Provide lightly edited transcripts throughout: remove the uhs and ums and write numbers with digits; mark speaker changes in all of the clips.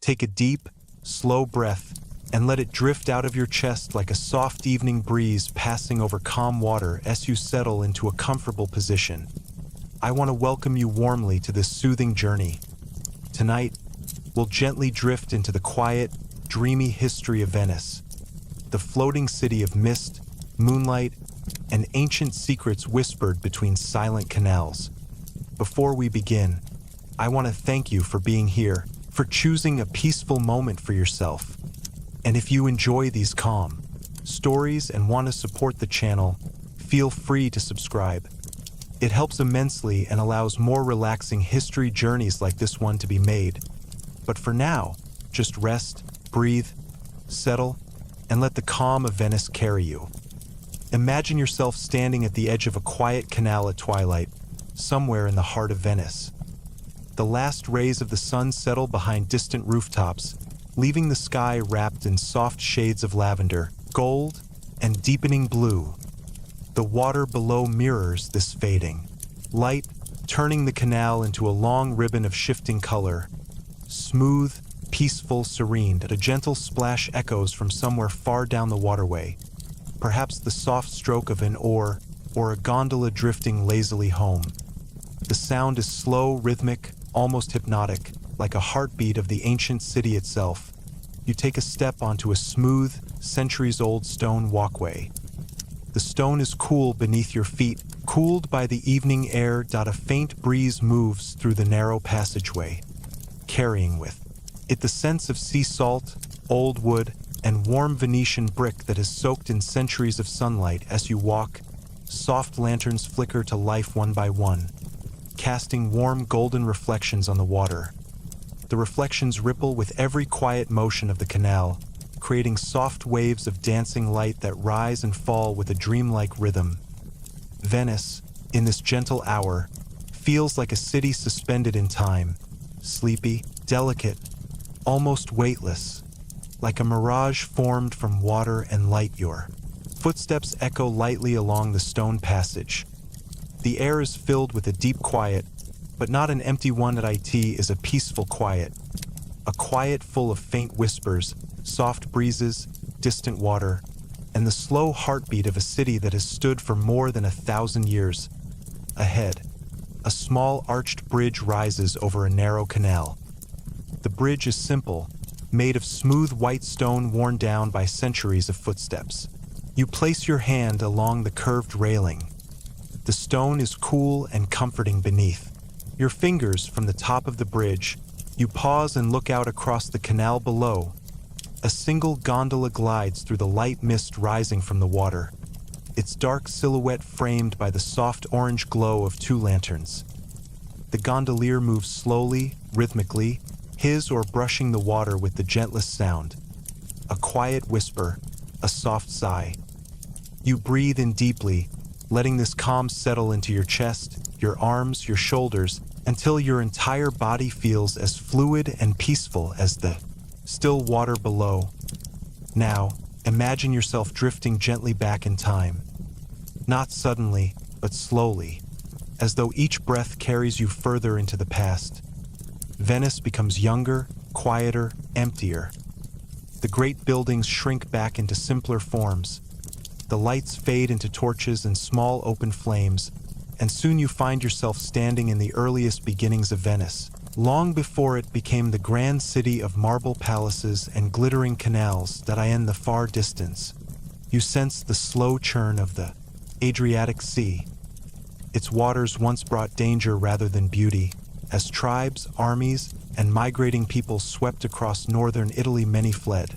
Speaker 1: Take a deep, slow breath and let it drift out of your chest like a soft evening breeze passing over calm water as you settle into a comfortable position. I want to welcome you warmly to this soothing journey. Tonight, we'll gently drift into the quiet, dreamy history of Venice, the floating city of mist, moonlight, and ancient secrets whispered between silent canals. Before we begin, I want to thank you for being here, for choosing a peaceful moment for yourself. And if you enjoy these calm stories and want to support the channel, feel free to subscribe. It helps immensely and allows more relaxing history journeys like this one to be made. But for now, just rest, breathe, settle, and let the calm of Venice carry you. Imagine yourself standing at the edge of a quiet canal at twilight, somewhere in the heart of Venice. The last rays of the sun settle behind distant rooftops, leaving the sky wrapped in soft shades of lavender, gold, and deepening blue. The water below mirrors this fading light, turning the canal into a long ribbon of shifting color. Smooth, peaceful, serene, that a gentle splash echoes from somewhere far down the waterway. Perhaps the soft stroke of an oar or a gondola drifting lazily home. The sound is slow, rhythmic, almost hypnotic, like a heartbeat of the ancient city itself. You take a step onto a smooth, centuries-old stone walkway. The stone is cool beneath your feet, cooled by the evening air. A faint breeze moves through the narrow passageway, carrying with it the sense of sea salt, old wood, and warm Venetian brick that has soaked in centuries of sunlight. As you walk, soft lanterns flicker to life one by one, casting warm golden reflections on the water. The reflections ripple with every quiet motion of the canal, creating soft waves of dancing light that rise and fall with a dreamlike rhythm. Venice, in this gentle hour, feels like a city suspended in time, sleepy, delicate, almost weightless, like a mirage formed from water and light. Your footsteps echo lightly along the stone passage. The air is filled with a deep quiet, but not an empty one. It is a peaceful quiet. A quiet full of faint whispers, soft breezes, distant water, and the slow heartbeat of a city that has stood for more than 1,000 years. Ahead, a small arched bridge rises over a narrow canal. The bridge is simple, made of smooth white stone worn down by centuries of footsteps. You place your hand along the curved railing. The stone is cool and comforting beneath. Your fingers from the top of the bridge, you pause and look out across the canal below. A single gondola glides through the light mist rising from the water, its dark silhouette framed by the soft orange glow of 2 lanterns. The gondolier moves slowly, rhythmically, his oar brushing the water with the gentlest sound. A quiet whisper, a soft sigh. You breathe in deeply, letting this calm settle into your chest, your arms, your shoulders, until your entire body feels as fluid and peaceful as the still water below. Now, imagine yourself drifting gently back in time. Not suddenly, but slowly, as though each breath carries you further into the past. Venice becomes younger, quieter, emptier. The great buildings shrink back into simpler forms. The lights fade into torches and small open flames, and soon you find yourself standing in the earliest beginnings of Venice, long before it became the grand city of marble palaces and glittering canals that in the far distance. You sense the slow churn of the Adriatic Sea. Its waters once brought danger rather than beauty, as tribes, armies, and migrating peoples swept across northern Italy. Many fled,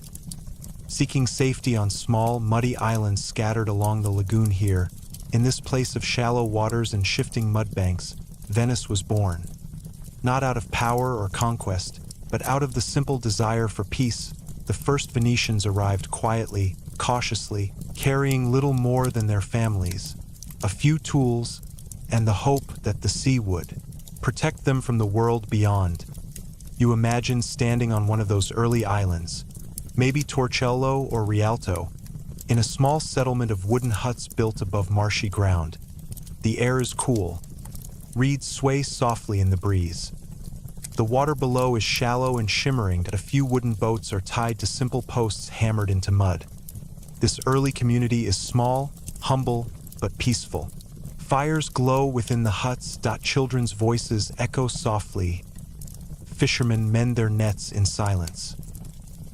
Speaker 1: seeking safety on small, muddy islands scattered along the lagoon. Here, in this place of shallow waters and shifting mudbanks, Venice was born. Not out of power or conquest, but out of the simple desire for peace. The first Venetians arrived quietly, cautiously, carrying little more than their families, a few tools, and the hope that the sea would protect them from the world beyond. You imagine standing on one of those early islands, maybe Torcello or Rialto, in a small settlement of wooden huts built above marshy ground. The air is cool. Reeds sway softly in the breeze. The water below is shallow and shimmering, that a few wooden boats are tied to simple posts hammered into mud. This early community is small, humble, but peaceful. Fires glow within the huts. Children's voices echo softly. Fishermen mend their nets in silence.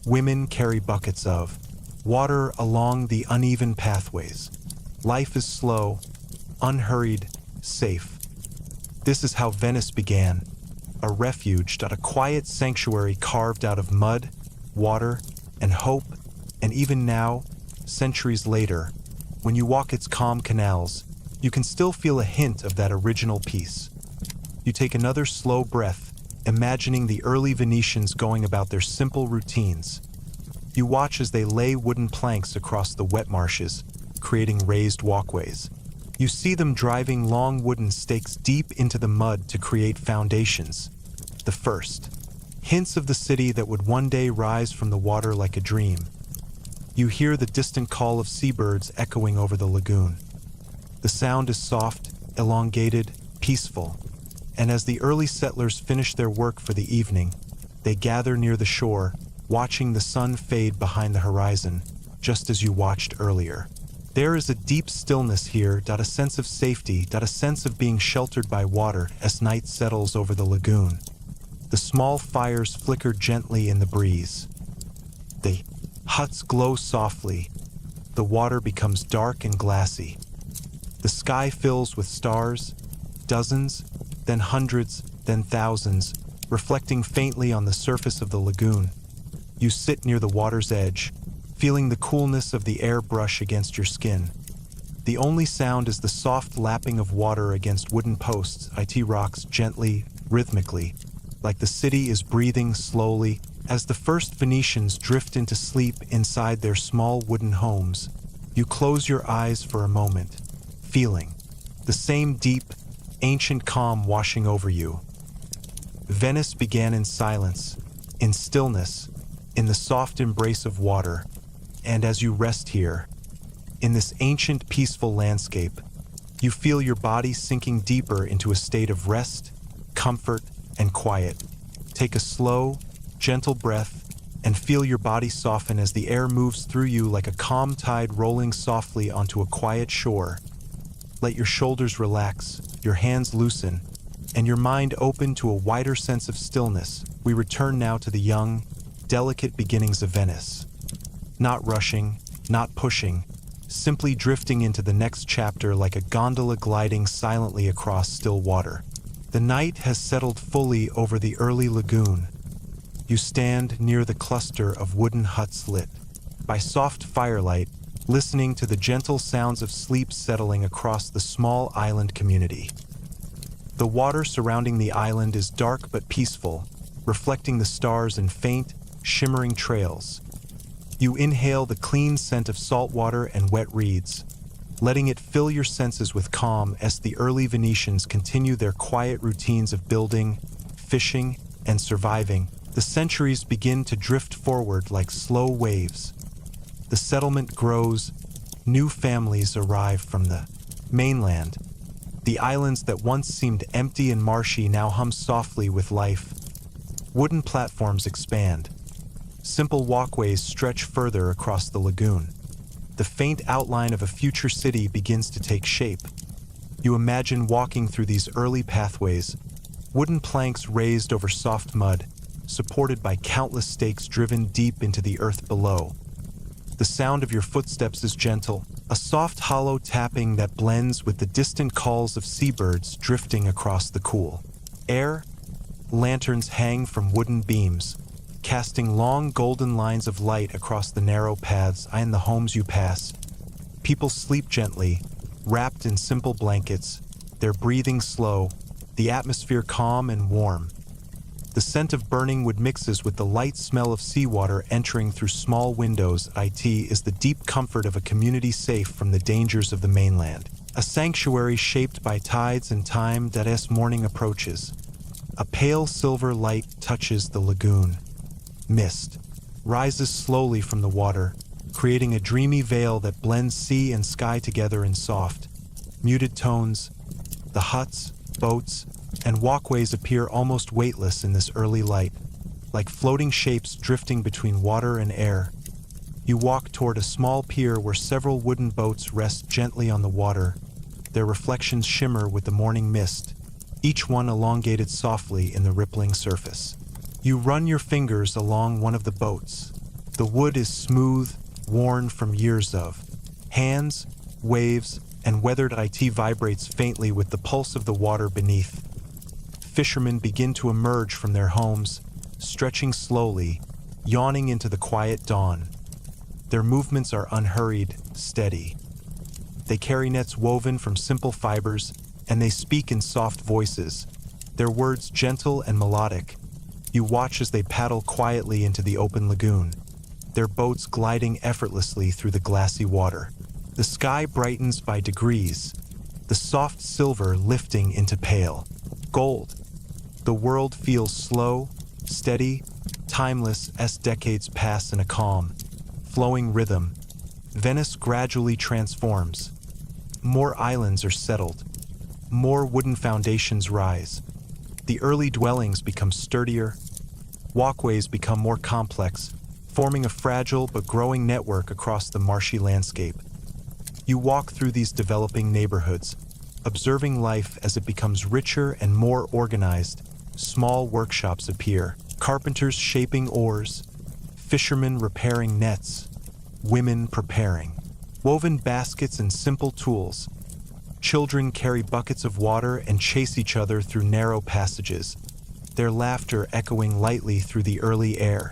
Speaker 1: Women carry buckets of water along the uneven pathways. Life is slow, unhurried, safe. This is how Venice began, a refuge, a quiet sanctuary carved out of mud, water, and hope. And even now, centuries later, when you walk its calm canals, you can still feel a hint of that original peace. You take another slow breath, imagining the early Venetians going about their simple routines. You watch as they lay wooden planks across the wet marshes, creating raised walkways. You see them driving long wooden stakes deep into the mud to create foundations. The first hints of the city that would one day rise from the water like a dream. You hear the distant call of seabirds echoing over the lagoon. The sound is soft, elongated, peaceful, and as the early settlers finish their work for the evening, they gather near the shore, watching the sun fade behind the horizon, just as you watched earlier. There is a deep stillness here, a sense of safety, a sense of being sheltered by water as night settles over the lagoon. The small fires flicker gently in the breeze. The huts glow softly. The water becomes dark and glassy. The sky fills with stars, dozens, then hundreds, then thousands, reflecting faintly on the surface of the lagoon. You sit near the water's edge, feeling the coolness of the air brush against your skin. The only sound is the soft lapping of water against wooden posts. It rocks gently, rhythmically, like the city is breathing slowly as the first Venetians drift into sleep inside their small wooden homes. You close your eyes for a moment, feeling the same deep, ancient calm washing over you. Venice began in silence, in stillness, in the soft embrace of water, and as you rest here, in this ancient, peaceful landscape, you feel your body sinking deeper into a state of rest, comfort, and quiet. Take a slow, gentle breath and feel your body soften as the air moves through you like a calm tide rolling softly onto a quiet shore. Let your shoulders relax, your hands loosen, and your mind open to a wider sense of stillness. We return now to the young, delicate beginnings of Venice. Not rushing, not pushing, simply drifting into the next chapter like a gondola gliding silently across still water. The night has settled fully over the early lagoon. You stand near the cluster of wooden huts lit by soft firelight, listening to the gentle sounds of sleep settling across the small island community. The water surrounding the island is dark but peaceful, reflecting the stars in faint, shimmering trails. You inhale the clean scent of salt water and wet reeds, letting it fill your senses with calm as the early Venetians continue their quiet routines of building, fishing, and surviving. The centuries begin to drift forward like slow waves. The settlement grows, new families arrive from the mainland. The islands that once seemed empty and marshy now hum softly with life. Wooden platforms expand. Simple walkways stretch further across the lagoon. The faint outline of a future city begins to take shape. You imagine walking through these early pathways, wooden planks raised over soft mud, supported by countless stakes driven deep into the earth below. The sound of your footsteps is gentle, a soft hollow tapping that blends with the distant calls of seabirds drifting across the cool air. Lanterns hang from wooden beams, casting long golden lines of light across the narrow paths and the homes you pass. People sleep gently, wrapped in simple blankets, their breathing slow, the atmosphere calm and warm. The scent of burning wood mixes with the light smell of seawater entering through small windows. It is the deep comfort of a community safe from the dangers of the mainland. A sanctuary shaped by tides and time that as morning approaches. A pale silver light touches the lagoon. Mist rises slowly from the water, creating a dreamy veil that blends sea and sky together in soft, muted tones. The huts, boats, and walkways appear almost weightless in this early light, like floating shapes drifting between water and air. You walk toward a small pier where several wooden boats rest gently on the water. Their reflections shimmer with the morning mist, each one elongated softly in the rippling surface. You run your fingers along one of the boats. The wood is smooth, worn from years of hands, waves, and weathered. It vibrates faintly with the pulse of the water beneath. Fishermen begin to emerge from their homes, stretching slowly, yawning into the quiet dawn. Their movements are unhurried, steady. They carry nets woven from simple fibers, and they speak in soft voices, their words gentle and melodic. You watch as they paddle quietly into the open lagoon, their boats gliding effortlessly through the glassy water. The sky brightens by degrees, the soft silver lifting into pale gold. The world feels slow, steady, timeless as decades pass in a calm, flowing rhythm. Venice gradually transforms. More islands are settled. More wooden foundations rise. The early dwellings become sturdier. Walkways become more complex, forming a fragile but growing network across the marshy landscape. You walk through these developing neighborhoods, observing life as it becomes richer and more organized. Small workshops appear, carpenters shaping oars, fishermen repairing nets, women preparing woven baskets and simple tools. Children carry buckets of water and chase each other through narrow passages, their laughter echoing lightly through the early air.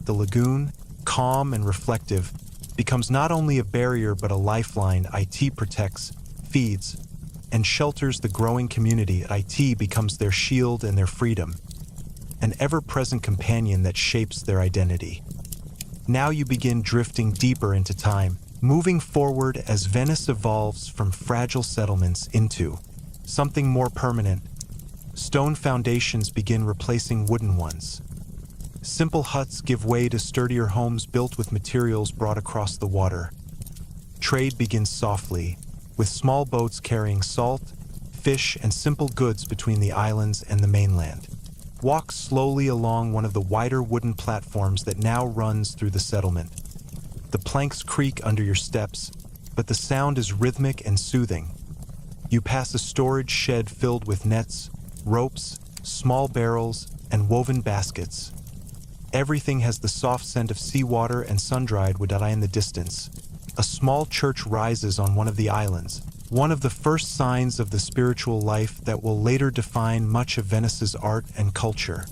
Speaker 1: The lagoon, calm and reflective, becomes not only a barrier but a lifeline. It protects, feeds, and shelters the growing community. It becomes their shield and their freedom, an ever-present companion that shapes their identity. Now you begin drifting deeper into time, moving forward as Venice evolves from fragile settlements into something more permanent. Stone foundations begin replacing wooden ones. Simple huts give way to sturdier homes built with materials brought across the water. Trade begins softly, with small boats carrying salt, fish, and simple goods between the islands and the mainland. Walk slowly along one of the wider wooden platforms that now runs through the settlement. The planks creak under your steps, but the sound is rhythmic and soothing. You pass a storage shed filled with nets, ropes, small barrels, and woven baskets. Everything has the soft scent of seawater and sun-dried wood. In the distance, a small church rises on one of the islands, one of the first signs of the spiritual life that will later define much of Venice's art and culture.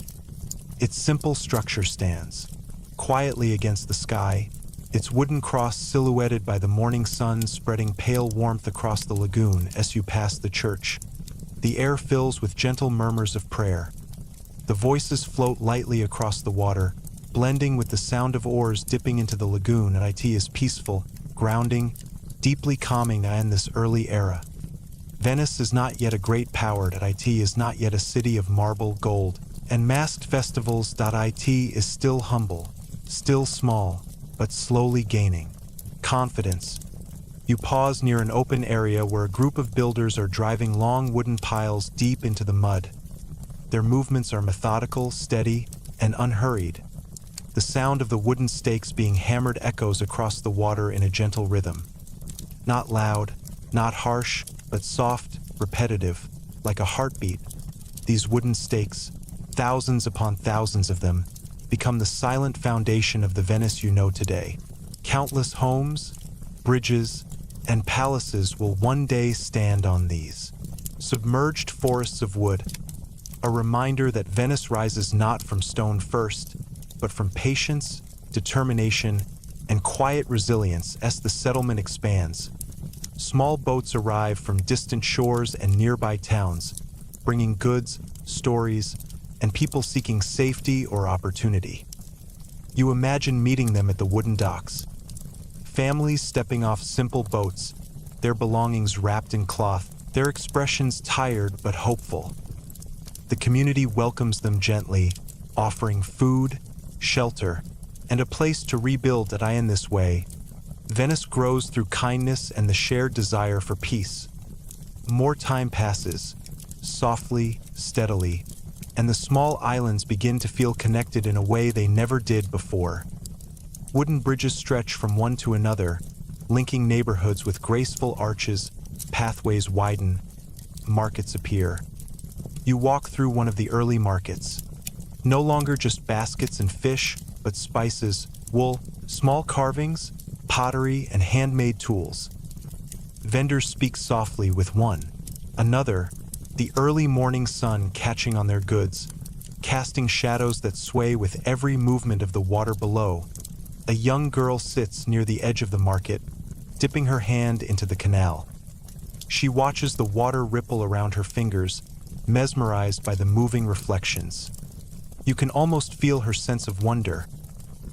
Speaker 1: Its simple structure stands quietly against the sky, its wooden cross silhouetted by the morning sun spreading pale warmth across the lagoon as you pass the church. The air fills with gentle murmurs of prayer. The voices float lightly across the water, blending with the sound of oars dipping into the lagoon. It is peaceful, grounding, deeply calming in this early era. Venice is not yet a great power. It is not yet a city of marble, gold, and masked festivals. It is still humble, still small, but slowly gaining confidence. You pause near an open area where a group of builders are driving long wooden piles deep into the mud. Their movements are methodical, steady, and unhurried. The sound of the wooden stakes being hammered echoes across the water in a gentle rhythm. Not loud, not harsh, but soft, repetitive, like a heartbeat. These wooden stakes, thousands upon thousands of them, become the silent foundation of the Venice you know today. Countless homes, bridges, and palaces will one day stand on these submerged forests of wood, a reminder that Venice rises not from stone first, but from patience, determination, and quiet resilience as the settlement expands. Small boats arrive from distant shores and nearby towns, bringing goods, stories, and people seeking safety or opportunity. You imagine meeting them at the wooden docks. Families stepping off simple boats, their belongings wrapped in cloth, their expressions tired but hopeful. The community welcomes them gently, offering food, shelter, and a place to rebuild. In this way, Venice grows through kindness and the shared desire for peace. More time passes. softly, steadily, and the small islands begin to feel connected in a way they never did before. Wooden bridges stretch from one to another, linking neighborhoods with graceful arches, pathways widen, markets appear. You walk through one of the early markets. No longer just baskets and fish, but spices, wool, small carvings, pottery, and handmade tools. Vendors speak softly with one another, the early morning sun catching on their goods, casting shadows that sway with every movement of the water below. A young girl sits near the edge of the market, dipping her hand into the canal. She watches the water ripple around her fingers, mesmerized by the moving reflections. You can almost feel her sense of wonder,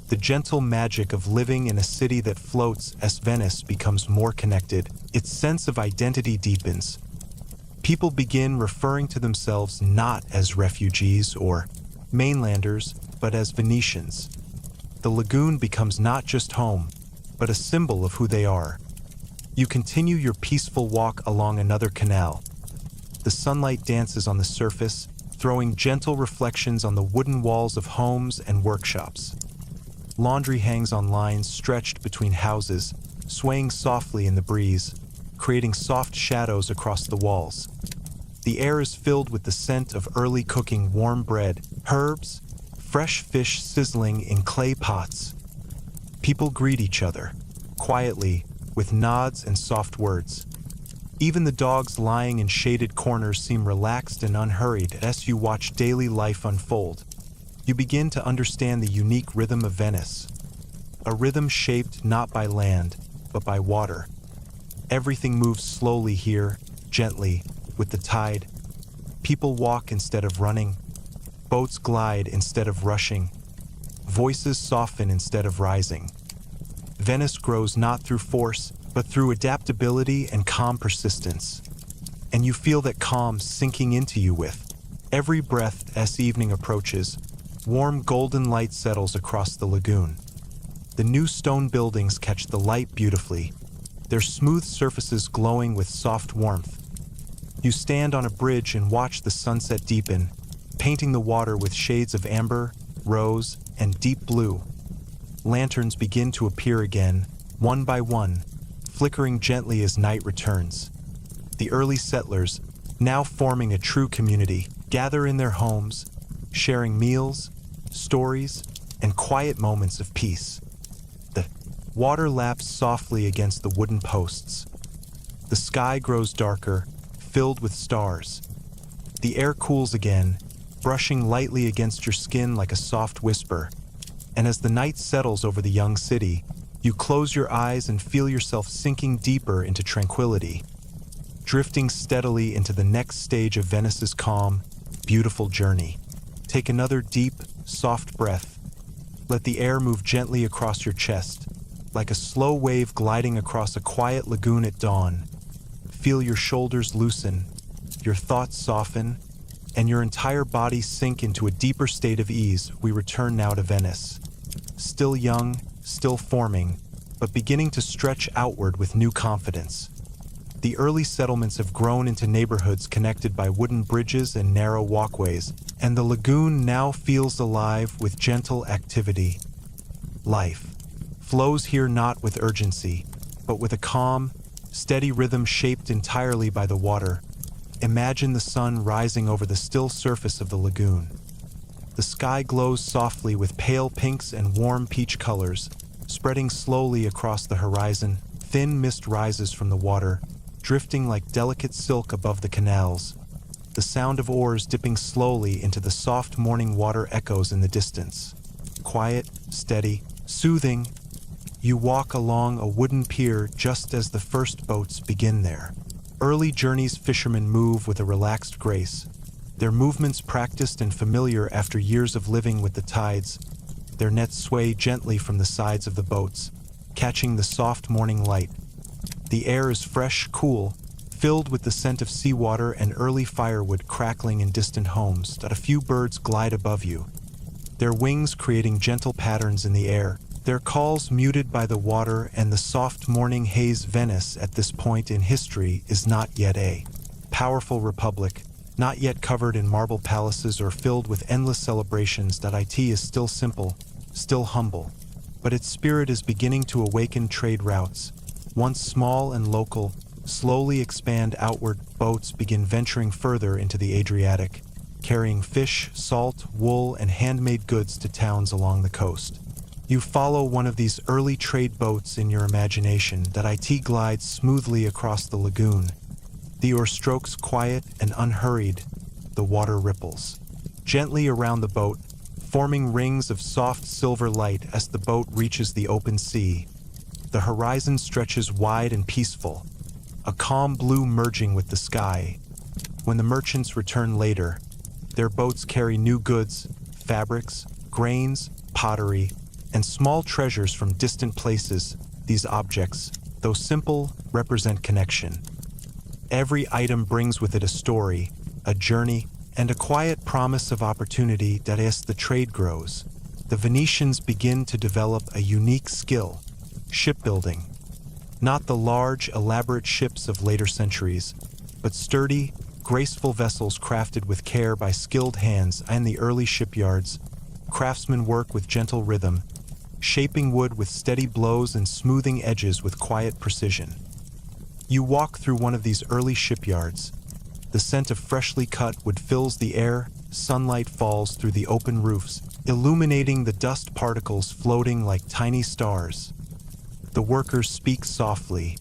Speaker 1: the gentle magic of living in a city that floats as Venice becomes more connected. Its sense of identity deepens. People begin referring to themselves not as refugees or mainlanders, but as Venetians. The lagoon becomes not just home, but a symbol of who they are. You continue your peaceful walk along another canal. The sunlight dances on the surface, throwing gentle reflections on the wooden walls of homes and workshops. Laundry hangs on lines stretched between houses, swaying softly in the breeze, creating soft shadows across the walls. The air is filled with the scent of early cooking warm bread, herbs, fresh fish sizzling in clay pots. People greet each other, quietly, with nods and soft words. Even the dogs lying in shaded corners seem relaxed and unhurried as you watch daily life unfold. You begin to understand the unique rhythm of Venice, a rhythm shaped not by land, but by water. Everything moves slowly here, gently, with the tide. People walk instead of running. Boats glide instead of rushing. Voices soften instead of rising. Venice grows not through force, but through adaptability and calm persistence. And you feel that calm sinking into you with every breath as evening approaches. Warm golden light settles across the lagoon. The new stone buildings catch the light beautifully, their smooth surfaces glowing with soft warmth. You stand on a bridge and watch the sunset deepen, painting the water with shades of amber, rose, and deep blue. Lanterns begin to appear again, one by one, flickering gently as night returns. The early settlers, now forming a true community, gather in their homes, sharing meals, stories, and quiet moments of peace. The water laps softly against the wooden posts. The sky grows darker, filled with stars. The air cools again, brushing lightly against your skin like a soft whisper. And as the night settles over the young city, you close your eyes and feel yourself sinking deeper into tranquility, drifting steadily into the next stage of Venice's calm, beautiful journey. Take another deep, soft breath. Let the air move gently across your chest, like a slow wave gliding across a quiet lagoon at dawn. Feel your shoulders loosen, your thoughts soften, and your entire body sink into a deeper state of ease. We return now to Venice. Still young, still forming, but beginning to stretch outward with new confidence. The early settlements have grown into neighborhoods connected by wooden bridges and narrow walkways, and the lagoon now feels alive with gentle activity. Life flows here not with urgency, but with a calm, steady rhythm shaped entirely by the water. Imagine the sun rising over the still surface of the lagoon. The sky glows softly with pale pinks and warm peach colors, spreading slowly across the horizon. Thin mist rises from the water, drifting like delicate silk above the canals. The sound of oars dipping slowly into the soft morning water echoes in the distance. Quiet, steady, soothing. You walk along a wooden pier just as the first boats begin there. Early journeys fishermen move with a relaxed grace, their movements practiced and familiar after years of living with the tides. Their nets sway gently from the sides of the boats, catching the soft morning light. The air is fresh, cool, filled with the scent of seawater and early firewood crackling in distant homes. A few birds glide above you, their wings creating gentle patterns in the air, their calls muted by the water and the soft morning haze. Venice at this point in history is not yet a powerful republic, not yet covered in marble palaces or filled with endless celebrations. That it is still simple, still humble, but its spirit is beginning to awaken. Trade routes, once small and local, slowly expand outward. Boats begin venturing further into the Adriatic, carrying fish, salt, wool, and handmade goods to towns along the coast. You follow one of these early trade boats in your imagination. That it glides smoothly across the lagoon. The oar strokes quiet and unhurried. The water ripples gently around the boat, forming rings of soft silver light as the boat reaches the open sea. The horizon stretches wide and peaceful, a calm blue merging with the sky. When the merchants return later, their boats carry new goods, fabrics, grains, pottery, and small treasures from distant places. These objects, though simple, represent connection. Every item brings with it a story, a journey, and a quiet promise of opportunity. That as the trade grows, the Venetians begin to develop a unique skill: shipbuilding. Not the large, elaborate ships of later centuries, but sturdy, graceful vessels crafted with care by skilled hands. In the early shipyards, craftsmen work with gentle rhythm, shaping wood with steady blows and smoothing edges with quiet precision. You walk through one of these early shipyards. The scent of freshly cut wood fills the air. Sunlight falls through the open roofs, illuminating the dust particles floating like tiny stars. The workers speak softly,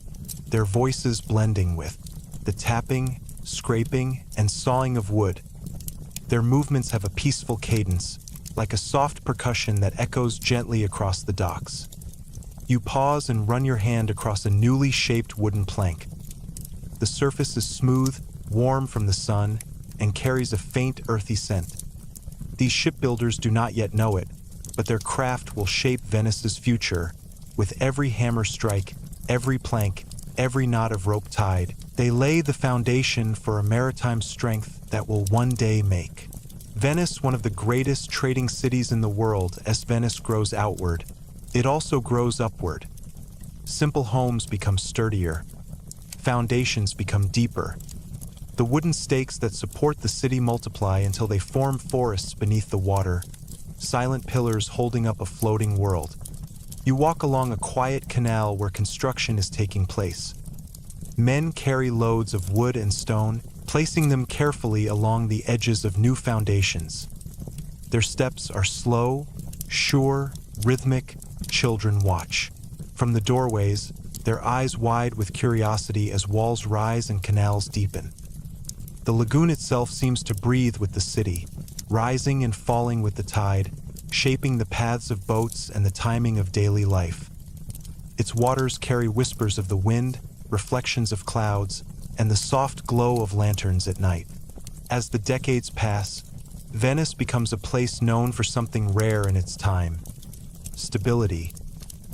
Speaker 1: their voices blending with the tapping, scraping, and sawing of wood. Their movements have a peaceful cadence, like a soft percussion that echoes gently across the docks. You pause and run your hand across a newly shaped wooden plank. The surface is smooth, warm from the sun, and carries a faint earthy scent. These shipbuilders do not yet know it, but their craft will shape Venice's future. With every hammer strike, every plank, every knot of rope tied, they lay the foundation for a maritime strength that will one day make Venice one of the greatest trading cities in the world. As Venice grows outward, it also grows upward. Simple homes become sturdier. Foundations become deeper. The wooden stakes that support the city multiply until they form forests beneath the water, silent pillars holding up a floating world. You walk along a quiet canal where construction is taking place. Men carry loads of wood and stone, placing them carefully along the edges of new foundations. Their steps are slow, sure, rhythmic. Children watch from the doorways, their eyes wide with curiosity as walls rise and canals deepen. The lagoon itself seems to breathe with the city, rising and falling with the tide, shaping the paths of boats and the timing of daily life. Its waters carry whispers of the wind, reflections of clouds, and the soft glow of lanterns at night. As the decades pass, Venice becomes a place known for something rare in its time: stability.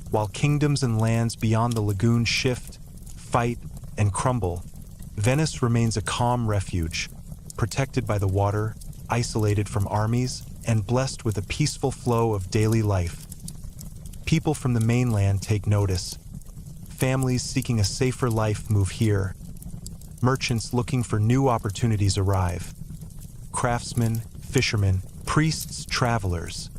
Speaker 1: While kingdoms and lands beyond the lagoon shift, fight, and crumble, Venice remains a calm refuge, protected by the water, isolated from armies, and blessed with a peaceful flow of daily life. People from the mainland take notice. Families seeking a safer life move here. Merchants looking for new opportunities arrive. Craftsmen, fishermen, priests, travelers,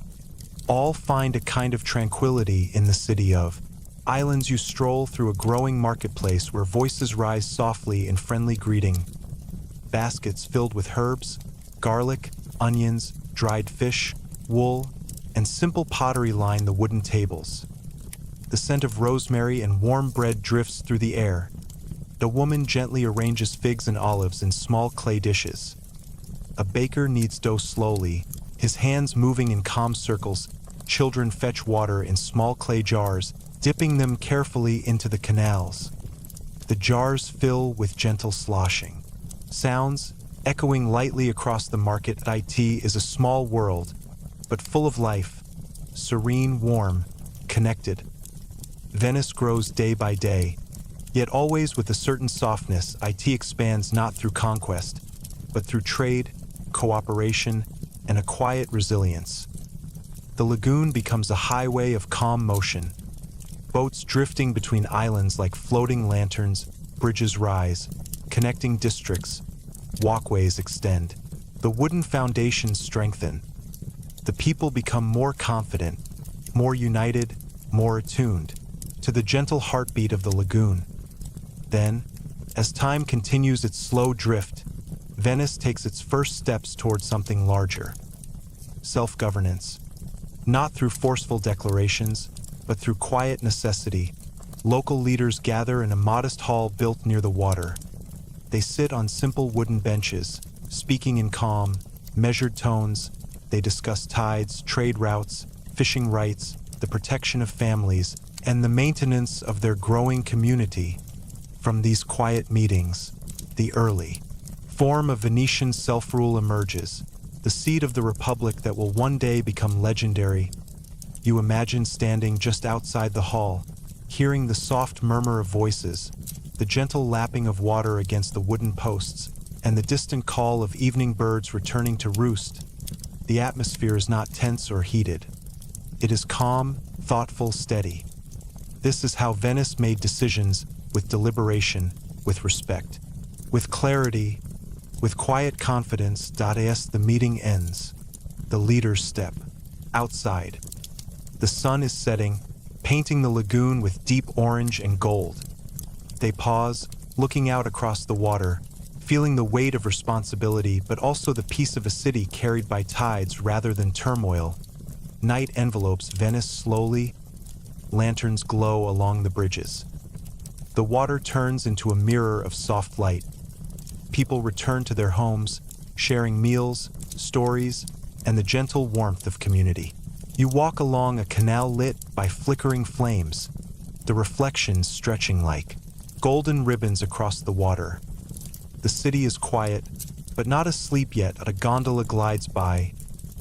Speaker 1: all find a kind of tranquility in the city of islands. You stroll through a growing marketplace where voices rise softly in friendly greeting. Baskets filled with herbs, garlic, onions, dried fish, wool, and simple pottery line the wooden tables. The scent of rosemary and warm bread drifts through the air. The woman gently arranges figs and olives in small clay dishes. A baker kneads dough slowly, his hands moving in calm circles. Children fetch water in small clay jars, dipping them carefully into the canals. The jars fill with gentle sloshing. Sounds echoing lightly across the market. It is a small world, but full of life, serene, warm, connected. Venice grows day by day, yet always with a certain softness. It expands not through conquest, but through trade, cooperation, and a quiet resilience. The lagoon becomes a highway of calm motion. Boats drifting between islands like floating lanterns, bridges rise, connecting districts. walkways extend. The wooden foundations strengthen. The people become more confident, more united, more attuned to the gentle heartbeat of the lagoon. Then, as time continues its slow drift, Venice takes its first steps towards something larger. Self-governance. Not through forceful declarations, but through quiet necessity, local leaders gather in a modest hall built near the water. They sit on simple wooden benches, speaking in calm, measured tones. They discuss tides, trade routes, fishing rights, the protection of families, and the maintenance of their growing community. From these quiet meetings, the early form of Venetian self-rule emerges, the seed of the republic that will one day become legendary. You imagine standing just outside the hall, hearing the soft murmur of voices, the gentle lapping of water against the wooden posts, and the distant call of evening birds returning to roost. The atmosphere is not tense or heated. It is calm, thoughtful, steady. This is how Venice made decisions, with deliberation, with respect, with clarity, with quiet confidence. As the meeting ends, the leaders step outside. The sun is setting, painting the lagoon with deep orange and gold. They pause, looking out across the water, feeling the weight of responsibility, but also the peace of a city carried by tides rather than turmoil. Night envelopes Venice slowly. Lanterns glow along the bridges. The water turns into a mirror of soft light. People return to their homes, sharing meals, stories, and the gentle warmth of community. You walk along a canal lit by flickering flames, the reflections stretching like golden ribbons across the water. The city is quiet, but not asleep yet. A gondola glides by,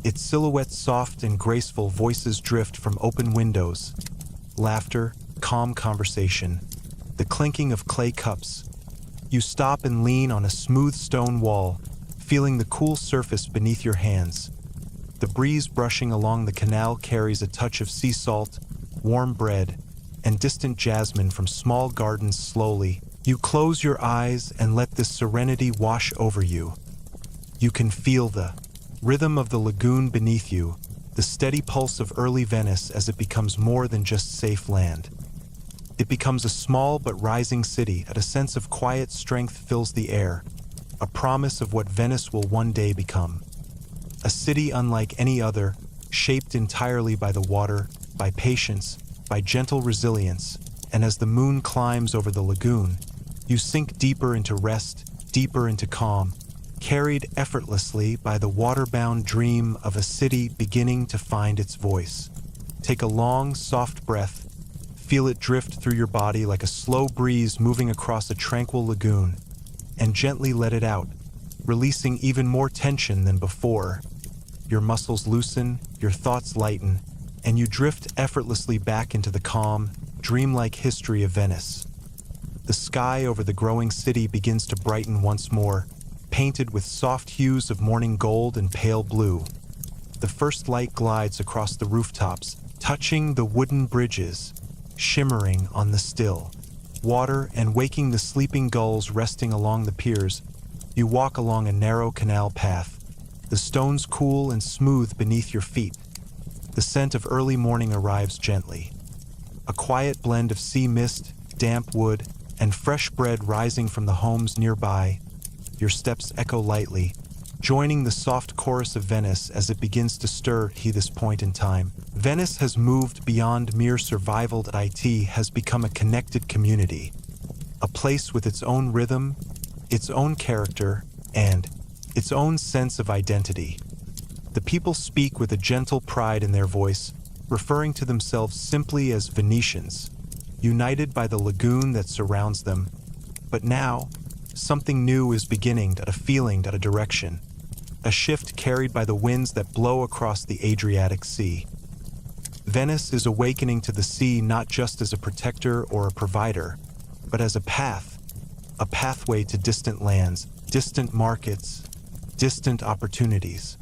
Speaker 1: its silhouette soft and graceful. Voices drift from open windows. Laughter, calm conversation, the clinking of clay cups. You stop and lean on a smooth stone wall, feeling the cool surface beneath your hands. The breeze brushing along the canal carries a touch of sea salt, warm bread, and distant jasmine from small gardens. Slowly, you close your eyes and let this serenity wash over you. You can feel the rhythm of the lagoon beneath you, the steady pulse of early Venice as it becomes more than just safe land. It becomes a small but rising city. A sense of quiet strength fills the air, a promise of what Venice will one day become. A city unlike any other, shaped entirely by the water, by patience, by gentle resilience, and as the moon climbs over the lagoon, you sink deeper into rest, deeper into calm, carried effortlessly by the water-bound dream of a city beginning to find its voice. Take a long, soft breath, feel it drift through your body like a slow breeze moving across a tranquil lagoon, and gently let it out, releasing even more tension than before. Your muscles loosen, your thoughts lighten, and you drift effortlessly back into the calm, dreamlike history of Venice. The sky over the growing city begins to brighten once more, painted with soft hues of morning gold and pale blue. The first light glides across the rooftops, touching the wooden bridges, shimmering on the still water and waking the sleeping gulls resting along the piers. You walk along a narrow canal path, the stones cool and smooth beneath your feet. The scent of early morning arrives gently. A quiet blend of sea mist, damp wood, and fresh bread rising from the homes nearby. Your steps echo lightly, joining the soft chorus of Venice as it begins to stir. This point in time, Venice has moved beyond mere survival. It has become a connected community, a place with its own rhythm, its own character, and its own sense of identity. The people speak with a gentle pride in their voice, referring to themselves simply as Venetians, united by the lagoon that surrounds them. But now, something new is beginning. A feeling, a direction, a shift carried by the winds that blow across the Adriatic Sea. Venice is awakening to the sea not just as a protector or a provider, but as a pathway to distant lands, distant markets, distant opportunities.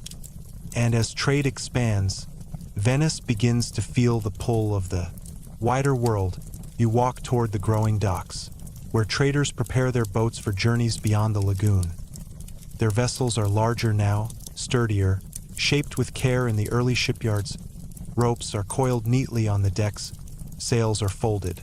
Speaker 1: And as trade expands, Venice begins to feel the pull of the wider world. You walk toward the growing docks, where traders prepare their boats for journeys beyond the lagoon. Their vessels are larger now, sturdier, shaped with care in the early shipyards. Ropes are coiled neatly on the decks, sails are folded.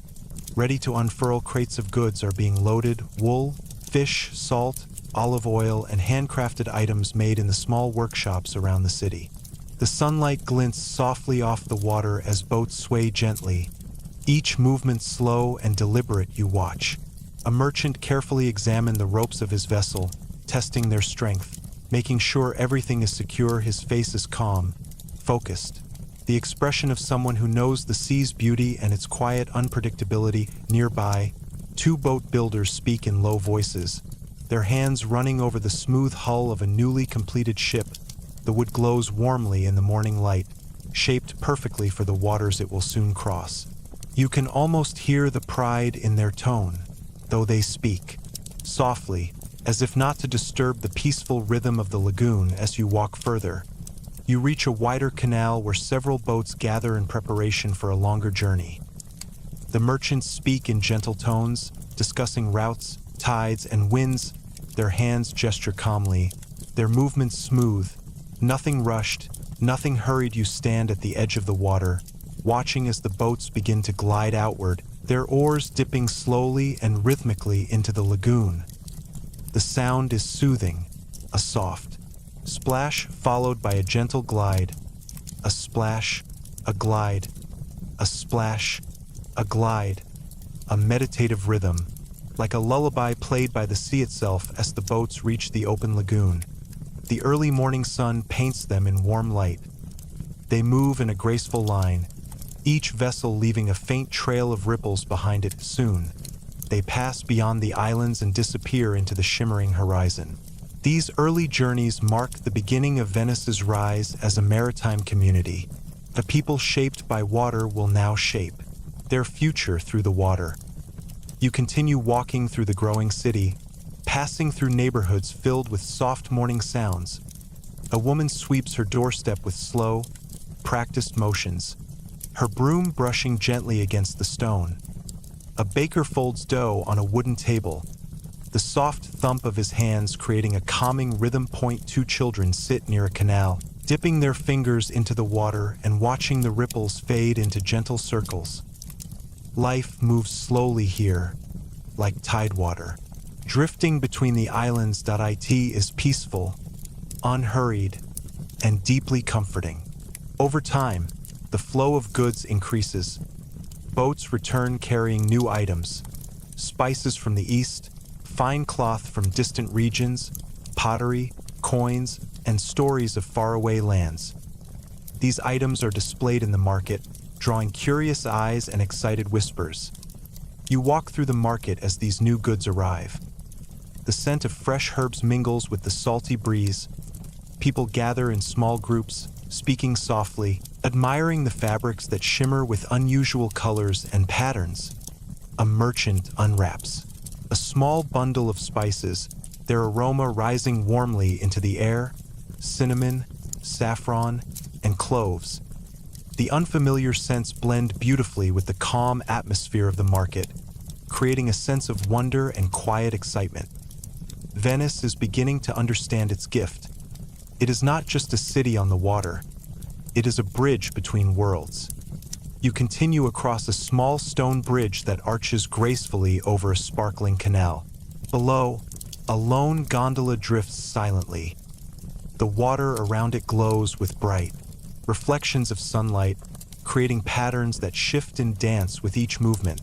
Speaker 1: Ready to unfurl, crates of goods are being loaded: wool, fish, salt, olive oil, and handcrafted items made in the small workshops around the city. The sunlight glints softly off the water as boats sway gently, each movement slow and deliberate. You watch. A merchant carefully examines the ropes of his vessel, testing their strength, making sure everything is secure. His face is calm, focused, the expression of someone who knows the sea's beauty and its quiet unpredictability. Nearby, two boat builders speak in low voices, their hands running over the smooth hull of a newly completed ship. The wood glows warmly in the morning light, shaped perfectly for the waters it will soon cross. You can almost hear the pride in their tone, though they speak softly, as if not to disturb the peaceful rhythm of the lagoon. As you walk further, you reach a wider canal where several boats gather in preparation for a longer journey. The merchants speak in gentle tones, discussing routes, tides, and winds. Their hands gesture calmly, their movements smooth, nothing rushed, nothing hurried. You stand at the edge of the water, watching as the boats begin to glide outward, their oars dipping slowly and rhythmically into the lagoon. The sound is soothing, a soft splash followed by a gentle glide, a splash, a glide, a splash, a glide, a meditative rhythm, like a lullaby played by the sea itself. As the boats reach the open lagoon, the early morning sun paints them in warm light. They move in a graceful line, each vessel leaving a faint trail of ripples behind it. Soon, they pass beyond the islands and disappear into the shimmering horizon. These early journeys mark the beginning of Venice's rise as a maritime community. The people shaped by water will now shape their future through the water. You continue walking through the growing city, passing through neighborhoods filled with soft morning sounds. A woman sweeps her doorstep with slow, practiced motions, her broom brushing gently against the stone. A baker folds dough on a wooden table, the soft thump of his hands creating a calming rhythm. Two children sit near a canal, dipping their fingers into the water and watching the ripples fade into gentle circles. Life moves slowly here, like tidewater, drifting between the islands. It is peaceful, unhurried, and deeply comforting. Over time, the flow of goods increases. Boats return carrying new items: spices from the east, fine cloth from distant regions, pottery, coins, and stories of faraway lands. These items are displayed in the market, drawing curious eyes and excited whispers. You walk through the market as these new goods arrive. The scent of fresh herbs mingles with the salty breeze. People gather in small groups, speaking softly, admiring the fabrics that shimmer with unusual colors and patterns. A merchant unwraps a small bundle of spices, their aroma rising warmly into the air: cinnamon, saffron, and cloves. The unfamiliar scents blend beautifully with the calm atmosphere of the market, creating a sense of wonder and quiet excitement. Venice is beginning to understand its gift. It is not just a city on the water. It is a bridge between worlds. You continue across a small stone bridge that arches gracefully over a sparkling canal. Below, a lone gondola drifts silently. The water around it glows with bright reflections of sunlight, creating patterns that shift and dance with each movement.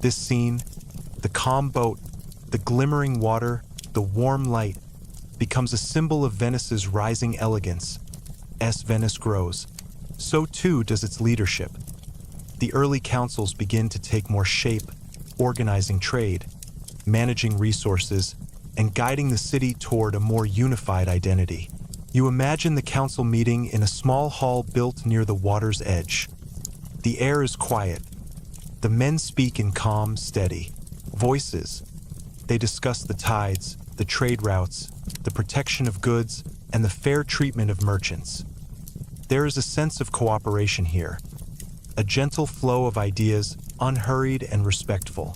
Speaker 1: This scene, the calm boat, the glimmering water, the warm light, becomes a symbol of Venice's rising elegance. As Venice grows, so too does its leadership. The early councils begin to take more shape, organizing trade, managing resources, and guiding the city toward a more unified identity. You imagine the council meeting in a small hall built near the water's edge. The air is quiet. The men speak in calm, steady voices. They discuss the tides, the trade routes, the protection of goods, and the fair treatment of merchants. There is a sense of cooperation here, a gentle flow of ideas, unhurried and respectful.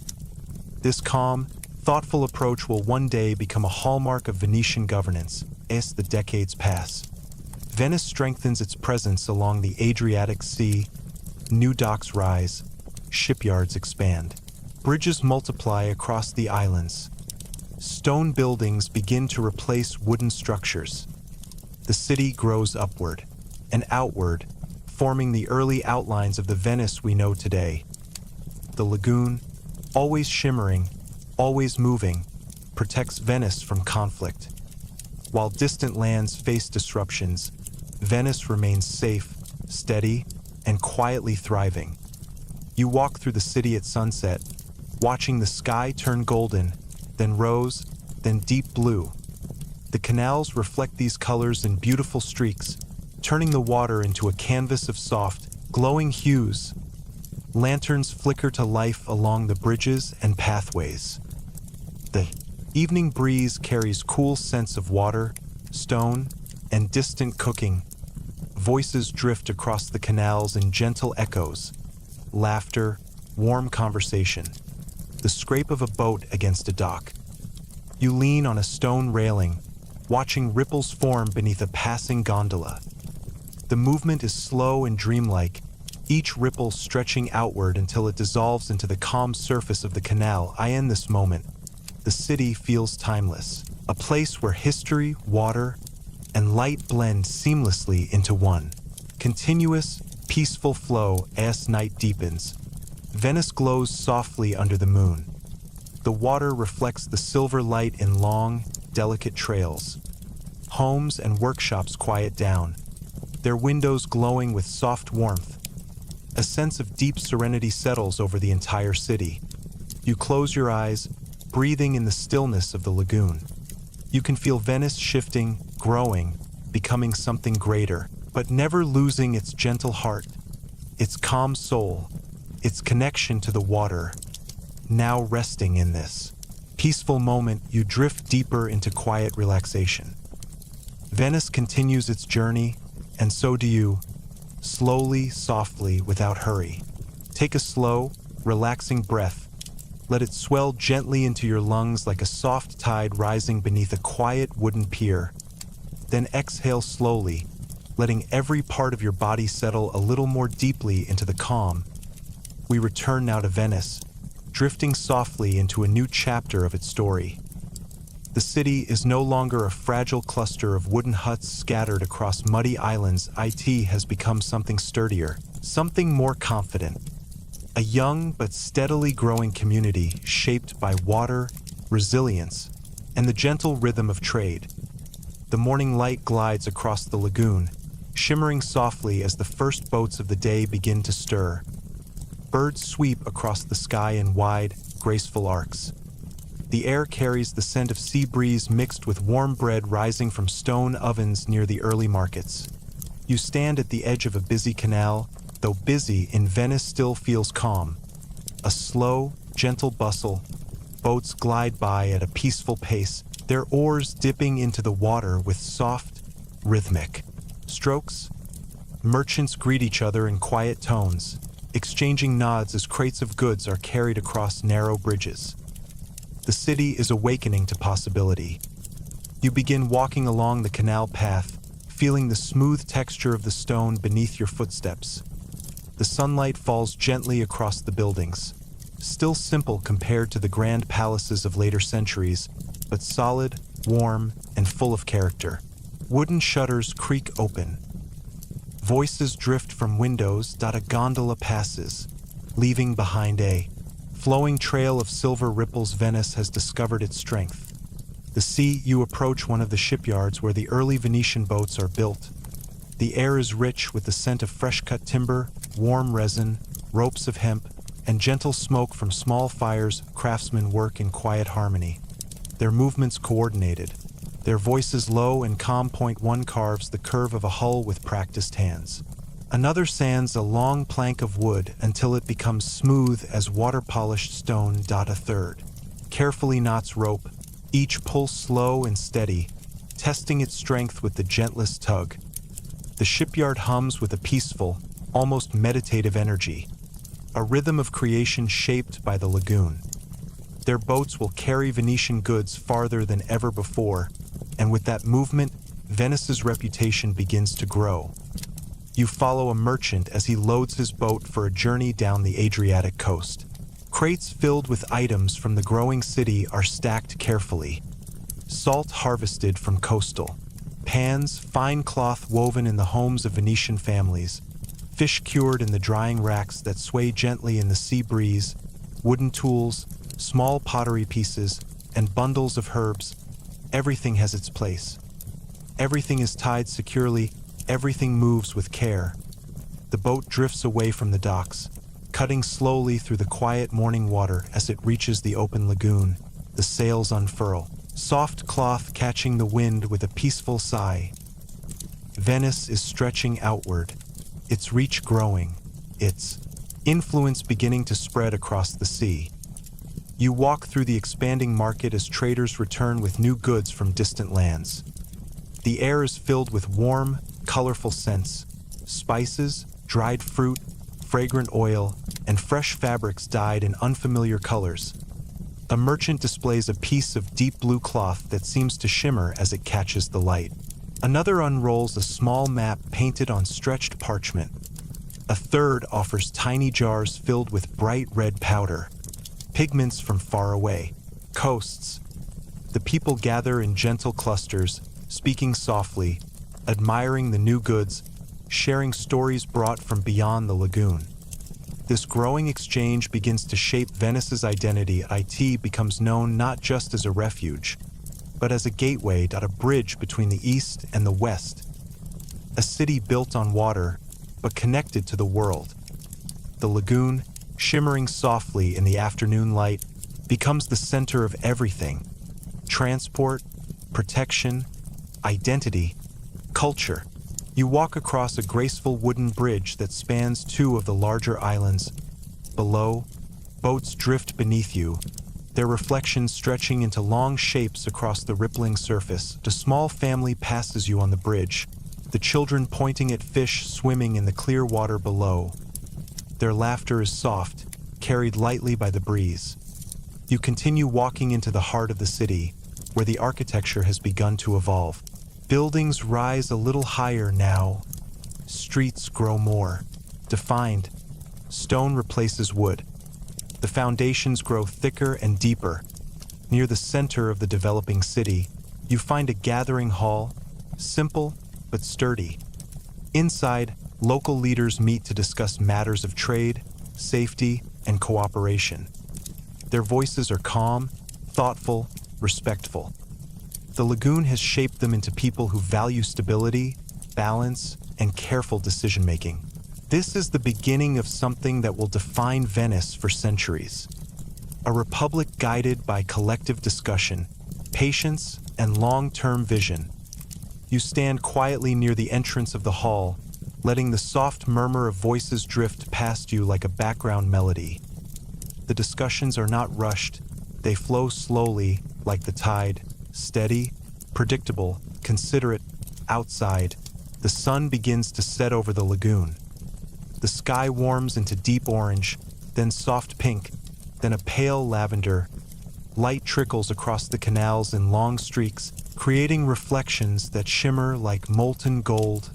Speaker 1: This calm, thoughtful approach will one day become a hallmark of Venetian governance as the decades pass. Venice strengthens its presence along the Adriatic Sea, new docks rise, shipyards expand, bridges multiply across the islands, stone buildings begin to replace wooden structures. The city grows upward and outward, forming the early outlines of the Venice we know today. The lagoon, always shimmering, always moving, protects Venice from conflict. While distant lands face disruptions, Venice remains safe, steady, and quietly thriving. You walk through the city at sunset, watching the sky turn golden, then rose, then deep blue. The canals reflect these colors in beautiful streaks, turning the water into a canvas of soft, glowing hues. Lanterns flicker to life along the bridges and pathways. The evening breeze carries cool scents of water, stone, and distant cooking. Voices drift across the canals in gentle echoes. Laughter, warm conversation. The scrape of a boat against a dock. You lean on a stone railing, watching ripples form beneath a passing gondola. The movement is slow and dreamlike, each ripple stretching outward until it dissolves into the calm surface of the canal. In this moment, the city feels timeless, a place where history, water, and light blend seamlessly into one. Continuous, peaceful flow as night deepens. Venice glows softly under the moon. The water reflects the silver light in long, delicate trails. Homes and workshops quiet down, their windows glowing with soft warmth. A sense of deep serenity settles over the entire city. You close your eyes, breathing in the stillness of the lagoon. You can feel Venice shifting, growing, becoming something greater, but never losing its gentle heart, its calm soul, its connection to the water. Now resting in this peaceful moment, you drift deeper into quiet relaxation. Venice continues its journey, and so do you, slowly, softly, without hurry. Take a slow, relaxing breath. Let it swell gently into your lungs like a soft tide rising beneath a quiet wooden pier. Then exhale slowly, letting every part of your body settle a little more deeply into the calm. We return now to Venice, drifting softly into a new chapter of its story. The city is no longer a fragile cluster of wooden huts scattered across muddy islands. It has become something sturdier, something more confident. A young but steadily growing community shaped by water, resilience, and the gentle rhythm of trade. The morning light glides across the lagoon, shimmering softly as the first boats of the day begin to stir. Birds sweep across the sky in wide, graceful arcs. The air carries the scent of sea breeze mixed with warm bread rising from stone ovens near the early markets. You stand at the edge of a busy canal, though busy in Venice still feels calm. A slow, gentle bustle. Boats glide by at a peaceful pace, their oars dipping into the water with soft, rhythmic strokes. Merchants greet each other in quiet tones, exchanging nods as crates of goods are carried across narrow bridges. The city is awakening to possibility. You begin walking along the canal path, feeling the smooth texture of the stone beneath your footsteps. The sunlight falls gently across the buildings, still simple compared to the grand palaces of later centuries, but solid, warm, and full of character. Wooden shutters creak open. Voices drift from windows. A gondola passes, leaving behind a flowing trail of silver ripples. Venice has discovered its strength. The sea, you approach one of the shipyards where the early Venetian boats are built. The air is rich with the scent of fresh-cut timber, warm resin, ropes of hemp, and gentle smoke from small fires. Craftsmen work in quiet harmony, their movements coordinated, their voices low and calm. One carves the curve of a hull with practiced hands. Another sands a long plank of wood until it becomes smooth as water-polished stone. A third carefully knots rope, each pull slow and steady, testing its strength with the gentlest tug. The shipyard hums with a peaceful, almost meditative energy, a rhythm of creation shaped by the lagoon. Their boats will carry Venetian goods farther than ever before, and with that movement, Venice's reputation begins to grow. You follow a merchant as he loads his boat for a journey down the Adriatic coast. Crates filled with items from the growing city are stacked carefully. Salt harvested from coastal. Pans, fine cloth woven in the homes of Venetian families. Fish cured in the drying racks that sway gently in the sea breeze. Wooden tools, small pottery pieces, and bundles of herbs. Everything has its place. Everything is tied securely, everything moves with care. The boat drifts away from the docks, cutting slowly through the quiet morning water as it reaches the open lagoon. The sails unfurl, soft cloth catching the wind with a peaceful sigh. Venice is stretching outward, its reach growing, its influence beginning to spread across the sea. You walk through the expanding market as traders return with new goods from distant lands. The air is filled with warm, colorful scents, spices, dried fruit, fragrant oil, and fresh fabrics dyed in unfamiliar colors. A merchant displays a piece of deep blue cloth that seems to shimmer as it catches the light. Another unrolls a small map painted on stretched parchment. A third offers tiny jars filled with bright red powder, pigments from far away, coasts. The people gather in gentle clusters, speaking softly, admiring the new goods, sharing stories brought from beyond the lagoon. This growing exchange begins to shape Venice's identity. It becomes known not just as a refuge, but as a gateway, a bridge between the east and the west. A city built on water, but connected to the world. The lagoon, shimmering softly in the afternoon light, becomes the center of everything. Transport, protection, identity, culture. You walk across a graceful wooden bridge that spans two of the larger islands. Below, boats drift beneath you, their reflections stretching into long shapes across the rippling surface. A small family passes you on the bridge, the children pointing at fish swimming in the clear water below. Their laughter is soft, carried lightly by the breeze. You continue walking into the heart of the city, where the architecture has begun to evolve. Buildings rise a little higher now. Streets grow more defined. Stone replaces wood. The foundations grow thicker and deeper. Near the center of the developing city, you find a gathering hall, simple but sturdy. Inside, local leaders meet to discuss matters of trade, safety, and cooperation. Their voices are calm, thoughtful, respectful. The lagoon has shaped them into people who value stability, balance, and careful decision-making. This is the beginning of something that will define Venice for centuries. A republic guided by collective discussion, patience, and long-term vision. You stand quietly near the entrance of the hall, letting the soft murmur of voices drift past you like a background melody. The discussions are not rushed, they flow slowly, like the tide, steady, predictable, considerate. Outside, the sun begins to set over the lagoon. The sky warms into deep orange, then soft pink, then a pale lavender. Light trickles across the canals in long streaks, creating reflections that shimmer like molten gold.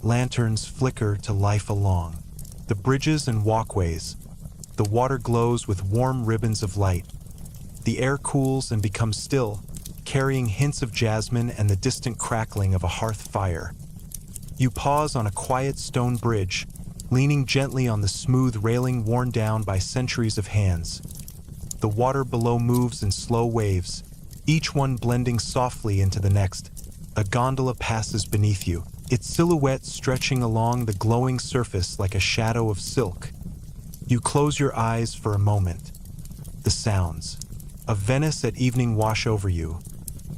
Speaker 1: Lanterns flicker to life along the bridges and walkways. The water glows with warm ribbons of light. The air cools and becomes still, carrying hints of jasmine and the distant crackling of a hearth fire. You pause on a quiet stone bridge, leaning gently on the smooth railing worn down by centuries of hands. The water below moves in slow waves, each one blending softly into the next. A gondola passes beneath you, its silhouette stretching along the glowing surface like a shadow of silk. You close your eyes for a moment. The sounds of Venice at evening wash over you.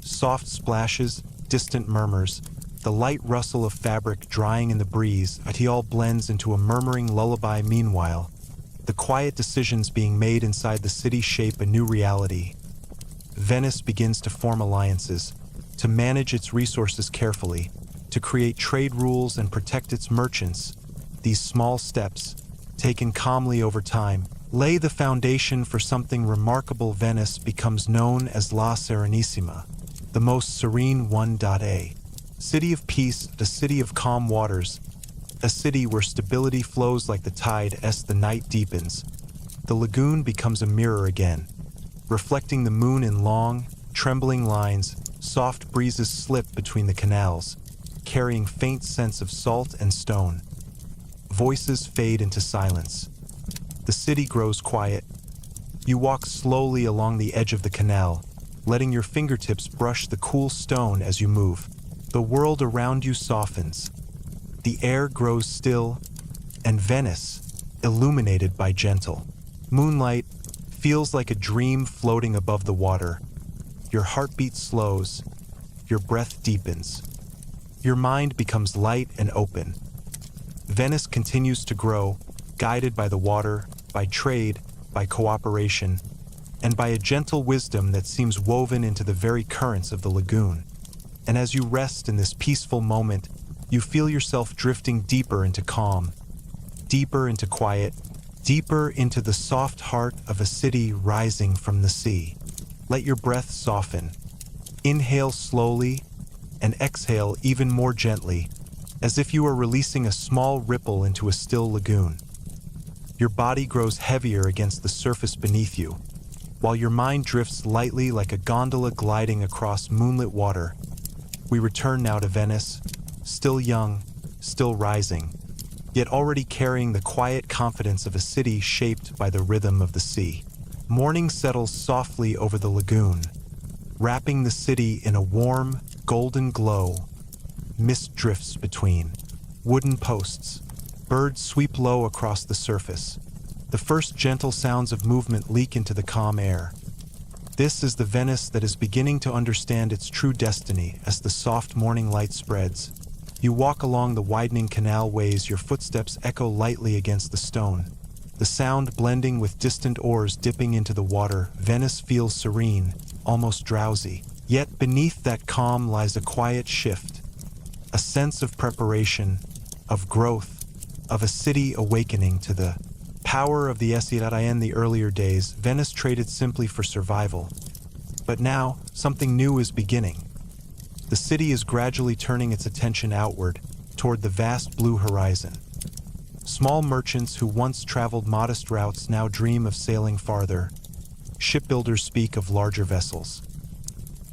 Speaker 1: Soft splashes, distant murmurs, the light rustle of fabric drying in the breeze. It all blends into a murmuring lullaby. Meanwhile, the quiet decisions being made inside the city shape a new reality. Venice begins to form alliances, to manage its resources carefully, to create trade rules and protect its merchants. These small steps, taken calmly over time, lay the foundation for something remarkable. Venice becomes known as La Serenissima, the most serene one. A city of peace, the city of calm waters, a city where stability flows like the tide as the night deepens. The lagoon becomes a mirror again, reflecting the moon in long, trembling lines. Soft breezes slip between the canals, carrying faint scents of salt and stone. Voices fade into silence. The city grows quiet. You walk slowly along the edge of the canal, letting your fingertips brush the cool stone as you move. The world around you softens. The air grows still, and Venice, illuminated by gentle moonlight, feels like a dream floating above the water. Your heartbeat slows, your breath deepens. Your mind becomes light and open. Venice continues to grow, guided by the water, by trade, by cooperation, and by a gentle wisdom that seems woven into the very currents of the lagoon. And as you rest in this peaceful moment, you feel yourself drifting deeper into calm, deeper into quiet, deeper into the soft heart of a city rising from the sea. Let your breath soften. Inhale slowly and exhale even more gently, as if you are releasing a small ripple into a still lagoon. Your body grows heavier against the surface beneath you, while your mind drifts lightly like a gondola gliding across moonlit water. We return now to Venice, still young, still rising, yet already carrying the quiet confidence of a city shaped by the rhythm of the sea. Morning settles softly over the lagoon, wrapping the city in a warm, golden glow. Mist drifts between wooden posts. Birds sweep low across the surface. The first gentle sounds of movement leak into the calm air. This is the Venice that is beginning to understand its true destiny as the soft morning light spreads. You walk along the widening canal ways, your footsteps echo lightly against the stone. The sound blending with distant oars dipping into the water. Venice feels serene, almost drowsy. Yet beneath that calm lies a quiet shift, a sense of preparation, of growth, of a city awakening to the power of the Esirara. In the earlier days, Venice traded simply for survival. But now, something new is beginning. The city is gradually turning its attention outward, toward the vast blue horizon. Small merchants who once traveled modest routes now dream of sailing farther. Shipbuilders speak of larger vessels.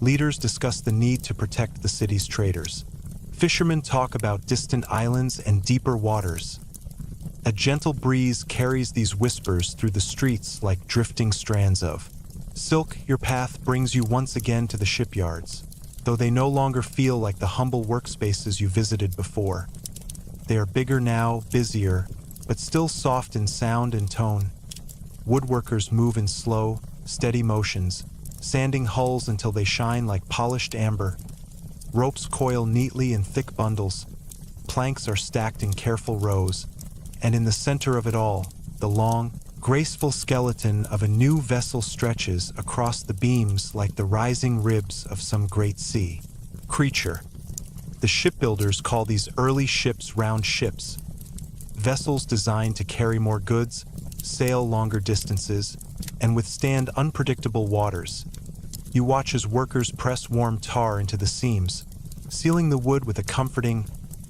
Speaker 1: Leaders discuss the need to protect the city's traders. Fishermen talk about distant islands and deeper waters. A gentle breeze carries these whispers through the streets like drifting strands of silk. Your path brings you once again to the shipyards, though they no longer feel like the humble workspaces you visited before. They are bigger now, busier, but still soft in sound and tone. Woodworkers move in slow, steady motions, sanding hulls until they shine like polished amber. Ropes coil neatly in thick bundles. Planks are stacked in careful rows. And in the center of it all, the long, graceful skeleton of a new vessel stretches across the beams like the rising ribs of some great sea creature. The shipbuilders call these early ships round ships, vessels designed to carry more goods, sail longer distances, and withstand unpredictable waters. You watch as workers press warm tar into the seams, sealing the wood with a comforting,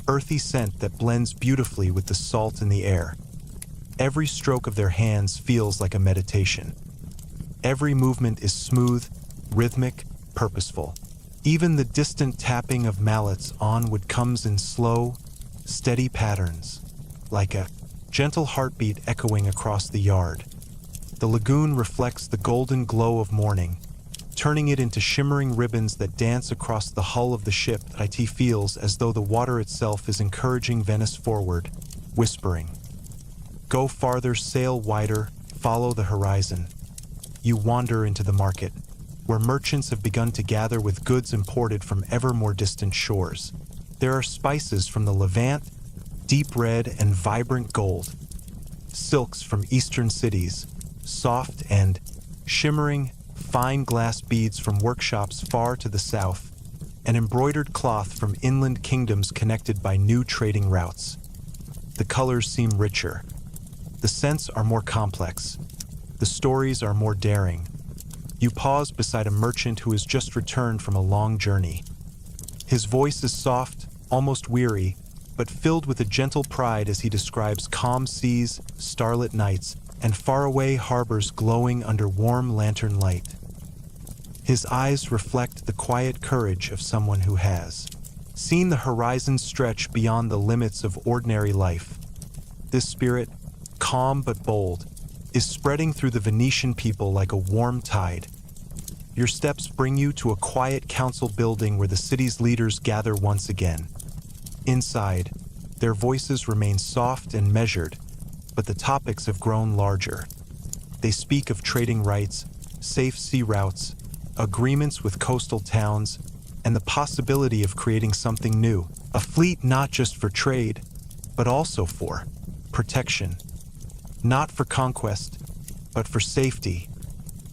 Speaker 1: earthy scent that blends beautifully with the salt in the air. Every stroke of their hands feels like a meditation. Every movement is smooth, rhythmic, purposeful. Even the distant tapping of mallets on wood comes in slow, steady patterns, like a gentle heartbeat echoing across the yard. The lagoon reflects the golden glow of morning, turning it into shimmering ribbons that dance across the hull of the ship. It feels as though the water itself is encouraging Venice forward, whispering, "Go farther, sail wider, follow the horizon." You wander into the market, where merchants have begun to gather with goods imported from ever more distant shores. There are spices from the Levant, deep red and vibrant gold, silks from eastern cities, soft and shimmering, fine glass beads from workshops far to the south, and embroidered cloth from inland kingdoms connected by new trading routes. The colors seem richer. The scents are more complex, The stories are more daring. You pause beside a merchant who has just returned from a long journey. His voice is soft, almost weary, but filled with a gentle pride as he describes calm seas, starlit nights, and faraway harbors glowing under warm lantern light. His eyes reflect the quiet courage of someone who has seen the horizon stretch beyond the limits of ordinary life. This spirit, calm but bold, is spreading through the Venetian people like a warm tide. Your steps bring you to a quiet council building where the city's leaders gather once again. Inside, their voices remain soft and measured, but the topics have grown larger. They speak of trading rights, safe sea routes, agreements with coastal towns, and the possibility of creating something new. A fleet not just for trade, but also for protection. Not for conquest, but for safety,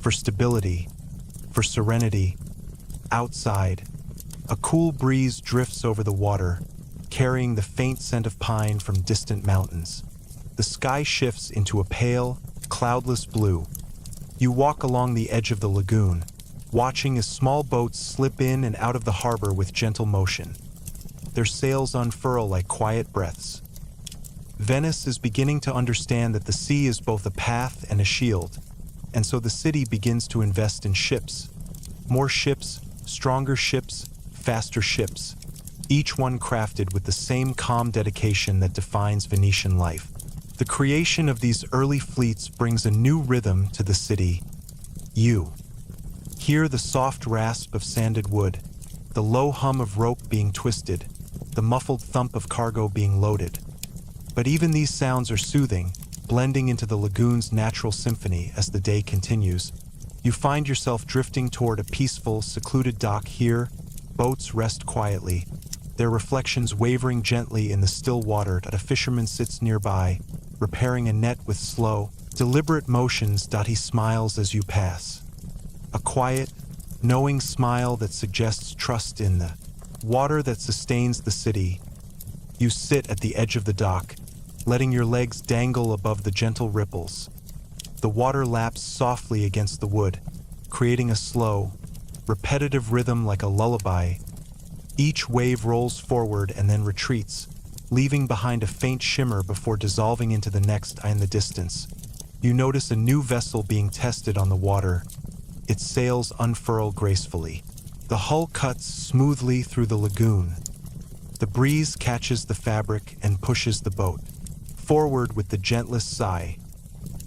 Speaker 1: for stability, for serenity. Outside, a cool breeze drifts over the water, carrying the faint scent of pine from distant mountains. The sky shifts into a pale, cloudless blue. You walk along the edge of the lagoon, watching as small boats slip in and out of the harbor with gentle motion. Their sails unfurl like quiet breaths. Venice is beginning to understand that the sea is both a path and a shield, and so the city begins to invest in ships. More ships, stronger ships, faster ships, each one crafted with the same calm dedication that defines Venetian life. The creation of these early fleets brings a new rhythm to the city. You hear the soft rasp of sanded wood, the low hum of rope being twisted, the muffled thump of cargo being loaded. But even these sounds are soothing, blending into the lagoon's natural symphony as the day continues. You find yourself drifting toward a peaceful, secluded dock here. Boats rest quietly, their reflections wavering gently in the still water. A fisherman sits nearby, repairing a net with slow, deliberate motions. He smiles as you pass. A quiet, knowing smile that suggests trust in the water that sustains the city. You sit at the edge of the dock, letting your legs dangle above the gentle ripples. The water laps softly against the wood, creating a slow, repetitive rhythm like a lullaby. Each wave rolls forward and then retreats, leaving behind a faint shimmer before dissolving into the next in the distance. You notice a new vessel being tested on the water. Its sails unfurl gracefully. The hull cuts smoothly through the lagoon. The breeze catches the fabric and pushes the boat forward with the gentlest sigh.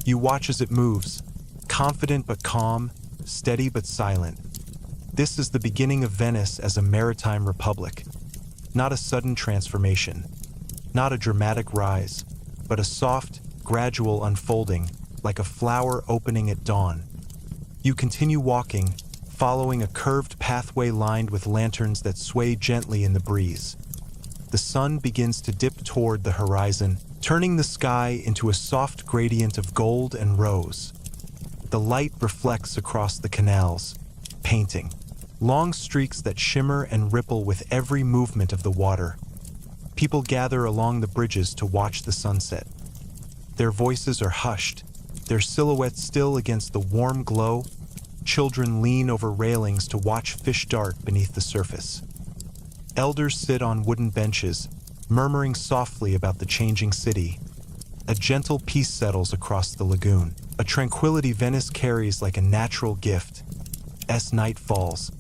Speaker 1: You watch as it moves, confident but calm, steady but silent. This is the beginning of Venice as a maritime republic. Not a sudden transformation, not a dramatic rise, but a soft, gradual unfolding, like a flower opening at dawn. You continue walking, following a curved pathway lined with lanterns that sway gently in the breeze. The sun begins to dip toward the horizon, turning the sky into a soft gradient of gold and rose. The light reflects across the canals, painting long streaks that shimmer and ripple with every movement of the water. People gather along the bridges to watch the sunset. Their voices are hushed, their silhouettes still against the warm glow. Children lean over railings to watch fish dart beneath the surface. Elders sit on wooden benches, murmuring softly about the changing city. A gentle peace settles across the lagoon, a tranquility Venice carries like a natural gift. As night falls,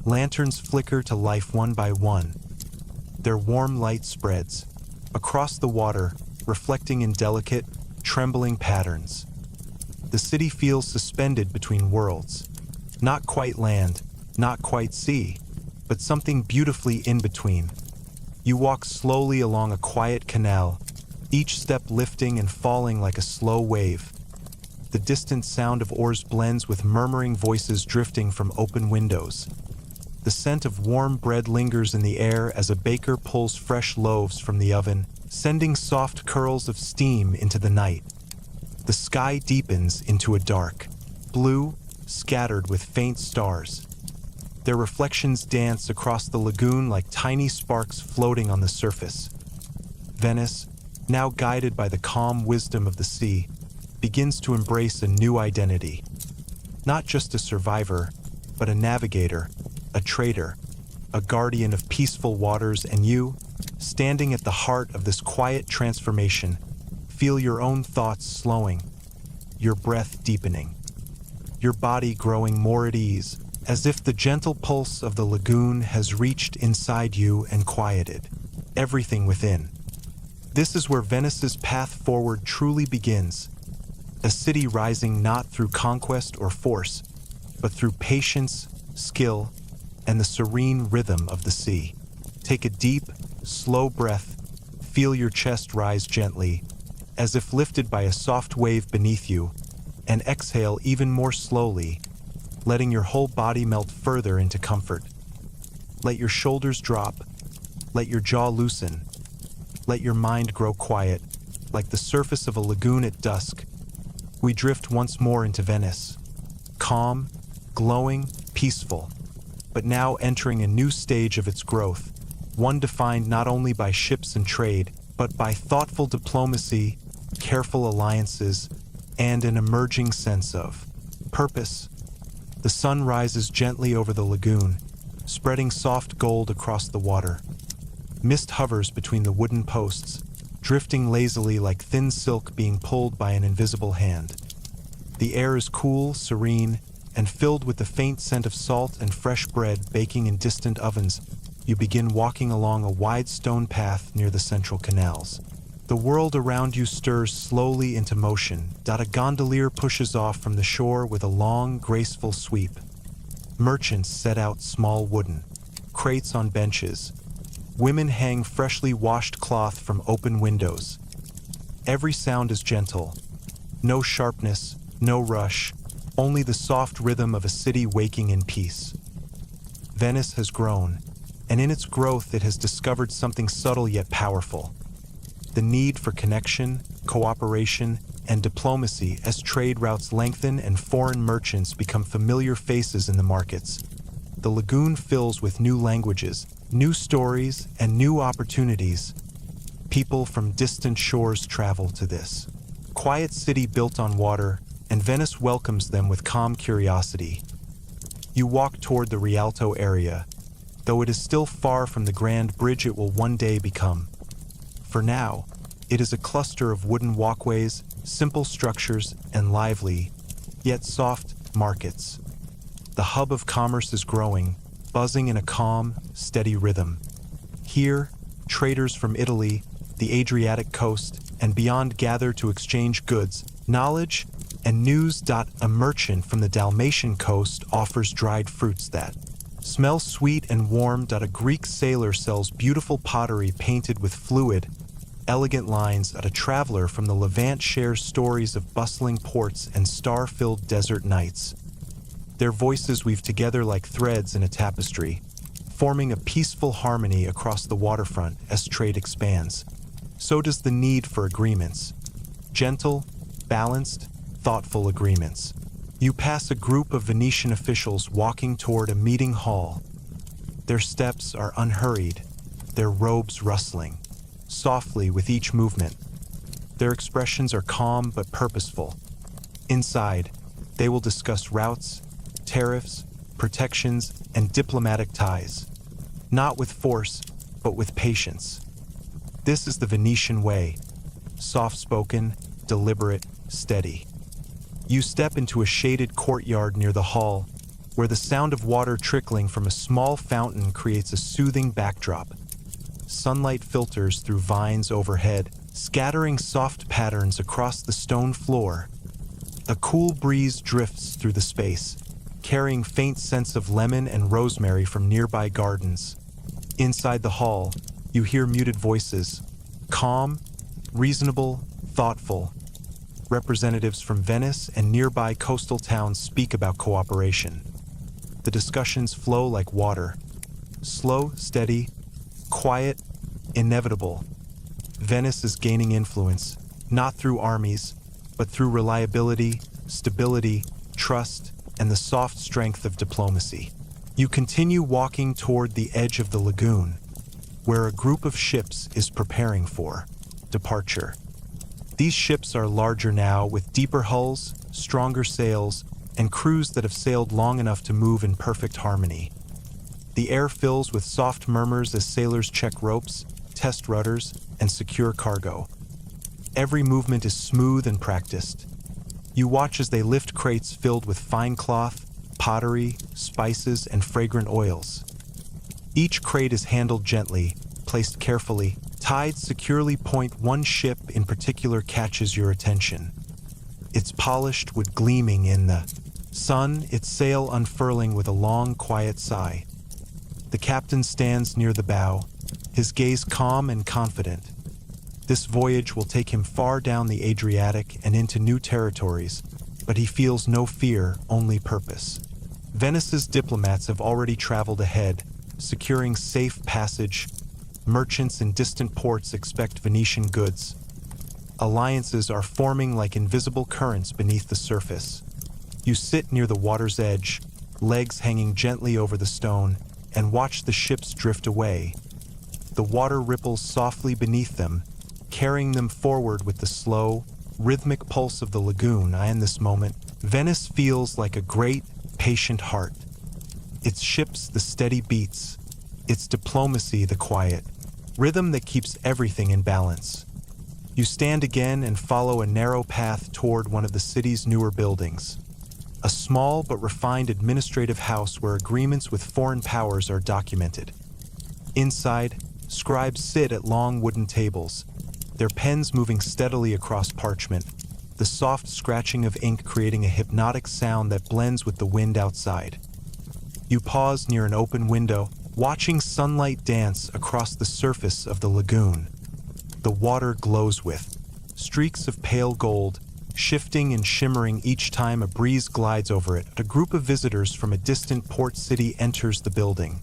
Speaker 1: lanterns flicker to life one by one. Their warm light spreads across the water, reflecting in delicate, trembling patterns. The city feels suspended between worlds. Not quite land, not quite sea, but something beautifully in between. You walk slowly along a quiet canal, each step lifting and falling like a slow wave. The distant sound of oars blends with murmuring voices drifting from open windows. The scent of warm bread lingers in the air as a baker pulls fresh loaves from the oven, sending soft curls of steam into the night. The sky deepens into a dark blue, scattered with faint stars. Their reflections dance across the lagoon like tiny sparks floating on the surface. Venice, now guided by the calm wisdom of the sea, begins to embrace a new identity. Not just a survivor, but a navigator, a trader, a guardian of peaceful waters, and you, standing at the heart of this quiet transformation, feel your own thoughts slowing, your breath deepening, your body growing more at ease, as if the gentle pulse of the lagoon has reached inside you and quieted everything within. This is where Venice's path forward truly begins, a city rising not through conquest or force, but through patience, skill, and the serene rhythm of the sea. Take a deep, slow breath, feel your chest rise gently, as if lifted by a soft wave beneath you, and exhale even more slowly, letting your whole body melt further into comfort. Let your shoulders drop, let your jaw loosen, let your mind grow quiet, like the surface of a lagoon at dusk. We drift once more into Venice, calm, glowing, peaceful, but now entering a new stage of its growth, one defined not only by ships and trade, but by thoughtful diplomacy, careful alliances, and an emerging sense of purpose. The sun rises gently over the lagoon, spreading soft gold across the water. Mist hovers between the wooden posts, drifting lazily like thin silk being pulled by an invisible hand. The air is cool, serene, and filled with the faint scent of salt and fresh bread baking in distant ovens. You begin walking along a wide stone path near the central canals. The world around you stirs slowly into motion. A gondolier pushes off from the shore with a long, graceful sweep. Merchants set out small wooden crates on benches. Women hang freshly washed cloth from open windows. Every sound is gentle. No sharpness, no rush, only the soft rhythm of a city waking in peace. Venice has grown, and in its growth it has discovered something subtle yet powerful: the need for connection, cooperation, and diplomacy as trade routes lengthen and foreign merchants become familiar faces in the markets. The lagoon fills with new languages, new stories, and new opportunities. People from distant shores travel to this quiet city built on water, and Venice welcomes them with calm curiosity. You walk toward the Rialto area, though it is still far from the grand bridge it will one day become. For now, it is a cluster of wooden walkways, simple structures, and lively, yet soft, markets. The hub of commerce is growing, buzzing in a calm, steady rhythm. Here, traders from Italy, the Adriatic coast, and beyond gather to exchange goods, knowledge, and news. A merchant from the Dalmatian coast offers dried fruits that smell sweet and warm. A Greek sailor sells beautiful pottery painted with fluid, elegant lines. A traveler from the Levant shares stories of bustling ports and star-filled desert nights. Their voices weave together like threads in a tapestry, forming a peaceful harmony across the waterfront as trade expands. So does the need for agreements. Gentle, balanced, thoughtful agreements. You pass a group of Venetian officials walking toward a meeting hall. Their steps are unhurried, their robes rustling softly with each movement. Their expressions are calm but purposeful. Inside, they will discuss routes, tariffs, protections, and diplomatic ties, not with force, but with patience. This is the Venetian way, soft-spoken, deliberate, steady. You step into a shaded courtyard near the hall, where the sound of water trickling from a small fountain creates a soothing backdrop. Sunlight filters through vines overhead, scattering soft patterns across the stone floor. A cool breeze drifts through the space, carrying faint scents of lemon and rosemary from nearby gardens. Inside the hall, you hear muted voices, calm, reasonable, thoughtful. Representatives from Venice and nearby coastal towns speak about cooperation. The discussions flow like water, slow, steady, quiet, inevitable. Venice is gaining influence, not through armies, but through reliability, stability, trust, and the soft strength of diplomacy. You continue walking toward the edge of the lagoon, where a group of ships is preparing for departure. These ships are larger now, with deeper hulls, stronger sails, and crews that have sailed long enough to move in perfect harmony. The air fills with soft murmurs as sailors check ropes, test rudders, and secure cargo. Every movement is smooth and practiced. You watch as they lift crates filled with fine cloth, pottery, spices, and fragrant oils. Each crate is handled gently, placed carefully, tied securely. One ship in particular catches your attention. Its polished wood gleaming in the sun, its sail unfurling with a long, quiet sigh. The captain stands near the bow, his gaze calm and confident. This voyage will take him far down the Adriatic and into new territories, but he feels no fear, only purpose. Venice's diplomats have already traveled ahead, securing safe passage. Merchants in distant ports expect Venetian goods. Alliances are forming like invisible currents beneath the surface. You sit near the water's edge, legs hanging gently over the stone, and watch the ships drift away. The water ripples softly beneath them, carrying them forward with the slow, rhythmic pulse of the lagoon. In this moment, Venice feels like a great, patient heart. Its ships, the steady beats. Its diplomacy, the quiet rhythm that keeps everything in balance. You stand again and follow a narrow path toward one of the city's newer buildings. A small but refined administrative house where agreements with foreign powers are documented. Inside, scribes sit at long wooden tables, their pens moving steadily across parchment, the soft scratching of ink creating a hypnotic sound that blends with the wind outside. You pause near an open window, watching sunlight dance across the surface of the lagoon. The water glows with streaks of pale gold, shifting and shimmering each time a breeze glides over it. A group of visitors from a distant port city enters the building.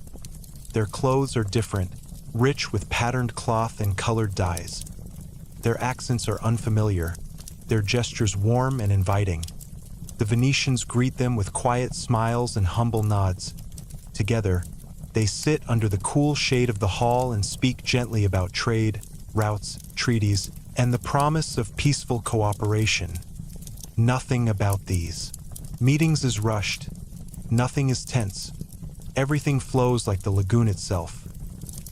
Speaker 1: Their clothes are different, rich with patterned cloth and colored dyes. Their accents are unfamiliar, their gestures warm and inviting. The Venetians greet them with quiet smiles and humble nods. Together, they sit under the cool shade of the hall and speak gently about trade, routes, treaties, and the promise of peaceful cooperation. Nothing about these meetings is rushed. Nothing is tense. Everything flows like the lagoon itself.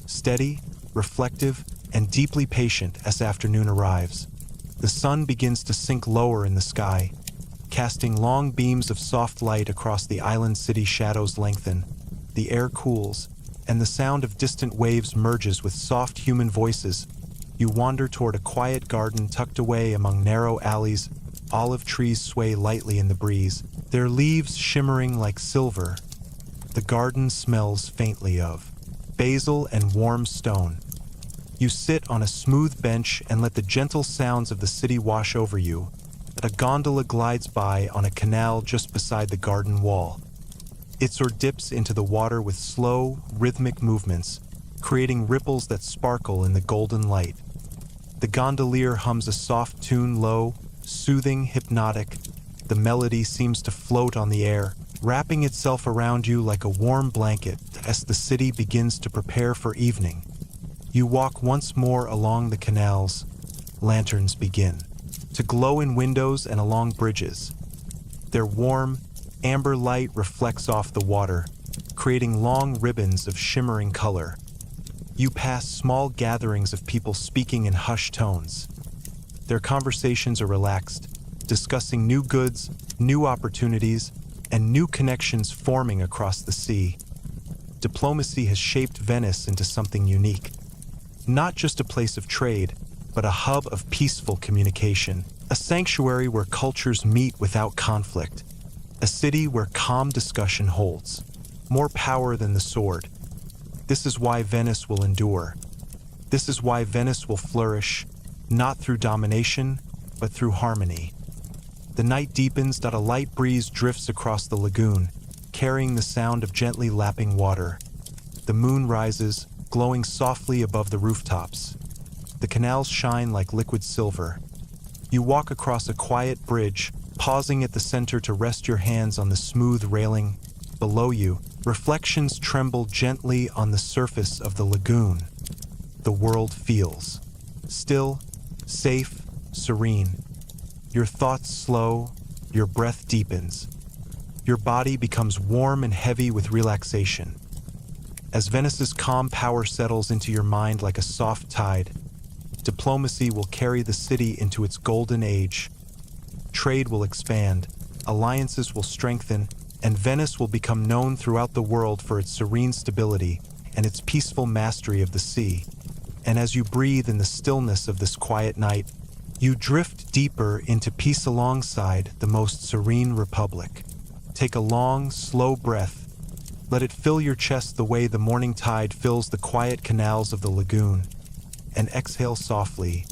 Speaker 1: Steady, reflective, and deeply patient as afternoon arrives. The sun begins to sink lower in the sky, casting long beams of soft light across the island city. Shadows lengthen. The air cools, and the sound of distant waves merges with soft human voices. You wander toward a quiet garden tucked away among narrow alleys. Olive trees sway lightly in the breeze, their leaves shimmering like silver. The garden smells faintly of basil and warm stone. You sit on a smooth bench and let the gentle sounds of the city wash over you. A gondola glides by on a canal just beside the garden wall. It dips into the water with slow, rhythmic movements, creating ripples that sparkle in the golden light. The gondolier hums a soft tune, low, soothing, hypnotic. The melody seems to float on the air, wrapping itself around you like a warm blanket as the city begins to prepare for evening. You walk once more along the canals. Lanterns begin to glow in windows and along bridges. Their warm, amber light reflects off the water, creating long ribbons of shimmering color. You pass small gatherings of people speaking in hushed tones. Their conversations are relaxed, discussing new goods, new opportunities, and new connections forming across the sea. Diplomacy has shaped Venice into something unique. Not just a place of trade, but a hub of peaceful communication, a sanctuary where cultures meet without conflict, a city where calm discussion holds more power than the sword. This is why Venice will endure. This is why Venice will flourish, not through domination, but through harmony. The night deepens. A light breeze drifts across the lagoon, carrying the sound of gently lapping water. The moon rises, glowing softly above the rooftops. The canals shine like liquid silver. You walk across a quiet bridge, pausing at the center to rest your hands on the smooth railing. Below you, reflections tremble gently on the surface of the lagoon. The world feels still, safe, serene. Your thoughts slow, your breath deepens. Your body becomes warm and heavy with relaxation. As Venice's calm power settles into your mind like a soft tide, diplomacy will carry the city into its golden age. Trade will expand, alliances will strengthen, and Venice will become known throughout the world for its serene stability and its peaceful mastery of the sea. And as you breathe in the stillness of this quiet night, you drift deeper into peace alongside the most serene republic. Take a long, slow breath. Let it fill your chest the way the morning tide fills the quiet canals of the lagoon. And exhale softly,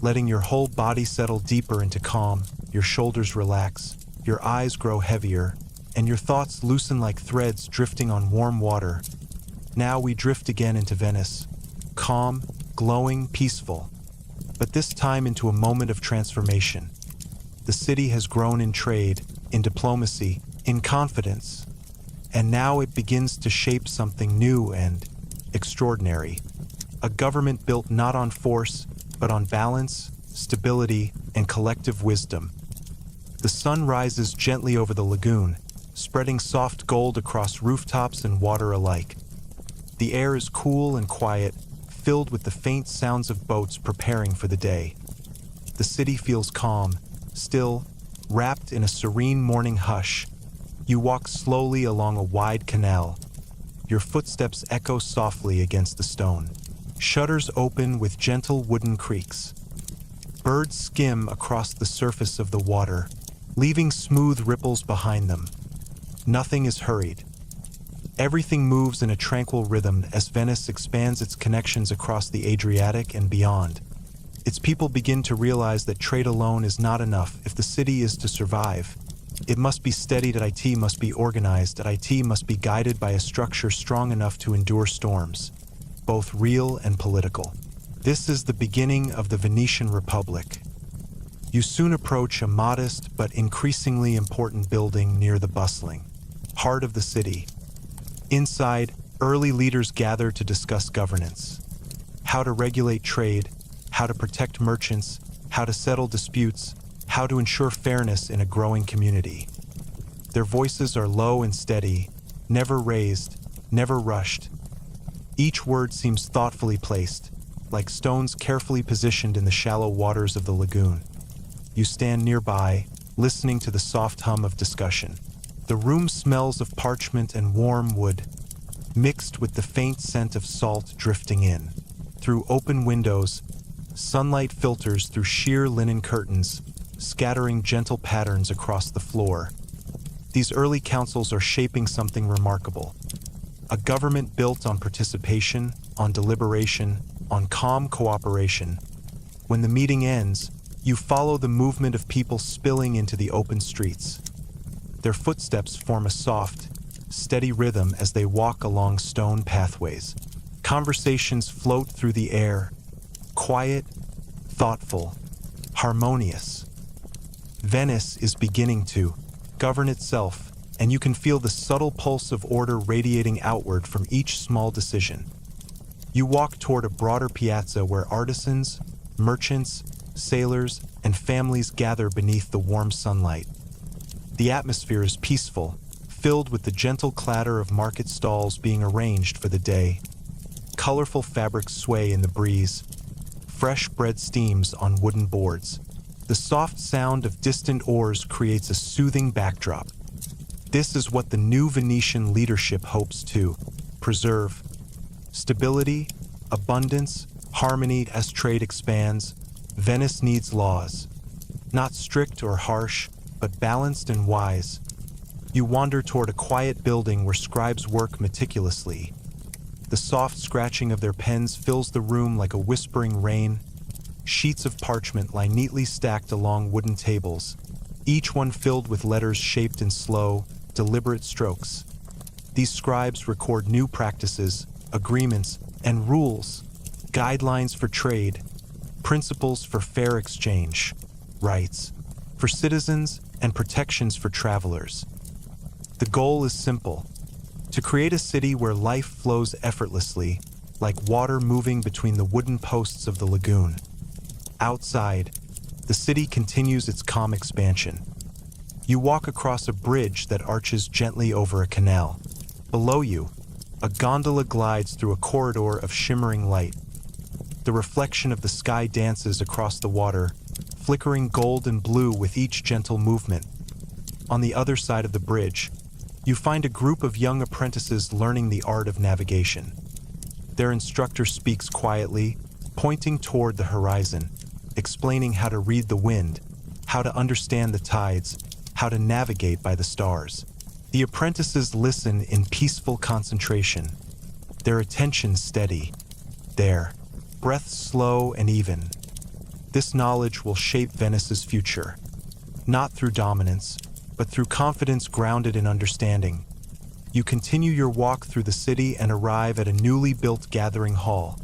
Speaker 1: letting your whole body settle deeper into calm. Your shoulders relax, your eyes grow heavier, and your thoughts loosen like threads drifting on warm water. Now we drift again into Venice, calm, glowing, peaceful, but this time into a moment of transformation. The city has grown in trade, in diplomacy, in confidence, and now it begins to shape something new and extraordinary. A government built not on force, but on balance, stability, and collective wisdom. The sun rises gently over the lagoon, spreading soft gold across rooftops and water alike. The air is cool and quiet, filled with the faint sounds of boats preparing for the day. The city feels calm, still, wrapped in a serene morning hush. You walk slowly along a wide canal. Your footsteps echo softly against the stone. Shutters open with gentle wooden creaks. Birds skim across the surface of the water, leaving smooth ripples behind them. Nothing is hurried. Everything moves in a tranquil rhythm as Venice expands its connections across the Adriatic and beyond. Its people begin to realize that trade alone is not enough if the city is to survive. It must be steadied, IT must be organized, IT must be guided by a structure strong enough to endure storms, both real and political. This is the beginning of the Venetian Republic. You soon approach a modest but increasingly important building near the bustling heart of the city. Inside, early leaders gather to discuss governance, how to regulate trade, how to protect merchants, how to settle disputes, how to ensure fairness in a growing community. Their voices are low and steady, never raised, never rushed. Each word seems thoughtfully placed, like stones carefully positioned in the shallow waters of the lagoon. You stand nearby, listening to the soft hum of discussion. The room smells of parchment and warm wood, mixed with the faint scent of salt drifting in. Through open windows, sunlight filters through sheer linen curtains, scattering gentle patterns across the floor. These early councils are shaping something remarkable. A government built on participation, on deliberation, on calm cooperation. When the meeting ends, you follow the movement of people spilling into the open streets. Their footsteps form a soft, steady rhythm as they walk along stone pathways. Conversations float through the air, quiet, thoughtful, harmonious. Venice is beginning to govern itself, and you can feel the subtle pulse of order radiating outward from each small decision. You walk toward a broader piazza where artisans, merchants, sailors, and families gather beneath the warm sunlight. The atmosphere is peaceful, filled with the gentle clatter of market stalls being arranged for the day. Colorful fabrics sway in the breeze. Fresh bread steams on wooden boards. The soft sound of distant oars creates a soothing backdrop. This is what the new Venetian leadership hopes to preserve. Stability, abundance, harmony as trade expands. Venice needs laws, not strict or harsh, but balanced and wise. You wander toward a quiet building where scribes work meticulously. The soft scratching of their pens fills the room like a whispering rain. Sheets of parchment lie neatly stacked along wooden tables, each one filled with letters shaped in slow, deliberate strokes. These scribes record new practices, agreements, and rules, guidelines for trade, principles for fair exchange, rights for citizens, and protections for travelers. The goal is simple: to create a city where life flows effortlessly, like water moving between the wooden posts of the lagoon. Outside, the city continues its calm expansion. You walk across a bridge that arches gently over a canal. Below you, a gondola glides through a corridor of shimmering light. The reflection of the sky dances across the water, flickering gold and blue with each gentle movement. On the other side of the bridge, you find a group of young apprentices learning the art of navigation. Their instructor speaks quietly, pointing toward the horizon, explaining how to read the wind, how to understand the tides, how to navigate by the stars. The apprentices listen in peaceful concentration, their attention steady, their breath slow and even. This knowledge will shape Venice's future, not through dominance, but through confidence grounded in understanding. You continue your walk through the city and arrive at a newly built gathering hall,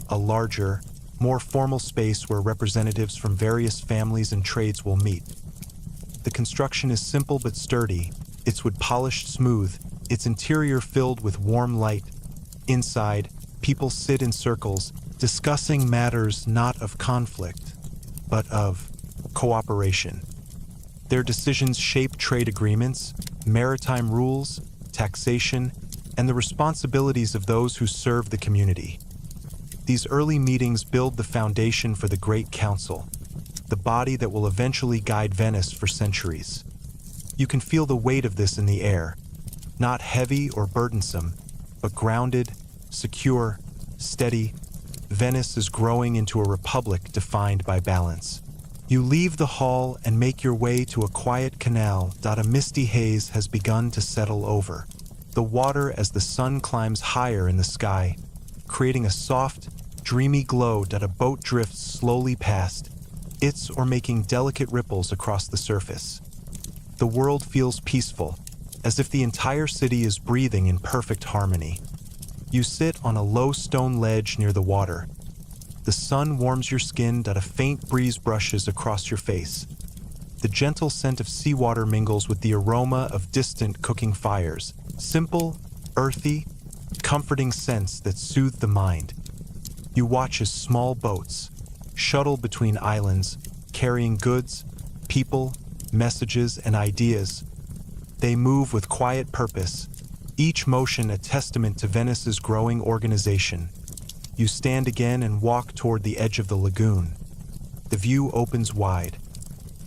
Speaker 1: a larger, more formal space where representatives from various families and trades will meet. The construction is simple but sturdy, its wood polished smooth, its interior filled with warm light. Inside, people sit in circles, discussing matters not of conflict, but of cooperation. Their decisions shape trade agreements, maritime rules, taxation, and the responsibilities of those who serve the community. These early meetings build the foundation for the Great Council, the body that will eventually guide Venice for centuries. You can feel the weight of this in the air, not heavy or burdensome, but grounded, secure, steady. Venice is growing into a republic defined by balance. You leave the hall and make your way to a quiet canal that a misty haze has begun to settle over. The water as the sun climbs higher in the sky, creating a soft, dreamy glow that a boat drifts slowly past, its or making delicate ripples across the surface. The world feels peaceful, as if the entire city is breathing in perfect harmony. You sit on a low stone ledge near the water. The sun warms your skin that a faint breeze brushes across your face. The gentle scent of seawater mingles with the aroma of distant cooking fires. Simple, earthy, comforting scents that soothe the mind. You watch as small boats shuttle between islands, carrying goods, people, messages, and ideas. They move with quiet purpose, each motion a testament to Venice's growing organization. You stand again and walk toward the edge of the lagoon. The view opens wide.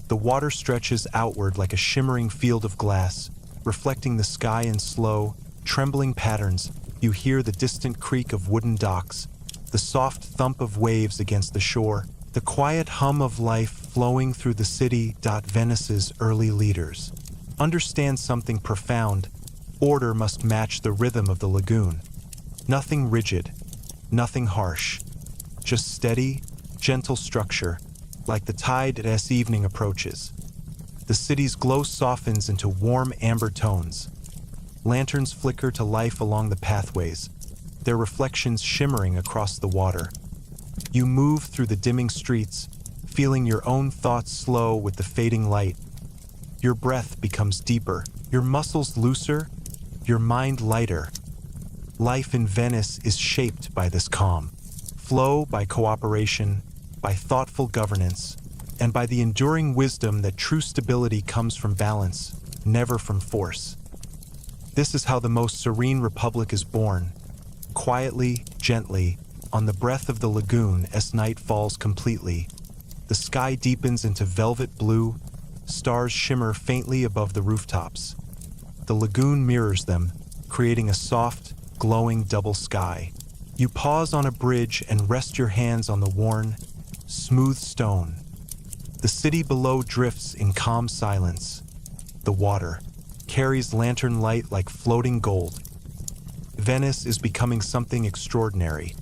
Speaker 1: The water stretches outward like a shimmering field of glass, reflecting the sky in slow, trembling patterns. You hear the distant creak of wooden docks, the soft thump of waves against the shore, the quiet hum of life flowing through the city. Venice's early leaders understand something profound. Order must match the rhythm of the lagoon. Nothing rigid, nothing harsh, just steady, gentle structure, like the tide as evening approaches. The city's glow softens into warm amber tones. Lanterns flicker to life along the pathways, their reflections shimmering across the water. You move through the dimming streets, feeling your own thoughts slow with the fading light. Your breath becomes deeper, your muscles looser, your mind lighter. Life in Venice is shaped by this calm, flow by cooperation, by thoughtful governance, and by the enduring wisdom that true stability comes from balance, never from force. This is how the most serene republic is born, quietly, gently, on the breath of the lagoon as night falls completely. The sky deepens into velvet blue, stars shimmer faintly above the rooftops. The lagoon mirrors them, creating a soft, glowing double sky. You pause on a bridge and rest your hands on the worn, smooth stone. The city below drifts in calm silence. The water carries lantern light like floating gold. Venice is becoming something extraordinary.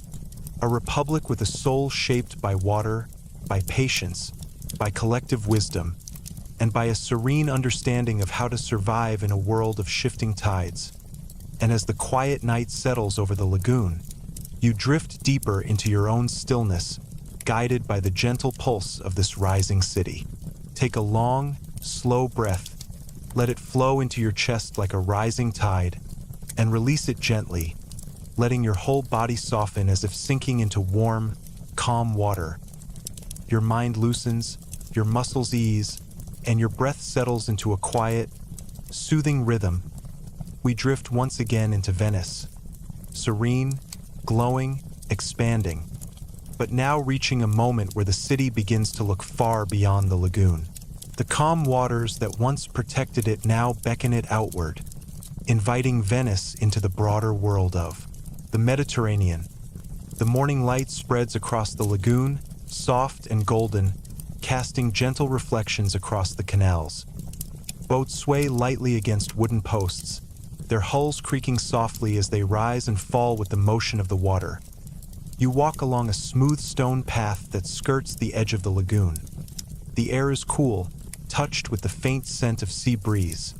Speaker 1: A republic with a soul shaped by water, by patience, by collective wisdom, and by a serene understanding of how to survive in a world of shifting tides. And as the quiet night settles over the lagoon, you drift deeper into your own stillness, guided by the gentle pulse of this rising city. Take a long, slow breath, let it flow into your chest like a rising tide, and release it gently, letting your whole body soften as if sinking into warm, calm water. Your mind loosens, your muscles ease, and your breath settles into a quiet, soothing rhythm. We drift once again into Venice, serene, glowing, expanding, but now reaching a moment where the city begins to look far beyond the lagoon. The calm waters that once protected it now beckon it outward, inviting Venice into the broader world of the Mediterranean. The morning light spreads across the lagoon, soft and golden, casting gentle reflections across the canals. Boats sway lightly against wooden posts, their hulls creaking softly as they rise and fall with the motion of the water. You walk along a smooth stone path that skirts the edge of the lagoon. The air is cool, touched with the faint scent of sea breeze.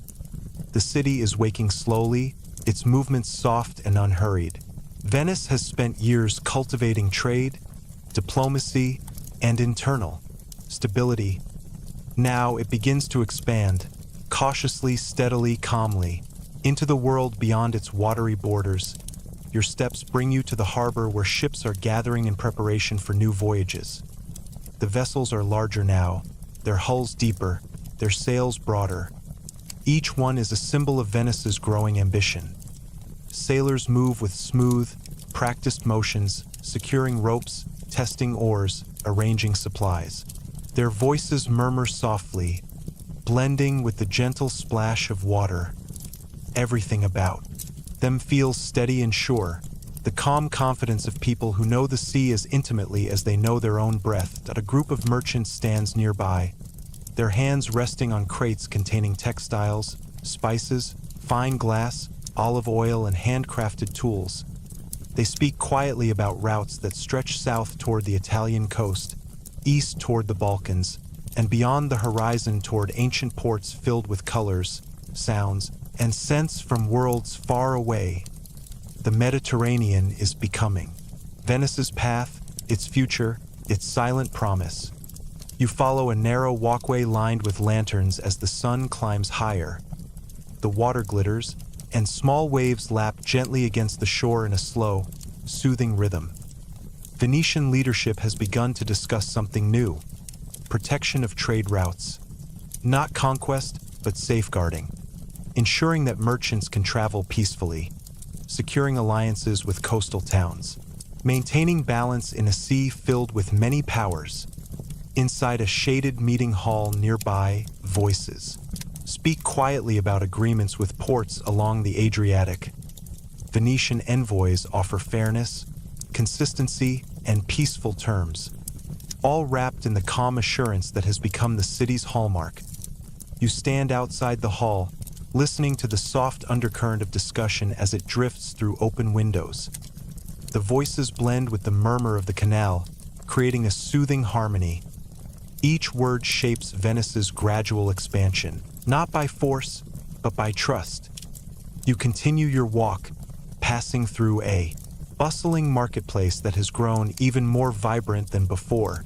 Speaker 1: The city is waking slowly, its movements soft and unhurried. Venice has spent years cultivating trade, diplomacy, and internal stability. Now it begins to expand, cautiously, steadily, calmly, into the world beyond its watery borders. Your steps bring you to the harbor where ships are gathering in preparation for new voyages. The vessels are larger now, their hulls deeper, their sails broader. Each one is a symbol of Venice's growing ambition. Sailors move with smooth, practiced motions, securing ropes, testing oars, arranging supplies. Their voices murmur softly, blending with the gentle splash of water. Everything about them feels steady and sure, the calm confidence of people who know the sea as intimately as they know their own breath. A group of merchants stands nearby, their hands resting on crates containing textiles, spices, fine glass, olive oil, and handcrafted tools. They speak quietly about routes that stretch south toward the Italian coast, east toward the Balkans, and beyond the horizon toward ancient ports filled with colors, sounds, and scents from worlds far away. The Mediterranean is becoming Venice's path, its future, its silent promise. You follow a narrow walkway lined with lanterns as the sun climbs higher. The water glitters, and small waves lap gently against the shore in a slow, soothing rhythm. Venetian leadership has begun to discuss something new: protection of trade routes. Not conquest, but safeguarding. Ensuring that merchants can travel peacefully. Securing alliances with coastal towns. Maintaining balance in a sea filled with many powers. Inside a shaded meeting hall nearby, voices speak quietly about agreements with ports along the Adriatic. Venetian envoys offer fairness, consistency, and peaceful terms, all wrapped in the calm assurance that has become the city's hallmark. You stand outside the hall, listening to the soft undercurrent of discussion as it drifts through open windows. The voices blend with the murmur of the canal, creating a soothing harmony. Each word shapes Venice's gradual expansion, not by force, but by trust. You continue your walk, passing through a bustling marketplace that has grown even more vibrant than before.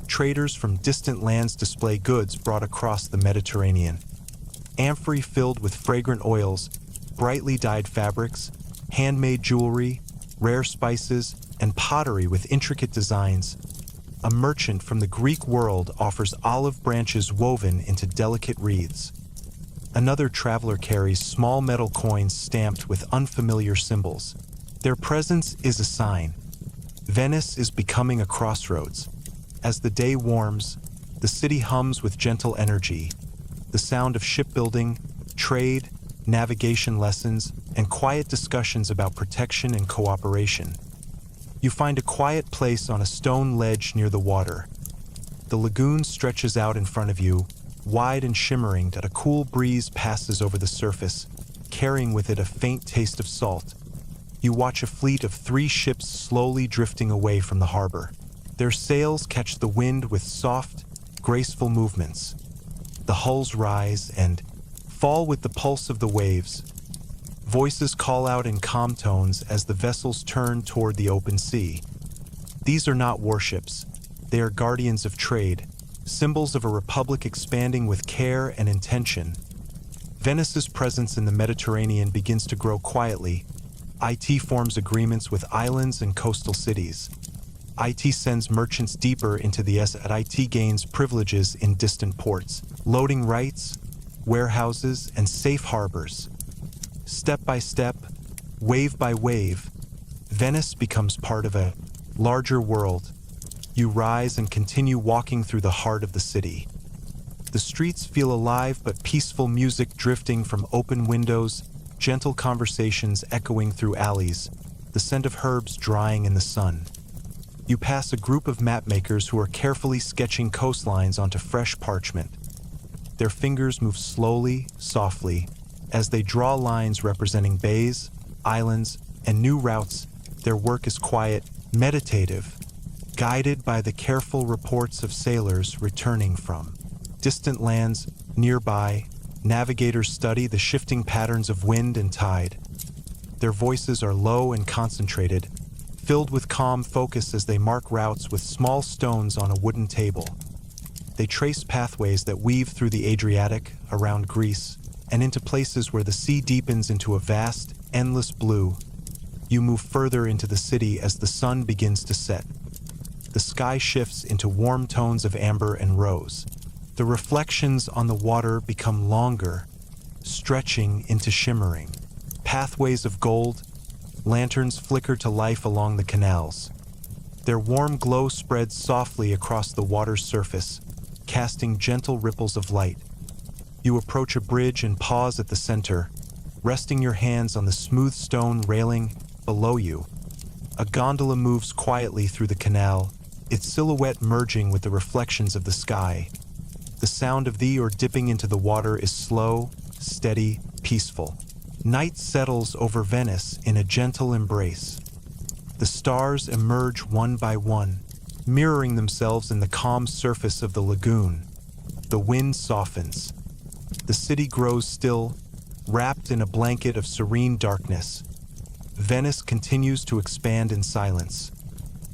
Speaker 1: Traders from distant lands display goods brought across the Mediterranean. Amphorae filled with fragrant oils, brightly dyed fabrics, handmade jewelry, rare spices, and pottery with intricate designs. A merchant from the Greek world offers olive branches woven into delicate wreaths. Another traveler carries small metal coins stamped with unfamiliar symbols. Their presence is a sign. Venice is becoming a crossroads. As the day warms, the city hums with gentle energy. The sound of shipbuilding, trade, navigation lessons, and quiet discussions about protection and cooperation. You find a quiet place on a stone ledge near the water. The lagoon stretches out in front of you, wide and shimmering, that a cool breeze passes over the surface, carrying with it a faint taste of salt. You watch a fleet of 3 ships slowly drifting away from the harbor. Their sails catch the wind with soft, graceful movements. The hulls rise and fall with the pulse of the waves. Voices call out in calm tones as the vessels turn toward the open sea. These are not warships. They are guardians of trade, symbols of a republic expanding with care and intention. Venice's presence in the Mediterranean begins to grow quietly. It forms agreements with islands and coastal cities. IT sends merchants deeper into the S. IT gains privileges in distant ports, loading rights, warehouses, and safe harbors. Step by step, wave by wave, Venice becomes part of a larger world. You rise and continue walking through the heart of the city. The streets feel alive but peaceful, music drifting from open windows, gentle conversations echoing through alleys, the scent of herbs drying in the sun. You pass a group of mapmakers who are carefully sketching coastlines onto fresh parchment. Their fingers move slowly, softly, as they draw lines representing bays, islands, and new routes. Their work is quiet, meditative, guided by the careful reports of sailors returning from distant lands. Nearby, navigators study the shifting patterns of wind and tide. Their voices are low and concentrated, filled with calm focus as they mark routes with small stones on a wooden table. They trace pathways that weave through the Adriatic, around Greece, and into places where the sea deepens into a vast, endless blue. You move further into the city as the sun begins to set. The sky shifts into warm tones of amber and rose. The reflections on the water become longer, stretching into shimmering. Pathways of gold, lanterns flicker to life along the canals. Their warm glow spreads softly across the water's surface, casting gentle ripples of light. You approach a bridge and pause at the center, resting your hands on the smooth stone railing below you. A gondola moves quietly through the canal, its silhouette merging with the reflections of the sky. The sound of the oar dipping into the water is slow, steady, peaceful. Night settles over Venice in a gentle embrace. The stars emerge one by one, mirroring themselves in the calm surface of the lagoon. The wind softens. The city grows still, wrapped in a blanket of serene darkness. Venice continues to expand in silence,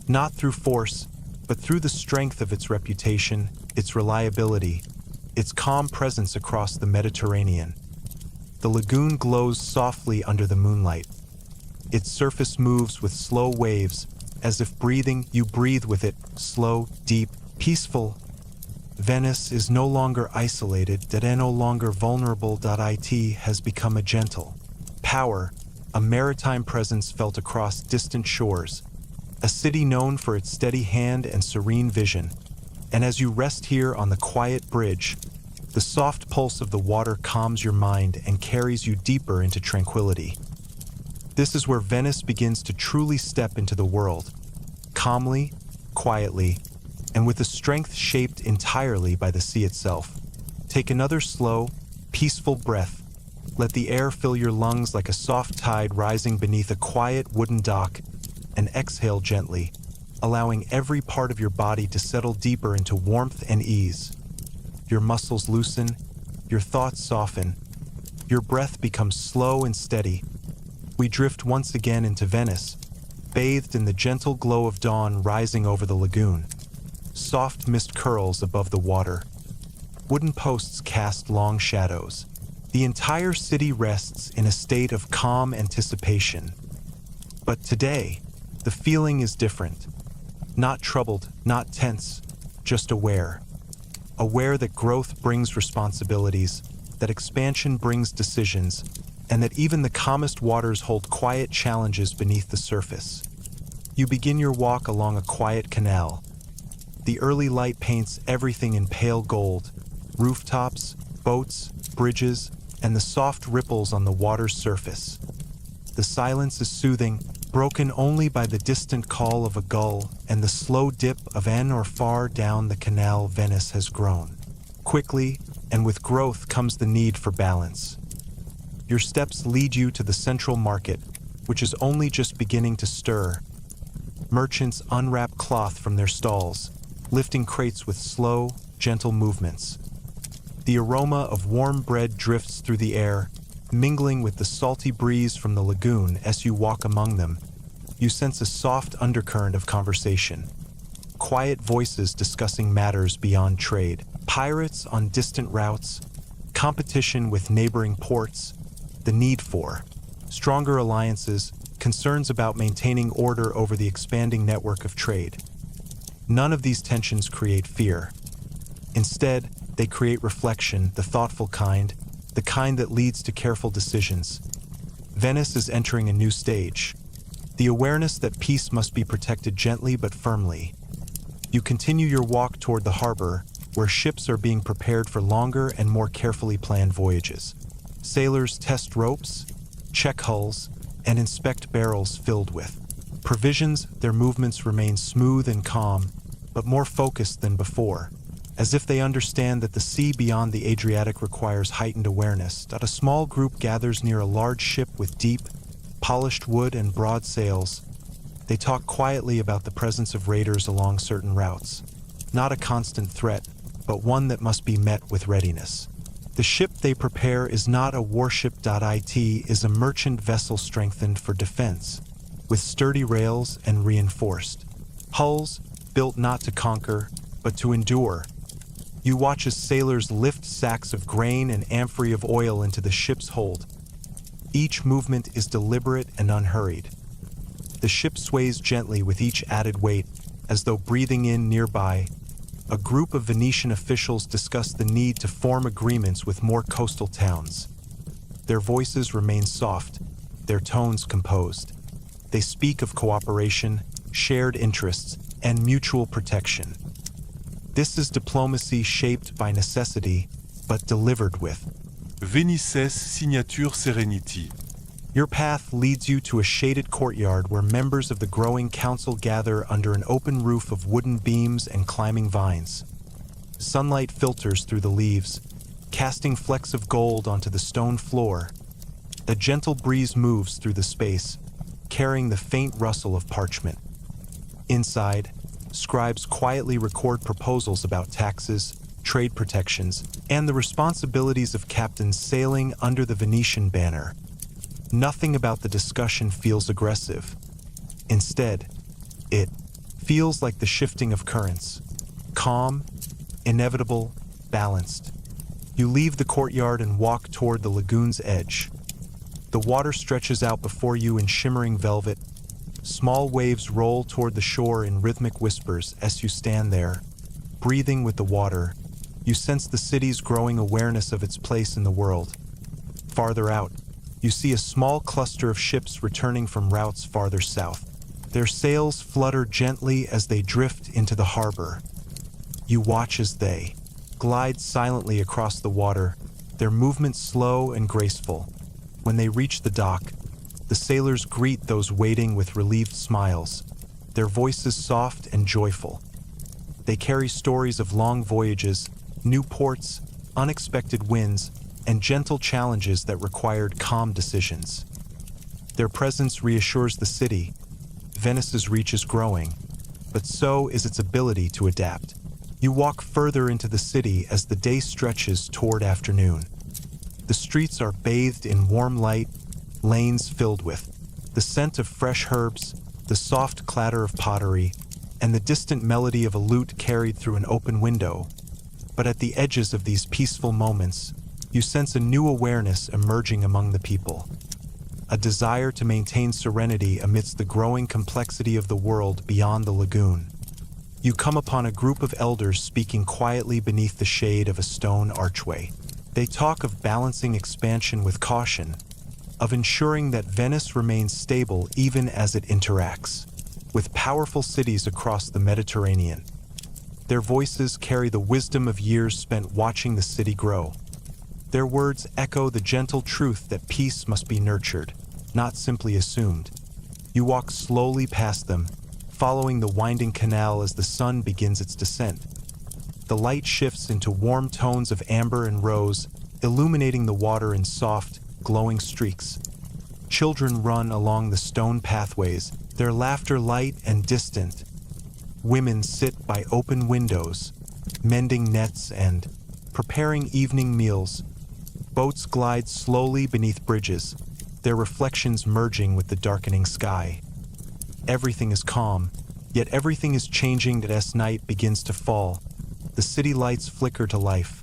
Speaker 1: not through force, but through the strength of its reputation, its reliability, its calm presence across the Mediterranean. The lagoon glows softly under the moonlight. Its surface moves with slow waves, as if breathing. You breathe with it, slow, deep, peaceful. Venice is no longer isolated, no longer vulnerable. It has become a gentle power, a maritime presence felt across distant shores, a city known for its steady hand and serene vision. And as you rest here on the quiet bridge, the soft pulse of the water calms your mind and carries you deeper into tranquility. This is where Venice begins to truly step into the world, calmly, quietly, and with a strength shaped entirely by the sea itself. Take another slow, peaceful breath. Let the air fill your lungs like a soft tide rising beneath a quiet wooden dock, and exhale gently, allowing every part of your body to settle deeper into warmth and ease. Your muscles loosen, your thoughts soften, your breath becomes slow and steady. We drift once again into Venice, bathed in the gentle glow of dawn rising over the lagoon. Soft mist curls above the water. Wooden posts cast long shadows. The entire city rests in a state of calm anticipation. But today, the feeling is different. Not troubled, not tense, just aware. Aware that growth brings responsibilities, that expansion brings decisions, and that even the calmest waters hold quiet challenges beneath the surface. You begin your walk along a quiet canal. The early light paints everything in pale gold: rooftops, boats, bridges, and the soft ripples on the water's surface. The silence is soothing, broken only by the distant call of a gull and the slow dip of an oar. Far down the canal, Venice has grown. Quickly, and with growth comes the need for balance. Your steps lead you to the central market, which is only just beginning to stir. Merchants unwrap cloth from their stalls, lifting crates with slow, gentle movements. The aroma of warm bread drifts through the air, mingling with the salty breeze from the lagoon. As you walk among them, you sense a soft undercurrent of conversation. Quiet voices discussing matters beyond trade, pirates on distant routes, competition with neighboring ports, the need for stronger alliances, concerns about maintaining order over the expanding network of trade. None of these tensions create fear. Instead, they create reflection, the thoughtful kind, the kind that leads to careful decisions. Venice is entering a new stage. The awareness that peace must be protected gently but firmly. You continue your walk toward the harbor, where ships are being prepared for longer and more carefully planned voyages. Sailors test ropes, check hulls, and inspect barrels filled with provisions. Their movements remain smooth and calm, but more focused than before, as if they understand that the sea beyond the Adriatic requires heightened awareness. A small group gathers near a large ship with deep, polished wood and broad sails. They talk quietly about the presence of raiders along certain routes. Not a constant threat, but one that must be met with readiness. The ship they prepare is not a warship. It is a merchant vessel strengthened for defense, with sturdy rails and reinforced hulls, built not to conquer, but to endure. You watch as sailors lift sacks of grain and amphorae of oil into the ship's hold. Each movement is deliberate and unhurried. The ship sways gently with each added weight, as though breathing in nearby. A group of Venetian officials discuss the need to form agreements with more coastal towns. Their voices remain soft, their tones composed. They speak of cooperation, shared interests, and mutual protection. This is diplomacy shaped by necessity, but delivered with
Speaker 2: Venice's signature serenity.
Speaker 1: Your path leads you to a shaded courtyard where members of the growing council gather under an open roof of wooden beams and climbing vines. Sunlight filters through the leaves, casting flecks of gold onto the stone floor. A gentle breeze moves through the space, carrying the faint rustle of parchment. Inside, scribes quietly record proposals about taxes, trade protections, and the responsibilities of captains sailing under the Venetian banner. Nothing about the discussion feels aggressive. Instead, it feels like the shifting of currents. Calm, inevitable, balanced. You leave the courtyard and walk toward the lagoon's edge. The water stretches out before you in shimmering velvet. Small waves roll toward the shore in rhythmic whispers as you stand there. Breathing with the water, you sense the city's growing awareness of its place in the world. Farther out, you see a small cluster of ships returning from routes farther south. Their sails flutter gently as they drift into the harbor. You watch as they glide silently across the water, their movements slow and graceful. When they reach the dock, the sailors greet those waiting with relieved smiles, their voices soft and joyful. They carry stories of long voyages, new ports, unexpected winds, and gentle challenges that required calm decisions. Their presence reassures the city. Venice's reach is growing, but so is its ability to adapt. You walk further into the city as the day stretches toward afternoon. The streets are bathed in warm light, lanes filled with the scent of fresh herbs, the soft clatter of pottery, and the distant melody of a lute carried through an open window. But at the edges of these peaceful moments, you sense a new awareness emerging among the people. A desire to maintain serenity amidst the growing complexity of the world beyond the lagoon. You come upon a group of elders speaking quietly beneath the shade of a stone archway. They talk of balancing expansion with caution, of ensuring that Venice remains stable even as it interacts with powerful cities across the Mediterranean. Their voices carry the wisdom of years spent watching the city grow. Their words echo the gentle truth that peace must be nurtured, not simply assumed. You walk slowly past them, following the winding canal as the sun begins its descent. The light shifts into warm tones of amber and rose, illuminating the water in soft, glowing streaks. Children run along the stone pathways, their laughter light and distant. Women sit by open windows, mending nets and preparing evening meals. Boats glide slowly beneath bridges, their reflections merging with the darkening sky. Everything is calm, yet everything is changing as night begins to fall. The city lights flicker to life.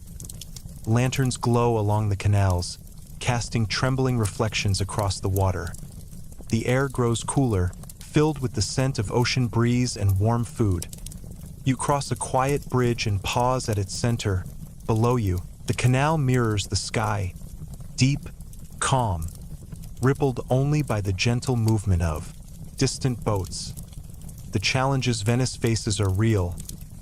Speaker 1: Lanterns glow along the canals, casting trembling reflections across the water. The air grows cooler, filled with the scent of ocean breeze and warm food. You cross a quiet bridge and pause at its center. Below you, the canal mirrors the sky, deep, calm, rippled only by the gentle movement of distant boats. The challenges Venice faces are real,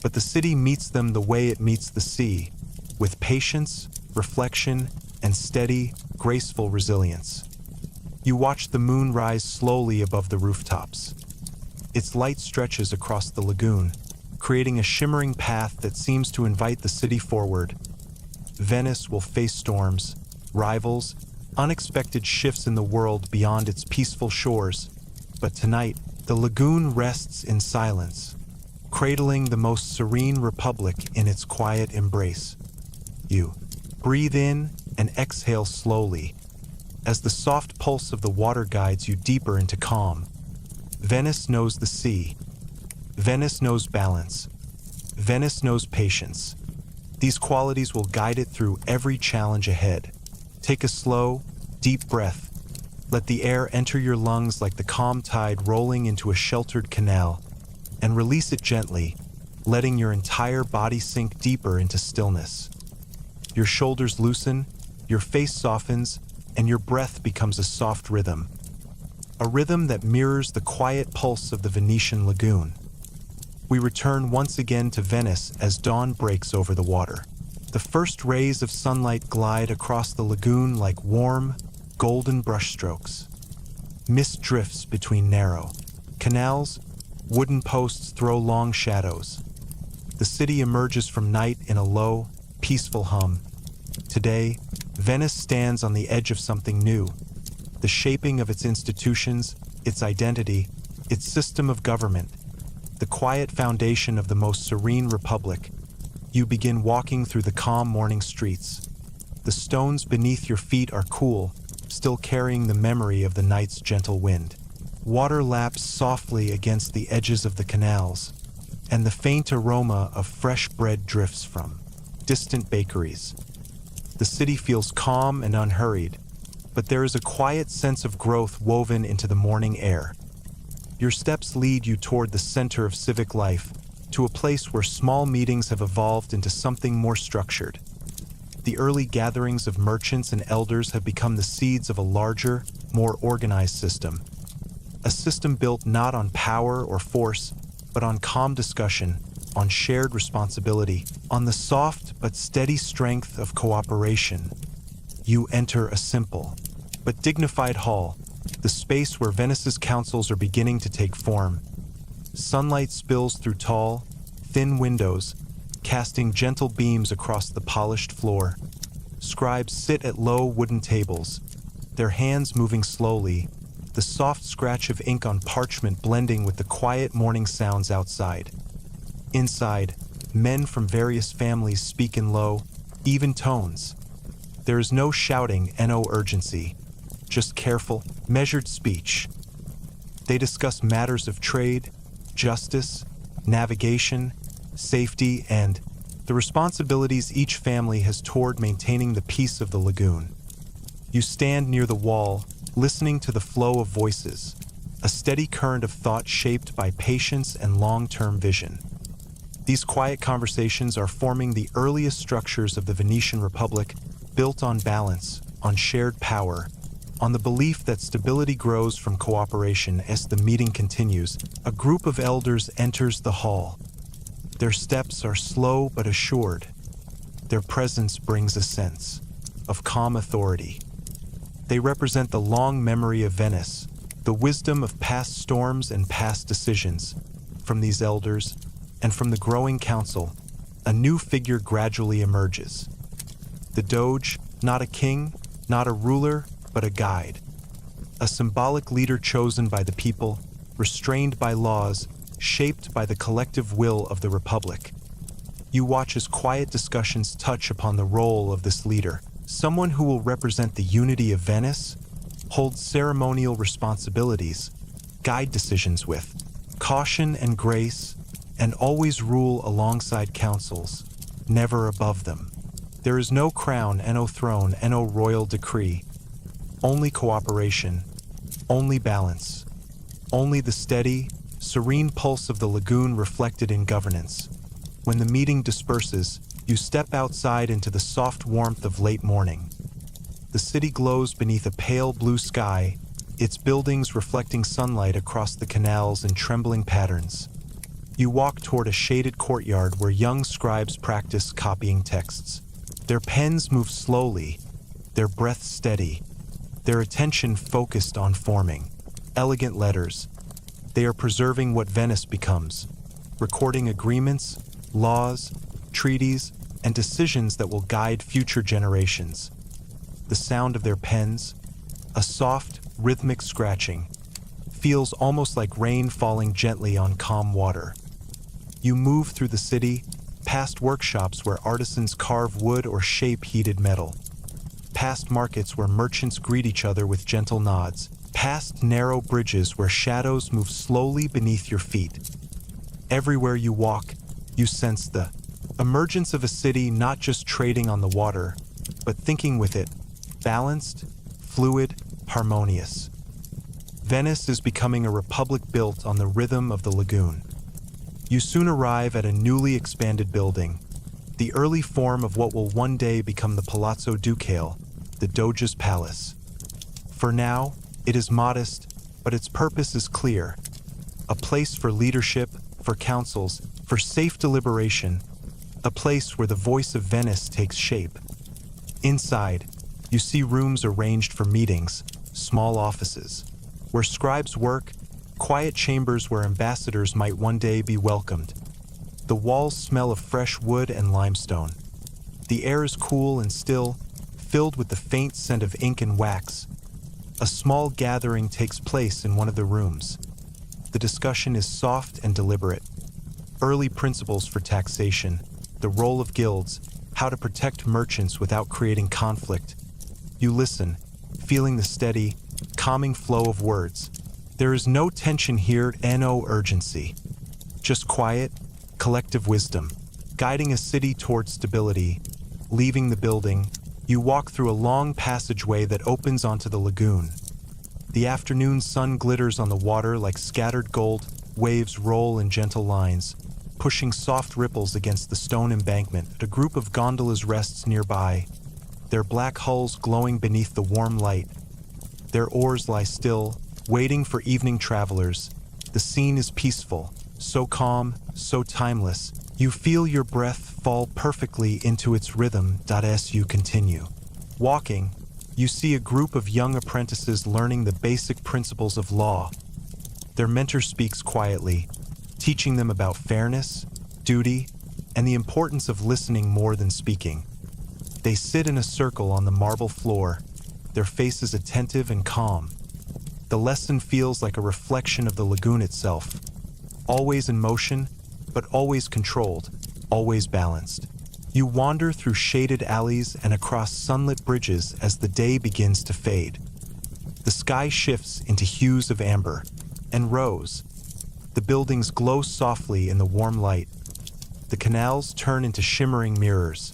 Speaker 1: but the city meets them the way it meets the sea, with patience, reflection, and steady, graceful resilience. You watch the moon rise slowly above the rooftops. Its light stretches across the lagoon, creating a shimmering path that seems to invite the city forward. Venice will face storms, rivals, unexpected shifts in the world beyond its peaceful shores, but tonight, the lagoon rests in silence, cradling the most serene republic in its quiet embrace. You breathe in and exhale slowly, as the soft pulse of the water guides you deeper into calm. Venice knows the sea. Venice knows balance. Venice knows patience. These qualities will guide it through every challenge ahead. Take a slow, deep breath. Let the air enter your lungs like the calm tide rolling into a sheltered canal, and release it gently, letting your entire body sink deeper into stillness. Your shoulders loosen, your face softens, and your breath becomes a soft rhythm. A rhythm that mirrors the quiet pulse of the Venetian lagoon. We return once again to Venice as dawn breaks over the water. The first rays of sunlight glide across the lagoon like warm, golden brushstrokes. Mist drifts between narrow canals, wooden posts throw long shadows. The city emerges from night in a low, peaceful hum. Today, Venice stands on the edge of something new. The shaping of its institutions, its identity, its system of government, the quiet foundation of the most serene republic. You begin walking through the calm morning streets. The stones beneath your feet are cool, still carrying the memory of the night's gentle wind. Water laps softly against the edges of the canals, and the faint aroma of fresh bread drifts from distant bakeries. The city feels calm and unhurried, but there is a quiet sense of growth woven into the morning air. Your steps lead you toward the center of civic life, to a place where small meetings have evolved into something more structured. The early gatherings of merchants and elders have become the seeds of a larger, more organized system. A system built not on power or force, but on calm discussion, on shared responsibility, on the soft but steady strength of cooperation. You enter a simple but dignified hall, the space where Venice's councils are beginning to take form. Sunlight spills through tall, thin windows, casting gentle beams across the polished floor. Scribes sit at low wooden tables, their hands moving slowly, the soft scratch of ink on parchment blending with the quiet morning sounds outside. Inside, men from various families speak in low, even tones. There is no shouting and no urgency, just careful, measured speech. They discuss matters of trade, justice, navigation, safety, and the responsibilities each family has toward maintaining the peace of the lagoon. You stand near the wall, listening to the flow of voices, a steady current of thought shaped by patience and long-term vision. These quiet conversations are forming the earliest structures of the Venetian Republic, built on balance, on shared power, on the belief that stability grows from cooperation. As the meeting continues, a group of elders enters the hall. Their steps are slow but assured. Their presence brings a sense of calm authority. They represent the long memory of Venice, the wisdom of past storms and past decisions. From these elders, and from the growing council, a new figure gradually emerges. The Doge, not a king, not a ruler, but a guide. A symbolic leader chosen by the people, restrained by laws, shaped by the collective will of the Republic. You watch as quiet discussions touch upon the role of this leader, someone who will represent the unity of Venice, hold ceremonial responsibilities, guide decisions with caution and grace, and always rule alongside councils, never above them. There is no crown and no throne and no royal decree. Only cooperation, only balance, only the steady, serene pulse of the lagoon reflected in governance. When the meeting disperses, you step outside into the soft warmth of late morning. The city glows beneath a pale blue sky, its buildings reflecting sunlight across the canals in trembling patterns. You walk toward a shaded courtyard where young scribes practice copying texts. Their pens move slowly, their breath steady, their attention focused on forming elegant letters. They are preserving what Venice becomes, recording agreements, laws, treaties, and decisions that will guide future generations. The sound of their pens, a soft, rhythmic scratching, feels almost like rain falling gently on calm water. You move through the city, past workshops where artisans carve wood or shape heated metal, past markets where merchants greet each other with gentle nods, past narrow bridges where shadows move slowly beneath your feet. Everywhere you walk, you sense the emergence of a city not just trading on the water, but thinking with it, balanced, fluid, harmonious. Venice is becoming a republic built on the rhythm of the lagoon. You soon arrive at a newly expanded building, the early form of what will one day become the Palazzo Ducale, the Doge's palace. For now, it is modest, but its purpose is clear. A place for leadership, for councils, for safe deliberation, a place where the voice of Venice takes shape. Inside, you see rooms arranged for meetings, small offices, where scribes work, quiet chambers where ambassadors might one day be welcomed. The walls smell of fresh wood and limestone. The air is cool and still, filled with the faint scent of ink and wax. A small gathering takes place in one of the rooms. The discussion is soft and deliberate. Early principles for taxation, the role of guilds, how to protect merchants without creating conflict. You listen, feeling the steady, calming flow of words. There is no tension here and no urgency. Just quiet, collective wisdom, guiding a city toward stability. Leaving the building, you walk through a long passageway that opens onto the lagoon. The afternoon sun glitters on the water like scattered gold, waves roll in gentle lines, pushing soft ripples against the stone embankment. A group of gondolas rests nearby, their black hulls glowing beneath the warm light. Their oars lie still, waiting for evening travelers. The scene is peaceful, so calm, so timeless. You feel your breath fall perfectly into its rhythm. As you continue walking, you see a group of young apprentices learning the basic principles of law. Their mentor speaks quietly, teaching them about fairness, duty, and the importance of listening more than speaking. They sit in a circle on the marble floor, their faces attentive and calm. The lesson feels like a reflection of the lagoon itself, always in motion, but always controlled, always balanced. You wander through shaded alleys and across sunlit bridges as the day begins to fade. The sky shifts into hues of amber and rose. The buildings glow softly in the warm light. The canals turn into shimmering mirrors.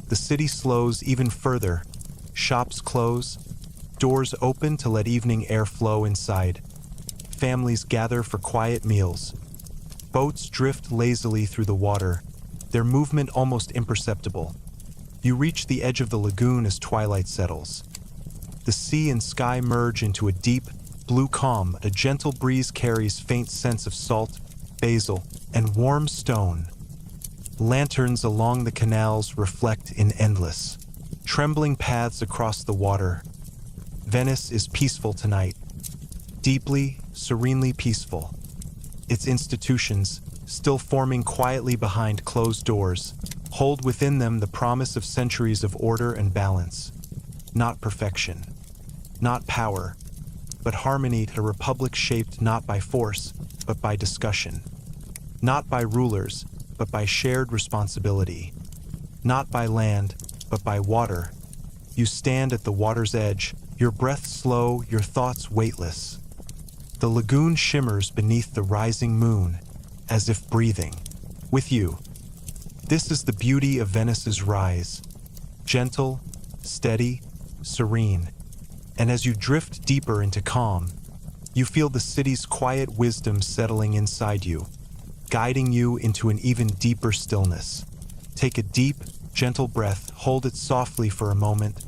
Speaker 1: The city slows even further. Shops close, doors open to let evening air flow inside. Families gather for quiet meals. Boats drift lazily through the water, their movement almost imperceptible. You reach the edge of the lagoon as twilight settles. The sea and sky merge into a deep, blue calm. A gentle breeze carries faint scents of salt, basil, and warm stone. Lanterns along the canals reflect in endless, trembling paths across the water. Venice is peaceful tonight, deeply, serenely peaceful. Its institutions, still forming quietly behind closed doors, hold within them the promise of centuries of order and balance. Not perfection, not power, but harmony. A republic shaped not by force, but by discussion. Not by rulers, but by shared responsibility. Not by land, but by water. You stand at the water's edge, your breath slow, your thoughts weightless. The lagoon shimmers beneath the rising moon, as if breathing. With you. This is the beauty of Venice's rise. Gentle, steady, serene. And as you drift deeper into calm, You feel the city's quiet wisdom settling inside you, guiding you into an even deeper stillness. Take a deep, gentle breath, hold it softly for a moment,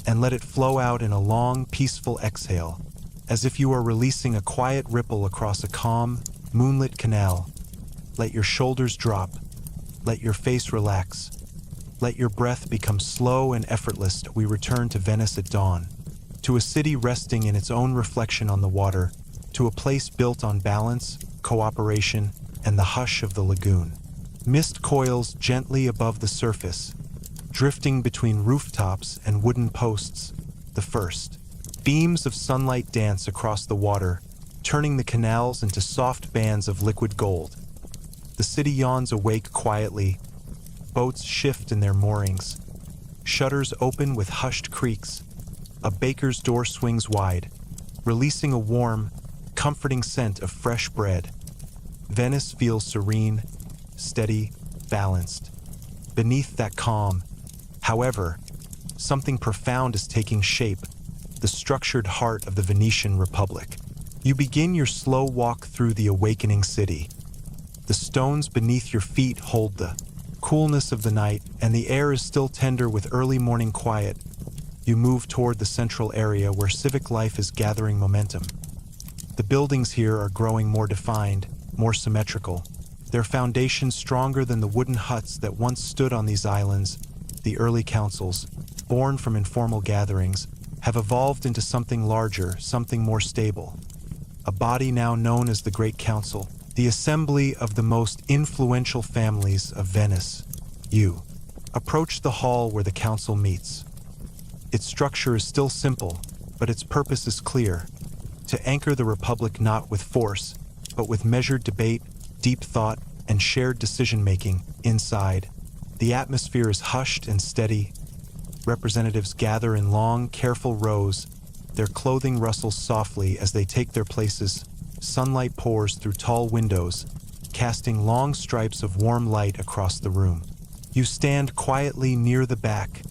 Speaker 1: and let it flow out in a long, peaceful exhale, as if you are releasing a quiet ripple across a calm, moonlit canal. Let your shoulders drop. Let your face relax. Let your breath become slow and effortless. We return to Venice at dawn, to a city resting in its own reflection on the water, to a place built on balance, cooperation, and the hush of the lagoon. Mist coils gently above the surface, drifting between rooftops and wooden posts. The first beams of sunlight dance across the water, turning the canals into soft bands of liquid gold. The city yawns awake quietly. Boats shift in their moorings. Shutters open with hushed creaks. A baker's door swings wide, releasing a warm, comforting scent of fresh bread. Venice feels serene, steady, balanced. Beneath that calm, however, something profound is taking shape, the structured heart of the Venetian Republic. You begin your slow walk through the awakening city. The stones beneath your feet hold the coolness of the night, and the air is still tender with early morning quiet. You move toward the central area where civic life is gathering momentum. The buildings here are growing more defined, more symmetrical, their foundations stronger than the wooden huts that once stood on these islands. The early councils, born from informal gatherings, have evolved into something larger, something more stable. A body now known as the Great Council, the assembly of the most influential families of Venice. You approach the hall where the council meets. Its structure is still simple, but its purpose is clear: to anchor the Republic not with force, but with measured debate, deep thought, and shared decision-making. Inside, the atmosphere is hushed and steady. Representatives gather in long, careful rows. Their clothing rustles softly as they take their places. Sunlight pours through tall windows, casting long stripes of warm light across the room. You stand quietly near the back,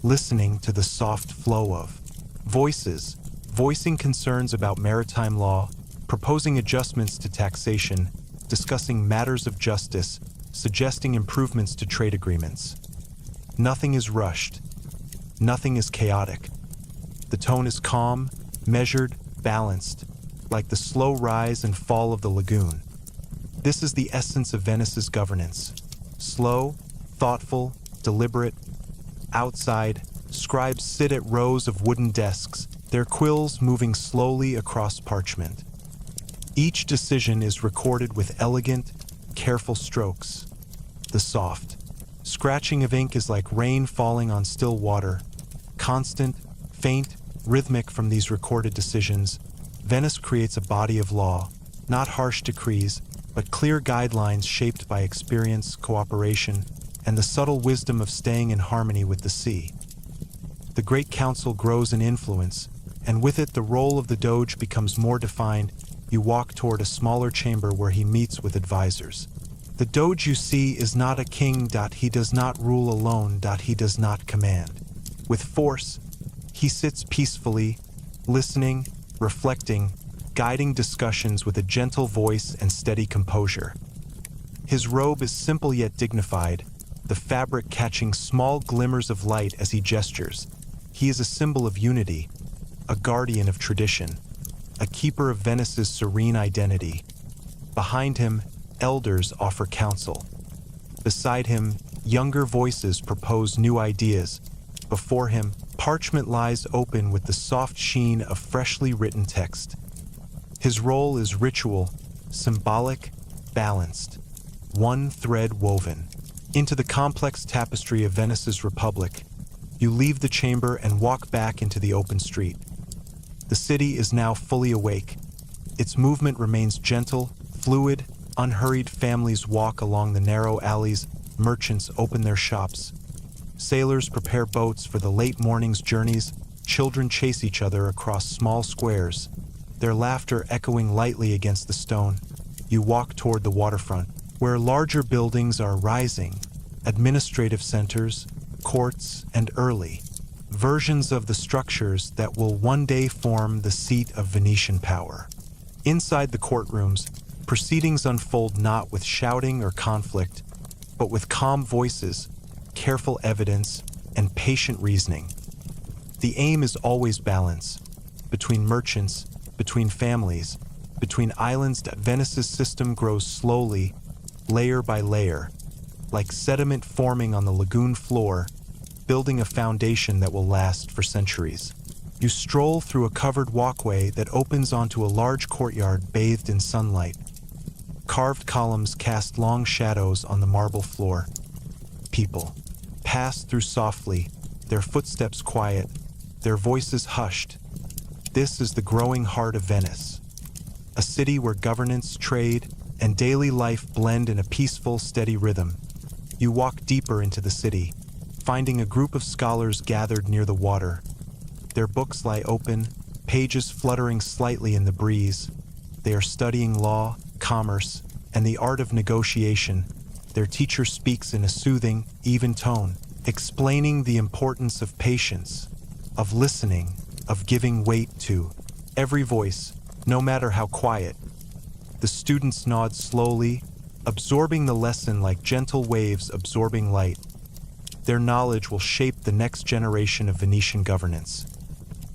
Speaker 1: listening to the soft flow of voices, voicing concerns about maritime law, proposing adjustments to taxation, discussing matters of justice, suggesting improvements to trade agreements. Nothing is rushed. Nothing is chaotic. The tone is calm, measured, balanced, like the slow rise and fall of the lagoon. This is the essence of Venice's governance: slow, thoughtful, deliberate. Outside, scribes sit at rows of wooden desks, their quills moving slowly across parchment. Each decision is recorded with elegant, careful strokes. The soft scratching of ink is like rain falling on still water, constant, faint, rhythmic. From these recorded decisions, Venice creates a body of law, not harsh decrees, but clear guidelines shaped by experience, cooperation, and the subtle wisdom of staying in harmony with the sea. The Great Council grows in influence, and with it the role of the Doge becomes more defined. You walk toward a smaller chamber where he meets with advisors. The Doge you see is not a king. He does not rule alone. He does not command with force. He sits peacefully, listening, reflecting, guiding discussions with a gentle voice and steady composure. His robe is simple yet dignified, the fabric catching small glimmers of light as he gestures. He is a symbol of unity, a guardian of tradition, a keeper of Venice's serene identity. Behind him, elders offer counsel. Beside him, younger voices propose new ideas. Before him, parchment lies open with the soft sheen of freshly written text. His role is ritual, symbolic, balanced, one thread woven into the complex tapestry of Venice's Republic. You leave the chamber and walk back into the open street. The city is now fully awake. Its movement remains gentle, fluid, unhurried. Families walk along the narrow alleys. Merchants open their shops. Sailors prepare boats for the late morning's journeys. Children chase each other across small squares, their laughter echoing lightly against the stone. You walk toward the waterfront, where larger buildings are rising, administrative centers, courts, and early versions of the structures that will one day form the seat of Venetian power. Inside the courtrooms, proceedings unfold not with shouting or conflict, but with calm voices, careful evidence, and patient reasoning. The aim is always balance, between merchants, between families, between islands. That Venice's system grows slowly, layer by layer, like sediment forming on the lagoon floor, building a foundation that will last for centuries. You stroll through a covered walkway that opens onto a large courtyard bathed in sunlight. Carved columns cast long shadows on the marble floor. People pass through softly, their footsteps quiet, their voices hushed. This is the growing heart of Venice, a city where governance, trade, and daily life blend in a peaceful, steady rhythm. You walk deeper into the city, finding a group of scholars gathered near the water. Their books lie open, pages fluttering slightly in the breeze. They are studying law, commerce, and the art of negotiation. Their teacher speaks in a soothing, even tone, explaining the importance of patience, of listening, of giving weight to every voice, no matter how quiet. The students nod slowly, absorbing the lesson like gentle waves absorbing light. Their knowledge will shape the next generation of Venetian governance.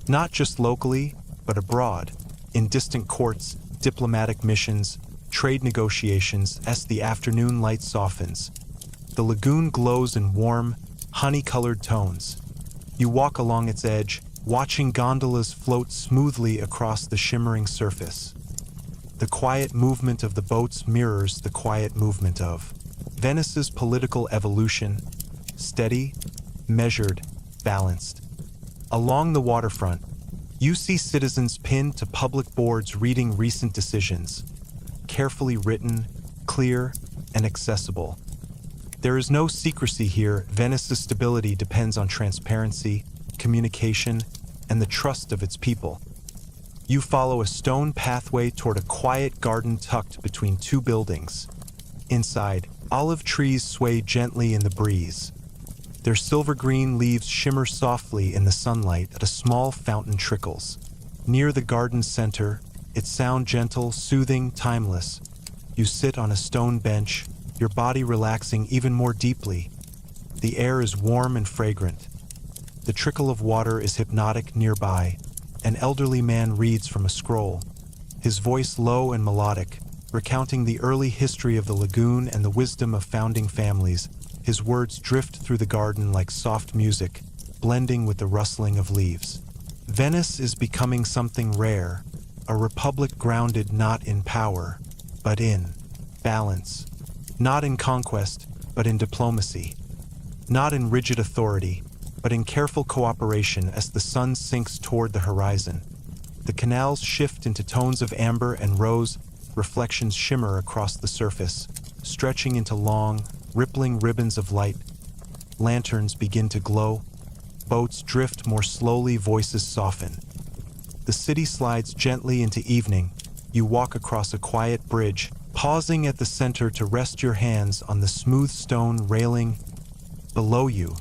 Speaker 1: Not just locally, but abroad, in distant courts, diplomatic missions, trade negotiations. As the afternoon light softens, the lagoon glows in warm, honey-colored tones. You walk along its edge, watching gondolas float smoothly across the shimmering surface. The quiet movement of the boats mirrors the quiet movement of Venice's political evolution, steady, measured, balanced. Along the waterfront, you see citizens pinned to public boards reading recent decisions, carefully written, clear, and accessible. There is no secrecy here. Venice's stability depends on transparency, communication, and the trust of its people. You follow a stone pathway toward a quiet garden tucked between two buildings. Inside, olive trees sway gently in the breeze. Their silver-green leaves shimmer softly in the sunlight as a small fountain trickles. Near the garden's center, its sound gentle, soothing, timeless. You sit on a stone bench, your body relaxing even more deeply. The air is warm and fragrant. The trickle of water is hypnotic nearby. An elderly man reads from a scroll, his voice low and melodic, recounting the early history of the lagoon and the wisdom of founding families. His words drift through the garden like soft music, blending with the rustling of leaves. Venice is becoming something rare, a republic grounded not in power, but in balance. Not in conquest, but in diplomacy. Not in rigid authority, but in careful cooperation. As the sun sinks toward the horizon, the canals shift into tones of amber and rose, reflections shimmer across the surface, stretching into long, rippling ribbons of light. Lanterns begin to glow, boats drift more slowly, voices soften. The city slides gently into evening. You walk across a quiet bridge, pausing at the center to rest your hands on the smooth stone railing. Below you,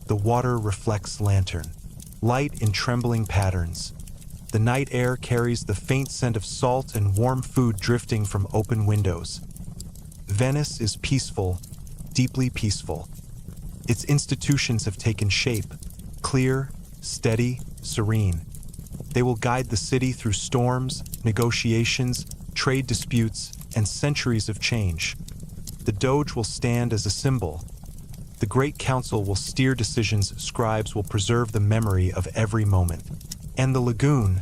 Speaker 1: the water reflects lantern, light in trembling patterns. The night air carries the faint scent of salt and warm food drifting from open windows. Venice is peaceful, deeply peaceful. Its institutions have taken shape, clear, steady, serene. They will guide the city through storms, negotiations, trade disputes, and centuries of change. The Doge will stand as a symbol. The Great Council will steer decisions. Scribes will preserve the memory of every moment. And the lagoon,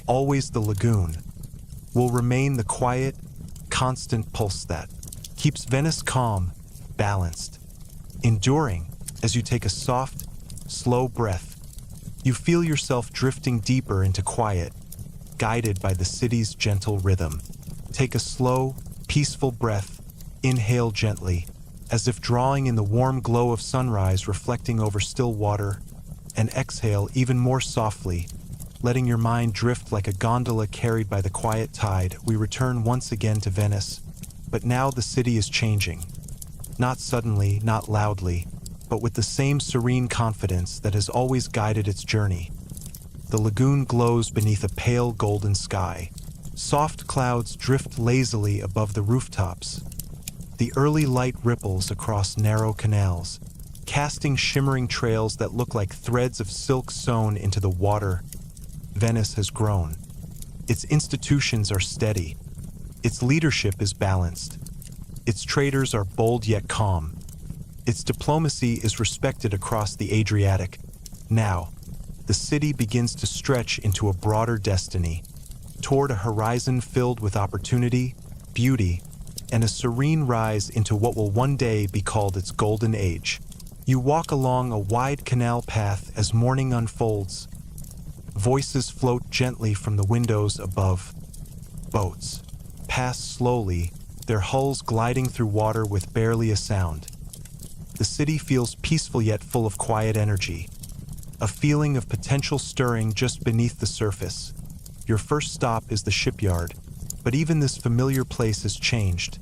Speaker 1: always the lagoon, will remain the quiet, constant pulse that keeps Venice calm, balanced, enduring. As you take a soft, slow breath, you feel yourself drifting deeper into quiet, guided by the city's gentle rhythm. Take a slow, peaceful breath, inhale gently, as if drawing in the warm glow of sunrise reflecting over still water, and exhale even more softly, letting your mind drift like a gondola carried by the quiet tide. We return once again to Venice, but now the city is changing. Not suddenly, not loudly, but with the same serene confidence that has always guided its journey. The lagoon glows beneath a pale golden sky. Soft clouds drift lazily above the rooftops. The early light ripples across narrow canals, casting shimmering trails that look like threads of silk sewn into the water. Venice has grown. Its institutions are steady. Its leadership is balanced. Its traders are bold yet calm. Its diplomacy is respected across the Adriatic. Now, the city begins to stretch into a broader destiny, toward a horizon filled with opportunity, beauty, and a serene rise into what will one day be called its golden age. You walk along a wide canal path as morning unfolds. Voices float gently from the windows above. Boats pass slowly, their hulls gliding through water with barely a sound. The city feels peaceful yet full of quiet energy, a feeling of potential stirring just beneath the surface. Your first stop is the shipyard, but even this familiar place has changed.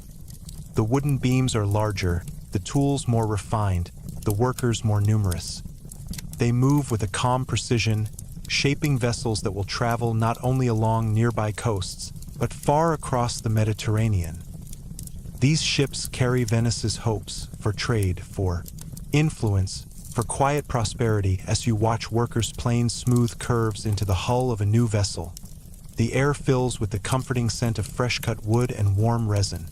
Speaker 1: The wooden beams are larger, the tools more refined, the workers more numerous. They move with a calm precision, shaping vessels that will travel not only along nearby coasts, but far across the Mediterranean. These ships carry Venice's hopes for trade, for influence, for quiet prosperity as you watch workers plane smooth curves into the hull of a new vessel. The air fills with the comforting scent of fresh-cut wood and warm resin.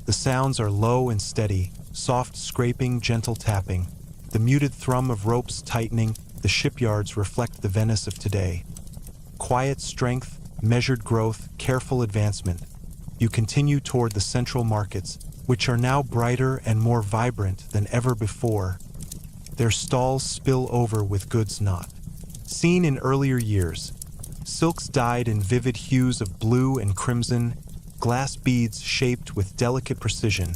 Speaker 1: The sounds are low and steady, soft scraping, gentle tapping. The muted thrum of ropes tightening, the shipyards reflect the Venice of today. Quiet strength, measured growth, careful advancement. You continue toward the central markets, which are now brighter and more vibrant than ever before. Their stalls spill over with goods not seen in earlier years. Silks dyed in vivid hues of blue and crimson, glass beads shaped with delicate precision,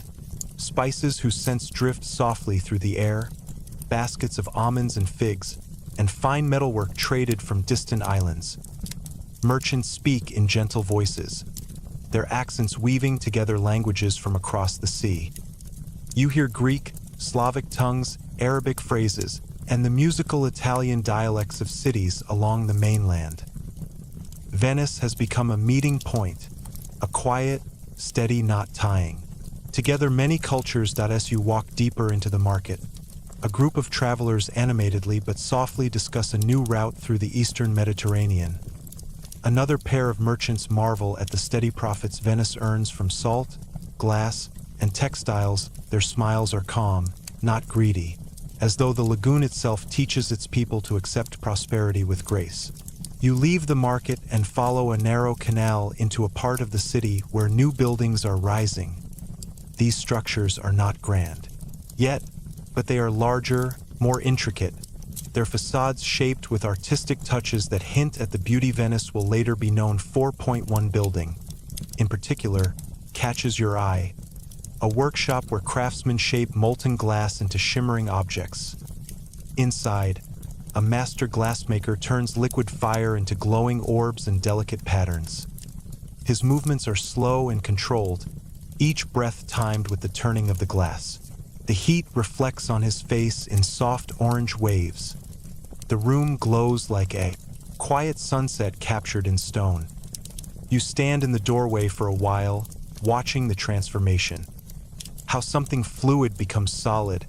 Speaker 1: spices whose scents drift softly through the air, baskets of almonds and figs, and fine metalwork traded from distant islands. Merchants speak in gentle voices, their accents weaving together languages from across the sea. You hear Greek, Slavic tongues, Arabic phrases, and the musical Italian dialects of cities along the mainland. Venice has become a meeting point, a quiet, steady knot tying together many cultures. As you walk deeper into the market, a group of travelers animatedly but softly discuss a new route through the eastern Mediterranean. Another pair of merchants marvel at the steady profits Venice earns from salt, glass, and textiles. Their smiles are calm, not greedy, as though the lagoon itself teaches its people to accept prosperity with grace. You leave the market and follow a narrow canal into a part of the city where new buildings are rising. These structures are not grand yet, but they are larger, more intricate, their facades shaped with artistic touches that hint at the beauty Venice will later be known. 4.1 building, in particular, catches your eye. A workshop where craftsmen shape molten glass into shimmering objects. Inside, a master glassmaker turns liquid fire into glowing orbs and delicate patterns. His movements are slow and controlled, each breath timed with the turning of the glass. The heat reflects on his face in soft orange waves. The room glows like a quiet sunset captured in stone. You stand in the doorway for a while, watching the transformation. How something fluid becomes solid,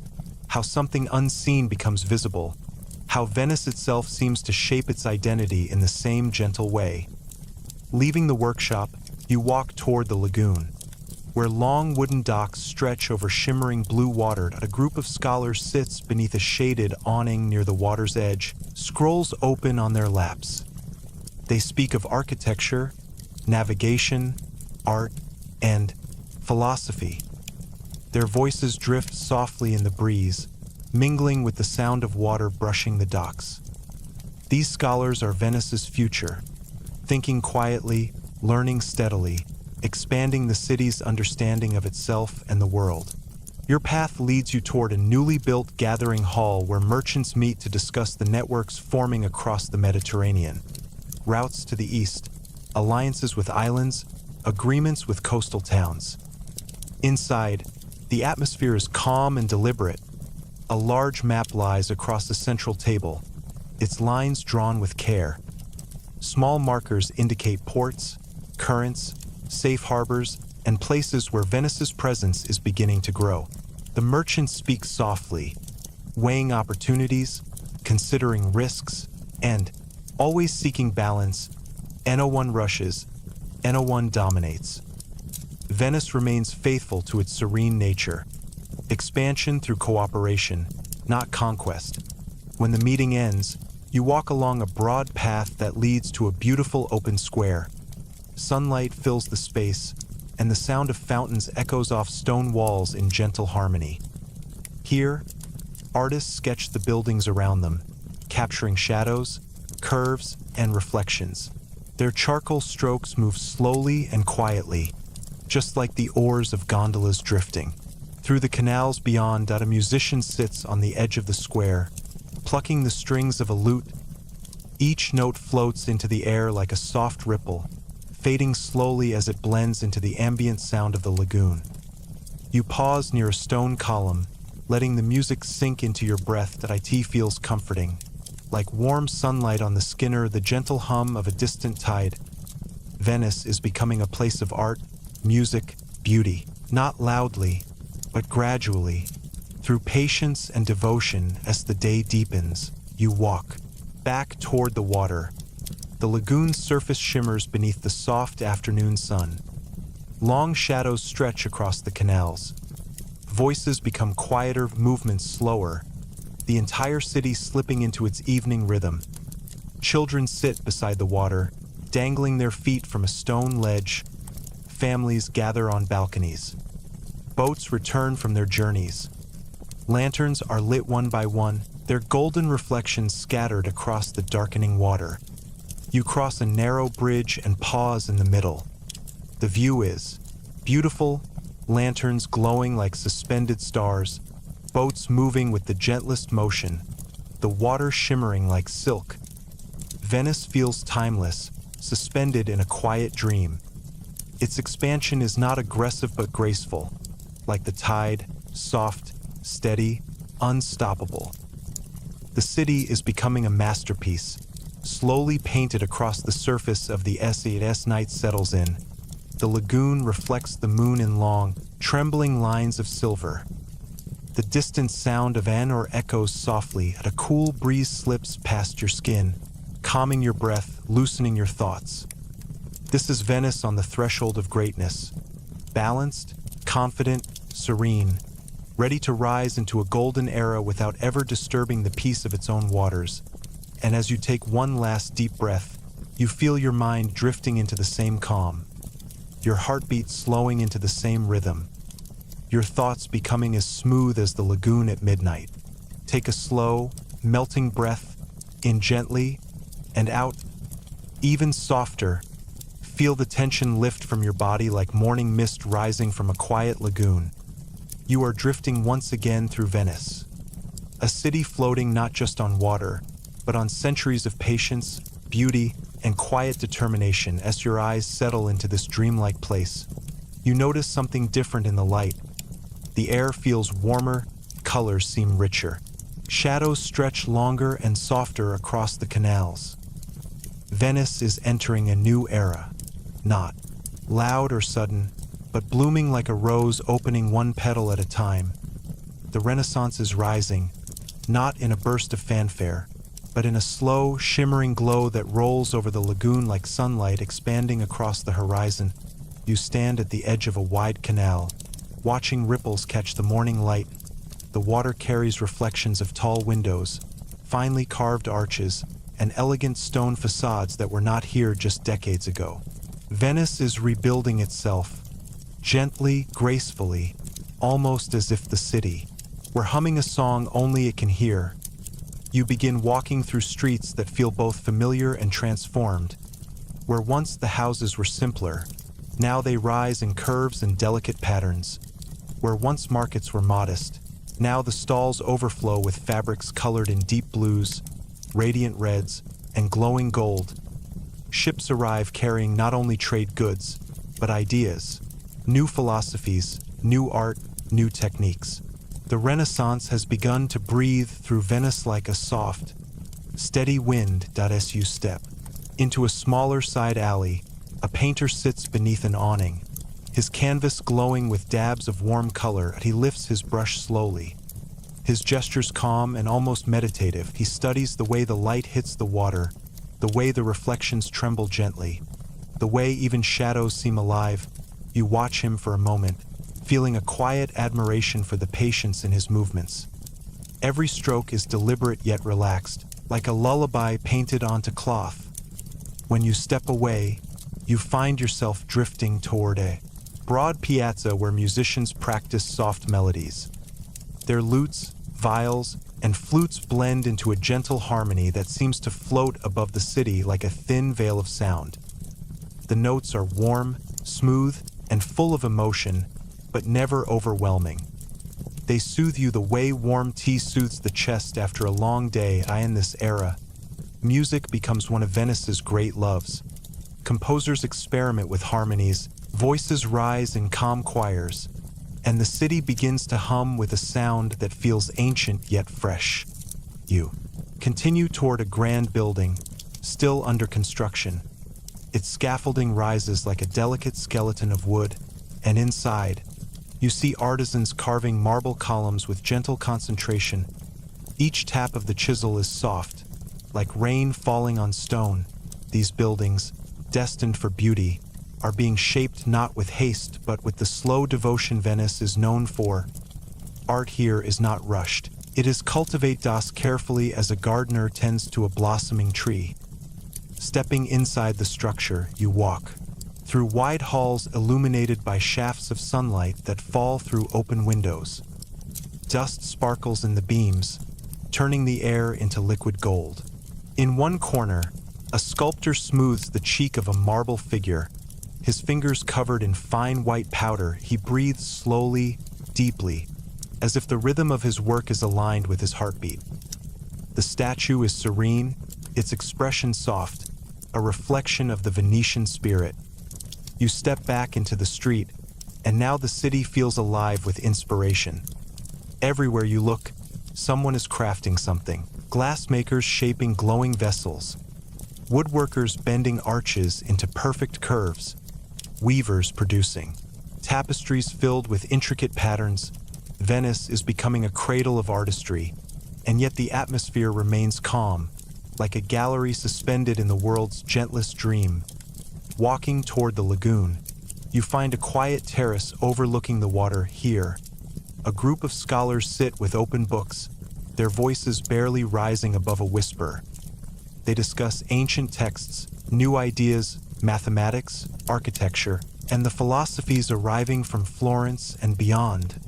Speaker 1: how something unseen becomes visible, how Venice itself seems to shape its identity in the same gentle way. Leaving the workshop, you walk toward the lagoon, where long wooden docks stretch over shimmering blue water. A group of scholars sits beneath a shaded awning near the water's edge, scrolls open on their laps. They speak of architecture, navigation, art, and philosophy. Their voices drift softly in the breeze, mingling with the sound of water brushing the docks. These scholars are Venice's future, thinking quietly, learning steadily, expanding the city's understanding of itself and the world. Your path leads you toward a newly built gathering hall where merchants meet to discuss the networks forming across the Mediterranean. Routes to the east, alliances with islands, agreements with coastal towns. Inside, the atmosphere is calm and deliberate. A large map lies across the central table, its lines drawn with care. Small markers indicate ports, currents, safe harbors, and places where Venice's presence is beginning to grow. The merchant speaks softly, weighing opportunities, considering risks, and always seeking balance. No one rushes, no one dominates. Venice remains faithful to its serene nature. Expansion through cooperation, not conquest. When the meeting ends, you walk along a broad path that leads to a beautiful open square. Sunlight fills the space, and the sound of fountains echoes off stone walls in gentle harmony. Here, artists sketch the buildings around them, capturing shadows, curves, and reflections. Their charcoal strokes move slowly and quietly, just like the oars of gondolas drifting. Through the canals beyond, a musician sits on the edge of the square, plucking the strings of a lute. Each note floats into the air like a soft ripple, fading slowly as it blends into the ambient sound of the lagoon. You pause near a stone column, letting the music sink into your breath. That it feels comforting, like warm sunlight on the skin or the gentle hum of a distant tide. Venice is becoming a place of art, music, beauty, not loudly, but gradually. Through patience and devotion, as the day deepens, you walk back toward the water. The lagoon's surface shimmers beneath the soft afternoon sun. Long shadows stretch across the canals. Voices become quieter, movements slower, the entire city slipping into its evening rhythm. Children sit beside the water, dangling their feet from a stone ledge. Families gather on balconies. Boats return from their journeys. Lanterns are lit one by one, their golden reflections scattered across the darkening water. You cross a narrow bridge and pause in the middle. The view is beautiful, lanterns glowing like suspended stars, boats moving with the gentlest motion, the water shimmering like silk. Venice feels timeless, suspended in a quiet dream. Its expansion is not aggressive but graceful, like the tide, soft, steady, unstoppable. The city is becoming a masterpiece, slowly painted across the surface of the sea as night settles in. The lagoon reflects the moon in long, trembling lines of silver. The distant sound of an oar echoes softly as a cool breeze slips past your skin, calming your breath, loosening your thoughts. This is Venice on the threshold of greatness, balanced, confident, serene, ready to rise into a golden era without ever disturbing the peace of its own waters. And as you take one last deep breath, you feel your mind drifting into the same calm, your heartbeat slowing into the same rhythm, your thoughts becoming as smooth as the lagoon at midnight. Take a slow, melting breath, in gently, and out, even softer. Feel the tension lift from your body like morning mist rising from a quiet lagoon. You are drifting once again through Venice, a city floating not just on water, but on centuries of patience, beauty, and quiet determination. As your eyes settle into this dreamlike place, you notice something different in the light. The air feels warmer, colors seem richer. Shadows stretch longer and softer across the canals. Venice is entering a new era, not loud or sudden, but blooming like a rose opening one petal at a time. The Renaissance is rising, not in a burst of fanfare, but in a slow, shimmering glow that rolls over the lagoon like sunlight expanding across the horizon. You stand at the edge of a wide canal, watching ripples catch the morning light. The water carries reflections of tall windows, finely carved arches, and elegant stone facades that were not here just decades ago. Venice is rebuilding itself, gently, gracefully, almost as if the city were humming a song only it can hear. You begin walking through streets that feel both familiar and transformed. Where once the houses were simpler, now they rise in curves and delicate patterns. Where once markets were modest, now the stalls overflow with fabrics colored in deep blues, radiant reds, and glowing gold. Ships arrive carrying not only trade goods, but ideas, new philosophies, new art, new techniques. The Renaissance has begun to breathe through Venice like a soft, steady wind. As you step into a smaller side alley, A painter sits beneath an awning, his canvas glowing with dabs of warm color as he lifts his brush slowly. His gestures calm and almost meditative. He studies the way the light hits the water, the way the reflections tremble gently, the way even shadows seem alive. You watch him for a moment, feeling a quiet admiration for the patience in his movements. Every stroke is deliberate yet relaxed, like a lullaby painted onto cloth. When you step away, you find yourself drifting toward a broad piazza where musicians practice soft melodies. Their lutes, viols, and flutes blend into a gentle harmony that seems to float above the city like a thin veil of sound. The notes are warm, smooth, and full of emotion, but never overwhelming. They soothe you the way warm tea soothes the chest after a long day. In this era, music becomes one of Venice's great loves. Composers experiment with harmonies, voices rise in calm choirs, and the city begins to hum with a sound that feels ancient yet fresh. You continue toward a grand building, still under construction. Its scaffolding rises like a delicate skeleton of wood, and inside, you see artisans carving marble columns with gentle concentration. Each tap of the chisel is soft, like rain falling on stone. These buildings, destined for beauty, are being shaped not with haste but with the slow devotion Venice is known for. Art here is not rushed. It is cultivated carefully as a gardener tends to a blossoming tree. Stepping inside the structure, you walk through wide halls illuminated by shafts of sunlight that fall through open windows. Dust sparkles in the beams, turning the air into liquid gold. In one corner, a sculptor smooths the cheek of a marble figure. His fingers covered in fine white powder, he breathes slowly, deeply, as if the rhythm of his work is aligned with his heartbeat. The statue is serene, its expression soft, a reflection of the Venetian spirit. You step back into the street, and now the city feels alive with inspiration. Everywhere you look, someone is crafting something. Glassmakers shaping glowing vessels, woodworkers bending arches into perfect curves, weavers producing tapestries filled with intricate patterns. Venice is becoming a cradle of artistry, and yet the atmosphere remains calm, like a gallery suspended in the world's gentlest dream. Walking toward the lagoon, you find a quiet terrace overlooking the water. Here, a group of scholars sit with open books, their voices barely rising above a whisper. They discuss ancient texts, new ideas, mathematics, architecture, and the philosophies arriving from Florence and beyond.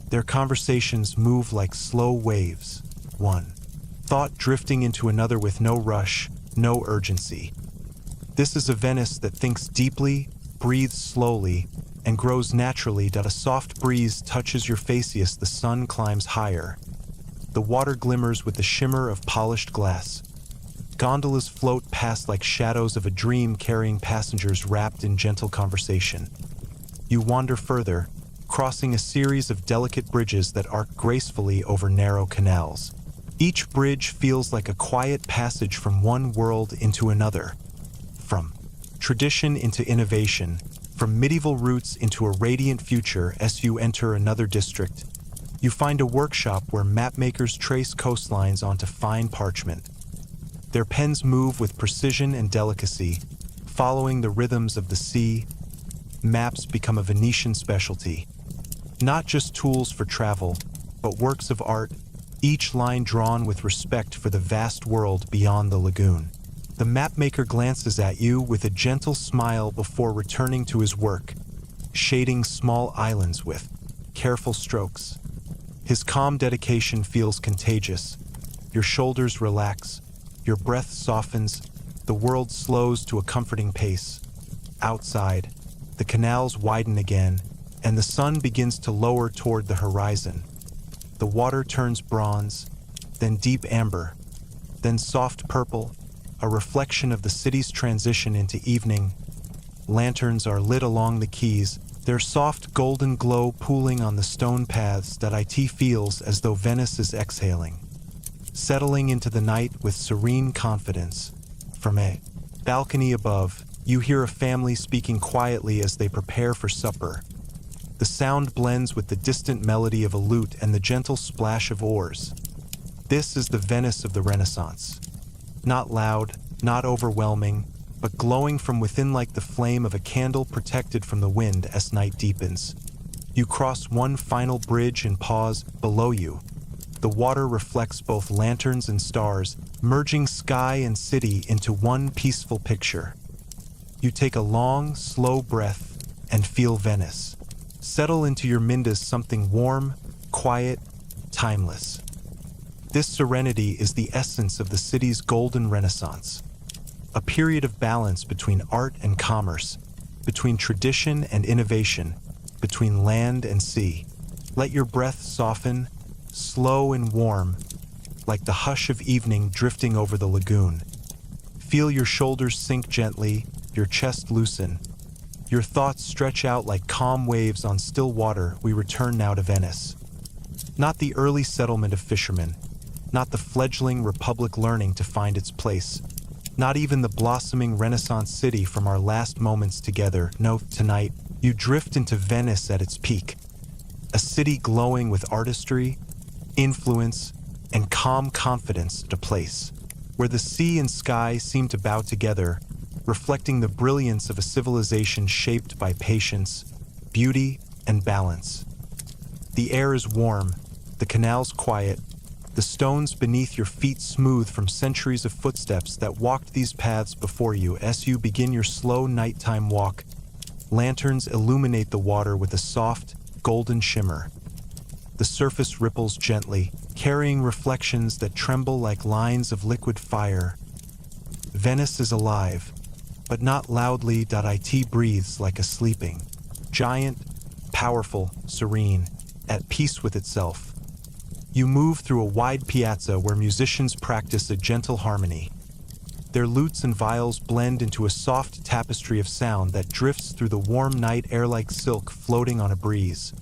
Speaker 1: Their conversations move like slow waves, one thought drifting into another with no rush, no urgency. This is a Venice that thinks deeply, breathes slowly, and grows naturally. A soft breeze touches your face as the sun climbs higher. The water glimmers with the shimmer of polished glass. Gondolas float past like shadows of a dream, carrying passengers wrapped in gentle conversation. You wander further, crossing a series of delicate bridges that arc gracefully over narrow canals. Each bridge feels like a quiet passage from one world into another. From tradition into innovation, from medieval roots into a radiant future. As you enter another district, you find a workshop where mapmakers trace coastlines onto fine parchment. Their pens move with precision and delicacy, following the rhythms of the sea. Maps become a Venetian specialty, not just tools for travel, but works of art, each line drawn with respect for the vast world beyond the lagoon. The mapmaker glances at you with a gentle smile before returning to his work, shading small islands with careful strokes. His calm dedication feels contagious. Your shoulders relax, your breath softens, the world slows to a comforting pace. Outside, the canals widen again, and the sun begins to lower toward the horizon. The water turns bronze, then deep amber, then soft purple, a reflection of the city's transition into evening. Lanterns are lit along the quays, their soft golden glow pooling on the stone paths. It feels as though Venice is exhaling, settling into the night with serene confidence. From a balcony above, You hear a family speaking quietly as they prepare for supper. The sound blends with the distant melody of a lute and the gentle splash of oars. This is the Venice of the Renaissance. Not loud, not overwhelming, but glowing from within like the flame of a candle protected from the wind as night deepens. You cross one final bridge and pause below you. The water reflects both lanterns and stars, merging sky and city into one peaceful picture. You take a long, slow breath and feel Venice. Settle into your mind as something warm, quiet, timeless. This serenity is the essence of the city's golden renaissance, a period of balance between art and commerce, between tradition and innovation, between land and sea. Let your breath soften, slow and warm, like the hush of evening drifting over the lagoon. Feel your shoulders sink gently, your chest loosen. Your thoughts stretch out like calm waves on still water. We return now to Venice. Not the early settlement of fishermen, not the fledgling republic learning to find its place, not even the blossoming Renaissance city from our last moments together. No, tonight, you drift into Venice at its peak. A city glowing with artistry, influence, and calm confidence at a place where the sea and sky seem to bow together, reflecting the brilliance of a civilization shaped by patience, beauty, and balance. The air is warm, the canals quiet, the stones beneath your feet smooth from centuries of footsteps that walked these paths before you. As you begin your slow nighttime walk, lanterns illuminate the water with a soft, golden shimmer. The surface ripples gently, carrying reflections that tremble like lines of liquid fire. Venice is alive, but not loudly. It breathes like a sleeping, giant, powerful, serene, at peace with itself. You move through a wide piazza where musicians practice a gentle harmony. Their lutes and viols blend into a soft tapestry of sound that drifts through the warm night air like silk floating on a breeze.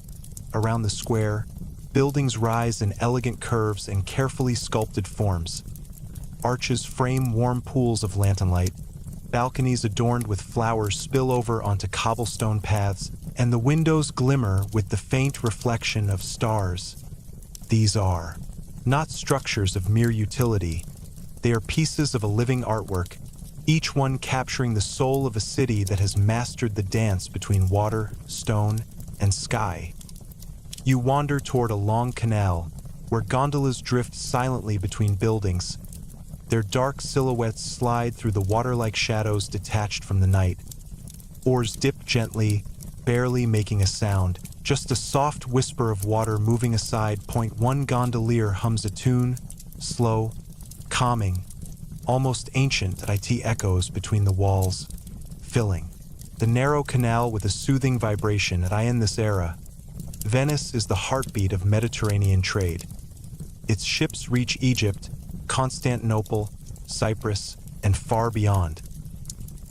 Speaker 1: Around the square, buildings rise in elegant curves and carefully sculpted forms. Arches frame warm pools of lantern light. Balconies adorned with flowers spill over onto cobblestone paths, and the windows glimmer with the faint reflection of stars. These are not structures of mere utility. They are pieces of a living artwork, each one capturing the soul of a city that has mastered the dance between water, stone, and sky. You wander toward a long canal, where gondolas drift silently between buildings. Their dark silhouettes slide through the water-like shadows detached from the night. Oars dip gently, barely making a sound, just a soft whisper of water moving aside. One gondolier hums a tune, slow, calming, almost ancient. It echoes between the walls, filling the narrow canal with a soothing vibration. In this era, Venice is the heartbeat of Mediterranean trade. Its ships reach Egypt, Constantinople, Cyprus, and far beyond.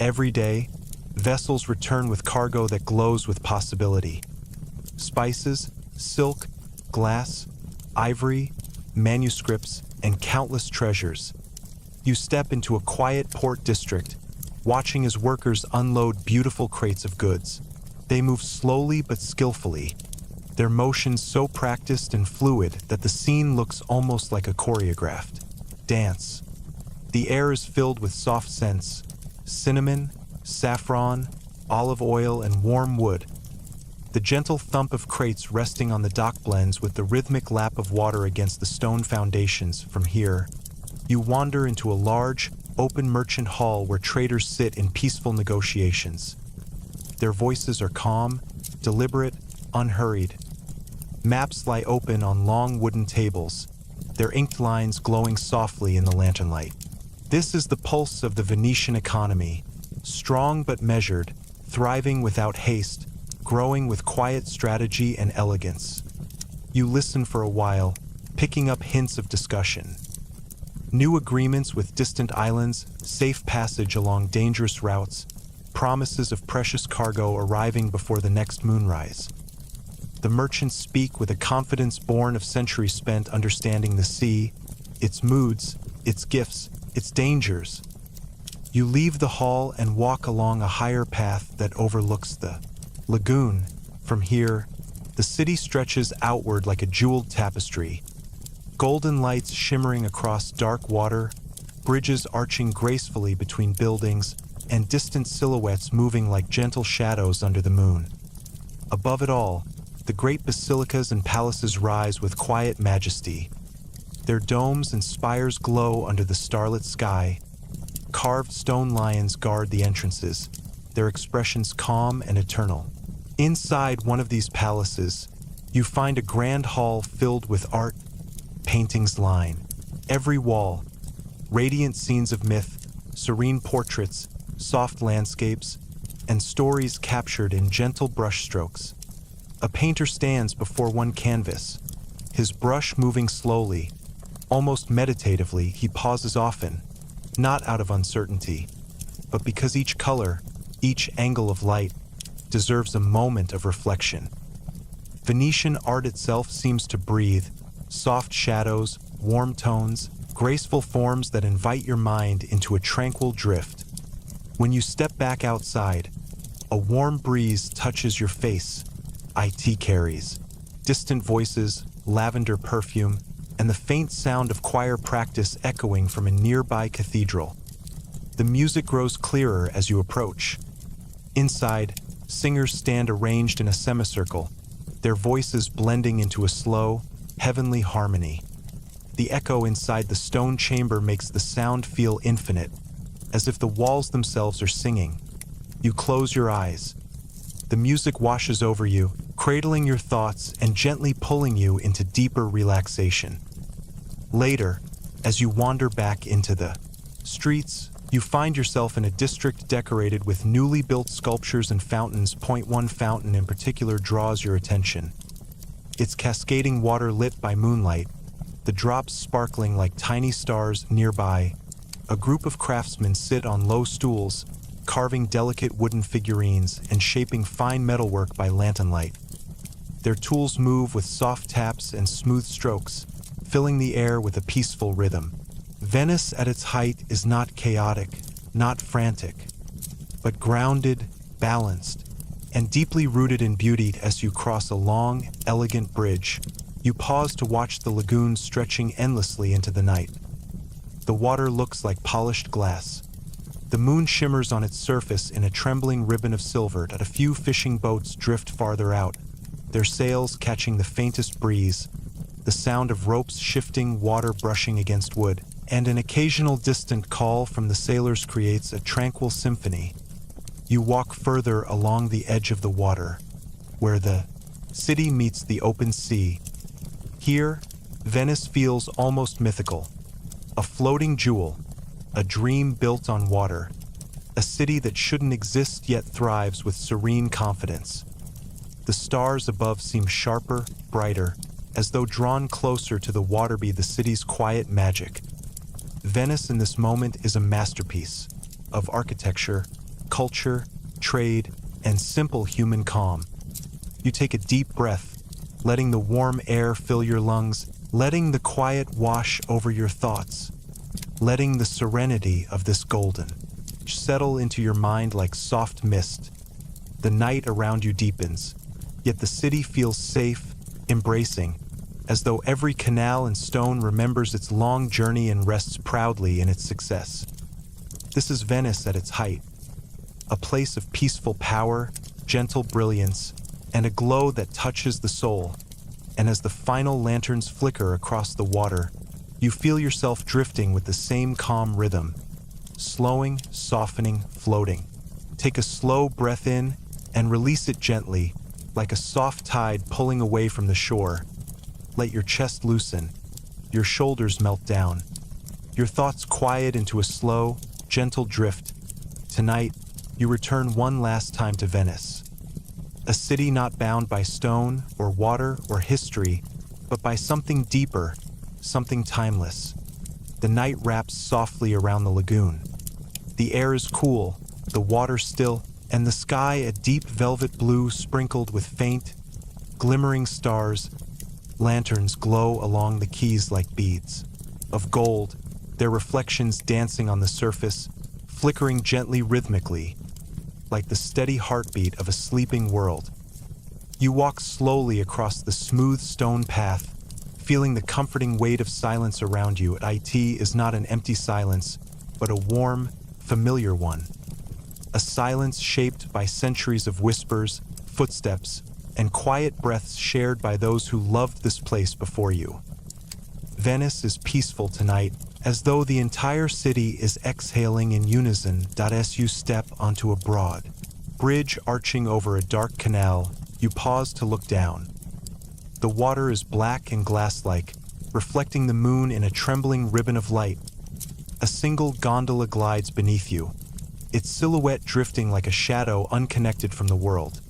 Speaker 1: Every day, vessels return with cargo that glows with possibility. Spices, silk, glass, ivory, manuscripts, and countless treasures. You step into a quiet port district, watching as workers unload beautiful crates of goods. They move slowly but skillfully, their motions so practiced and fluid that the scene looks almost like a choreographed dance. The air is filled with soft scents: cinnamon, saffron, olive oil, and warm wood. The gentle thump of crates resting on the dock blends with the rhythmic lap of water against the stone foundations. From here, you wander into a large, open merchant hall where traders sit in peaceful negotiations. Their voices are calm, deliberate, unhurried. Maps lie open on long wooden tables, their inked lines glowing softly in the lantern light. This is the pulse of the Venetian economy, strong but measured, thriving without haste, growing with quiet strategy and elegance. You listen for a while, picking up hints of discussion. New agreements with distant islands, safe passage along dangerous routes, promises of precious cargo arriving before the next moonrise. The merchants speak with a confidence born of centuries spent understanding the sea, its moods, its gifts, its dangers. You leave the hall and walk along a higher path that overlooks the lagoon. From here, the city stretches outward like a jeweled tapestry. Golden lights shimmering across dark water, bridges arching gracefully between buildings, and distant silhouettes moving like gentle shadows under the moon. Above it all, the great basilicas and palaces rise with quiet majesty. Their domes and spires glow under the starlit sky. Carved stone lions guard the entrances, their expressions calm and eternal. Inside one of these palaces, you find a grand hall filled with art. Paintings line every wall, radiant scenes of myth, serene portraits, soft landscapes, and stories captured in gentle brushstrokes. A painter stands before one canvas, his brush moving slowly. Almost meditatively, he pauses often, not out of uncertainty, but because each color, each angle of light, deserves a moment of reflection. Venetian art itself seems to breathe, soft shadows, warm tones, graceful forms that invite your mind into a tranquil drift. When you step back outside, a warm breeze touches your face. It carries distant voices, lavender perfume, and the faint sound of choir practice echoing from a nearby cathedral. The music grows clearer as you approach. Inside, singers stand arranged in a semicircle, their voices blending into a slow, heavenly harmony. The echo inside the stone chamber makes the sound feel infinite, as if the walls themselves are singing. You close your eyes. The music washes over you, cradling your thoughts and gently pulling you into deeper relaxation. Later, as you wander back into the streets, you find yourself in a district decorated with newly built sculptures and fountains. One fountain in particular draws your attention. Its cascading water lit by moonlight, the drops sparkling like tiny stars nearby. A group of craftsmen sit on low stools, carving delicate wooden figurines and shaping fine metalwork by lantern light. Their tools move with soft taps and smooth strokes, filling the air with a peaceful rhythm. Venice at its height is not chaotic, not frantic, but grounded, balanced, and deeply rooted in beauty. As you cross a long, elegant bridge, you pause to watch the lagoon stretching endlessly into the night. The water looks like polished glass. The moon shimmers on its surface in a trembling ribbon of silver. A few fishing boats drift farther out, their sails catching the faintest breeze. The sound of ropes shifting, water brushing against wood, and an occasional distant call from the sailors creates a tranquil symphony. You walk further along the edge of the water, where the city meets the open sea. Here, Venice feels almost mythical. A floating jewel, a dream built on water, a city that shouldn't exist yet thrives with serene confidence. The stars above seem sharper, brighter, as though drawn closer to the water by the city's quiet magic. Venice in this moment is a masterpiece of architecture, culture, trade, and simple human calm. You take a deep breath, letting the warm air fill your lungs, letting the quiet wash over your thoughts, letting the serenity of this golden settle into your mind like soft mist. The night around you deepens, yet the city feels safe, embracing, as though every canal and stone remembers its long journey and rests proudly in its success. This is Venice at its height, a place of peaceful power, gentle brilliance, and a glow that touches the soul. And as the final lanterns flicker across the water, you feel yourself drifting with the same calm rhythm, slowing, softening, floating. Take a slow breath in and release it gently, like a soft tide pulling away from the shore. Let your chest loosen, your shoulders melt down, your thoughts quiet into a slow, gentle drift. Tonight, you return one last time to Venice, a city not bound by stone or water or history, but by something deeper, something timeless. The night wraps softly around the lagoon. The air is cool, the water still, and the sky a deep velvet blue sprinkled with faint, glimmering stars. Lanterns glow along the quays like beads of gold, their reflections dancing on the surface, flickering gently rhythmically, like the steady heartbeat of a sleeping world. You walk slowly across the smooth stone path, feeling the comforting weight of silence around you. It is not an empty silence, but a warm, familiar one. A silence shaped by centuries of whispers, footsteps, and quiet breaths shared by those who loved this place before you. Venice is peaceful tonight, as though the entire city is exhaling in unison. As you step onto a broad bridge arching over a dark canal, you pause to look down. The water is black and glass-like, reflecting the moon in a trembling ribbon of light. A single gondola glides beneath you, its silhouette drifting like a shadow unconnected from the world.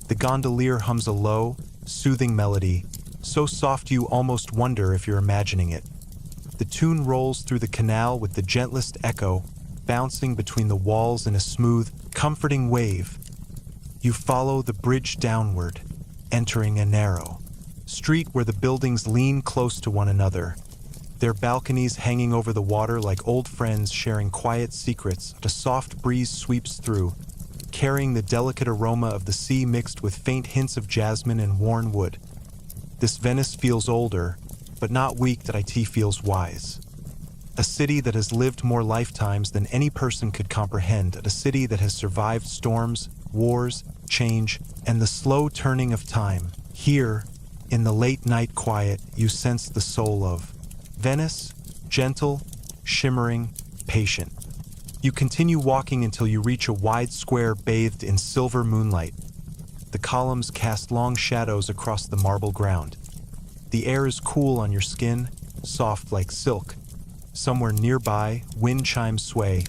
Speaker 1: The gondolier hums a low, soothing melody, so soft you almost wonder if you're imagining it. The tune rolls through the canal with the gentlest echo, bouncing between the walls in a smooth, comforting wave. You follow the bridge downward, entering a narrow street where the buildings lean close to one another, their balconies hanging over the water like old friends sharing quiet secrets. A soft breeze sweeps through, carrying the delicate aroma of the sea mixed with faint hints of jasmine and worn wood. This Venice feels older, but not weak. It feels wise. A city that has lived more lifetimes than any person could comprehend. A city that has survived storms, wars, change, and the slow turning of time. Here, in the late night quiet, you sense the soul of Venice, gentle, shimmering, patient. You continue walking until you reach a wide square bathed in silver moonlight. The columns cast long shadows across the marble ground. The air is cool on your skin, soft like silk. Somewhere nearby, wind chimes sway,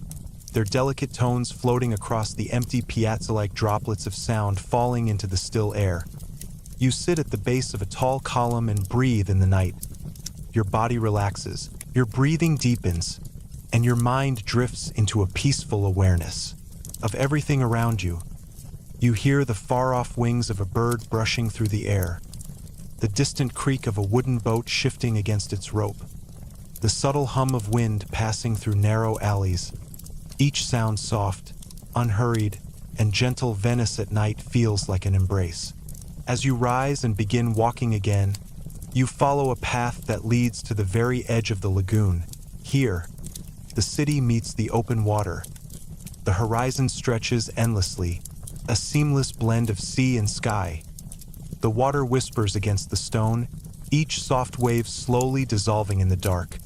Speaker 1: their delicate tones floating across the empty piazza like droplets of sound falling into the still air. You sit at the base of a tall column and breathe in the night. Your body relaxes, your breathing deepens, and your mind drifts into a peaceful awareness of everything around you. You hear the far-off wings of a bird brushing through the air, the distant creak of a wooden boat shifting against its rope, the subtle hum of wind passing through narrow alleys. Each sound soft, unhurried, and gentle. Venice at night feels like an embrace. As you rise and begin walking again, you follow a path that leads to the very edge of the lagoon. Here, the city meets the open water. The horizon stretches endlessly, a seamless blend of sea and sky. The water whispers against the stone, each soft wave slowly dissolving in the dark.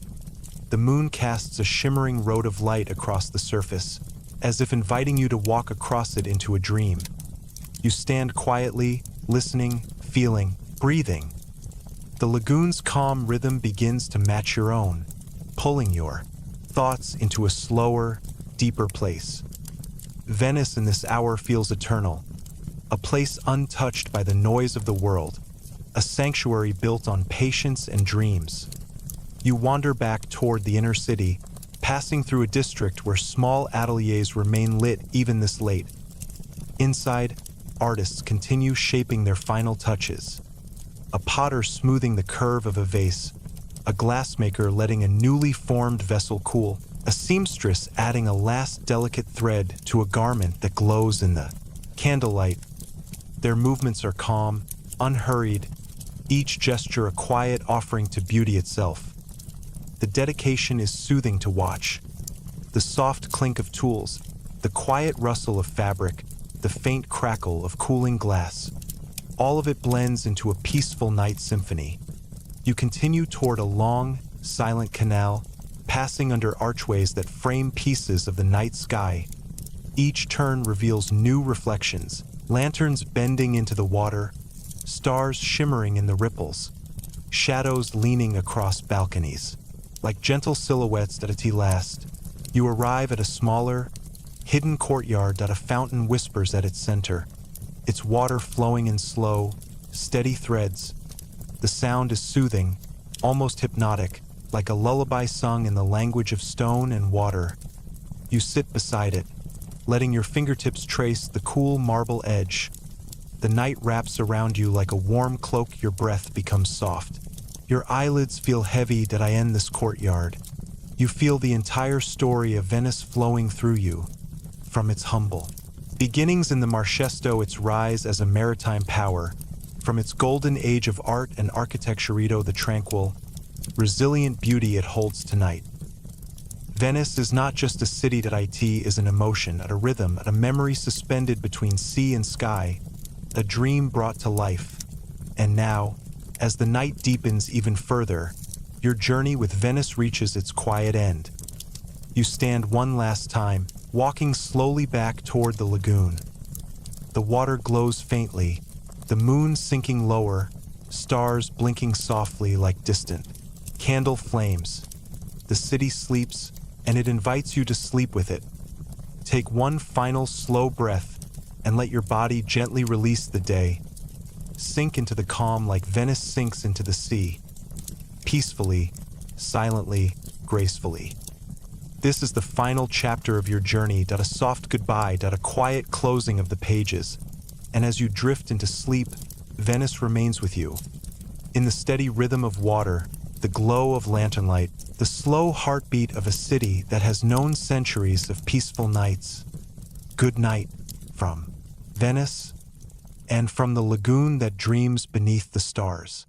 Speaker 1: The moon casts a shimmering road of light across the surface, as if inviting you to walk across it into a dream. You stand quietly, listening, feeling, breathing. The lagoon's calm rhythm begins to match your own, pulling your thoughts into a slower, deeper place. Venice in this hour feels eternal, a place untouched by the noise of the world, a sanctuary built on patience and dreams. You wander back toward the inner city, passing through a district where small ateliers remain lit even this late. Inside, artists continue shaping their final touches. A potter smoothing the curve of a vase, a glassmaker letting a newly formed vessel cool, a seamstress adding a last delicate thread to a garment that glows in the candlelight. Their movements are calm, unhurried, each gesture a quiet offering to beauty itself. The dedication is soothing to watch. The soft clink of tools, the quiet rustle of fabric, the faint crackle of cooling glass. All of it blends into a peaceful night symphony. You continue toward a long, silent canal, passing under archways that frame pieces of the night sky. Each turn reveals new reflections, lanterns bending into the water, stars shimmering in the ripples, shadows leaning across balconies. Like gentle silhouettes at last, you arrive at a smaller, hidden courtyard that a fountain whispers at its center, its water flowing in slow, steady threads. The sound is soothing, almost hypnotic, like a lullaby sung in the language of stone and water. You sit beside it, letting your fingertips trace the cool marble edge. The night wraps around you like a warm cloak. Your breath becomes soft. Your eyelids feel heavy. Did I end this courtyard? You feel the entire story of Venice flowing through you, from its humble beginnings in the Marchesto, its rise as a maritime power, from its golden age of art and architecture to the tranquil, resilient beauty it holds tonight. Venice is not just a city. It is an emotion, a rhythm, a memory suspended between sea and sky, a dream brought to life. And now, as the night deepens even further, your journey with Venice reaches its quiet end. You stand one last time, walking slowly back toward the lagoon. The water glows faintly, the moon sinking lower, stars blinking softly like distant candle flames. The city sleeps, and it invites you to sleep with it. Take one final slow breath and let your body gently release the day. Sink into the calm like Venice sinks into the sea. Peacefully, silently, gracefully. This is the final chapter of your journey. A soft goodbye. A quiet closing of the pages. And as you drift into sleep, Venice remains with you. In the steady rhythm of water, the glow of lantern light, the slow heartbeat of a city that has known centuries of peaceful nights. Good night from Venice, and from the lagoon that dreams beneath the stars.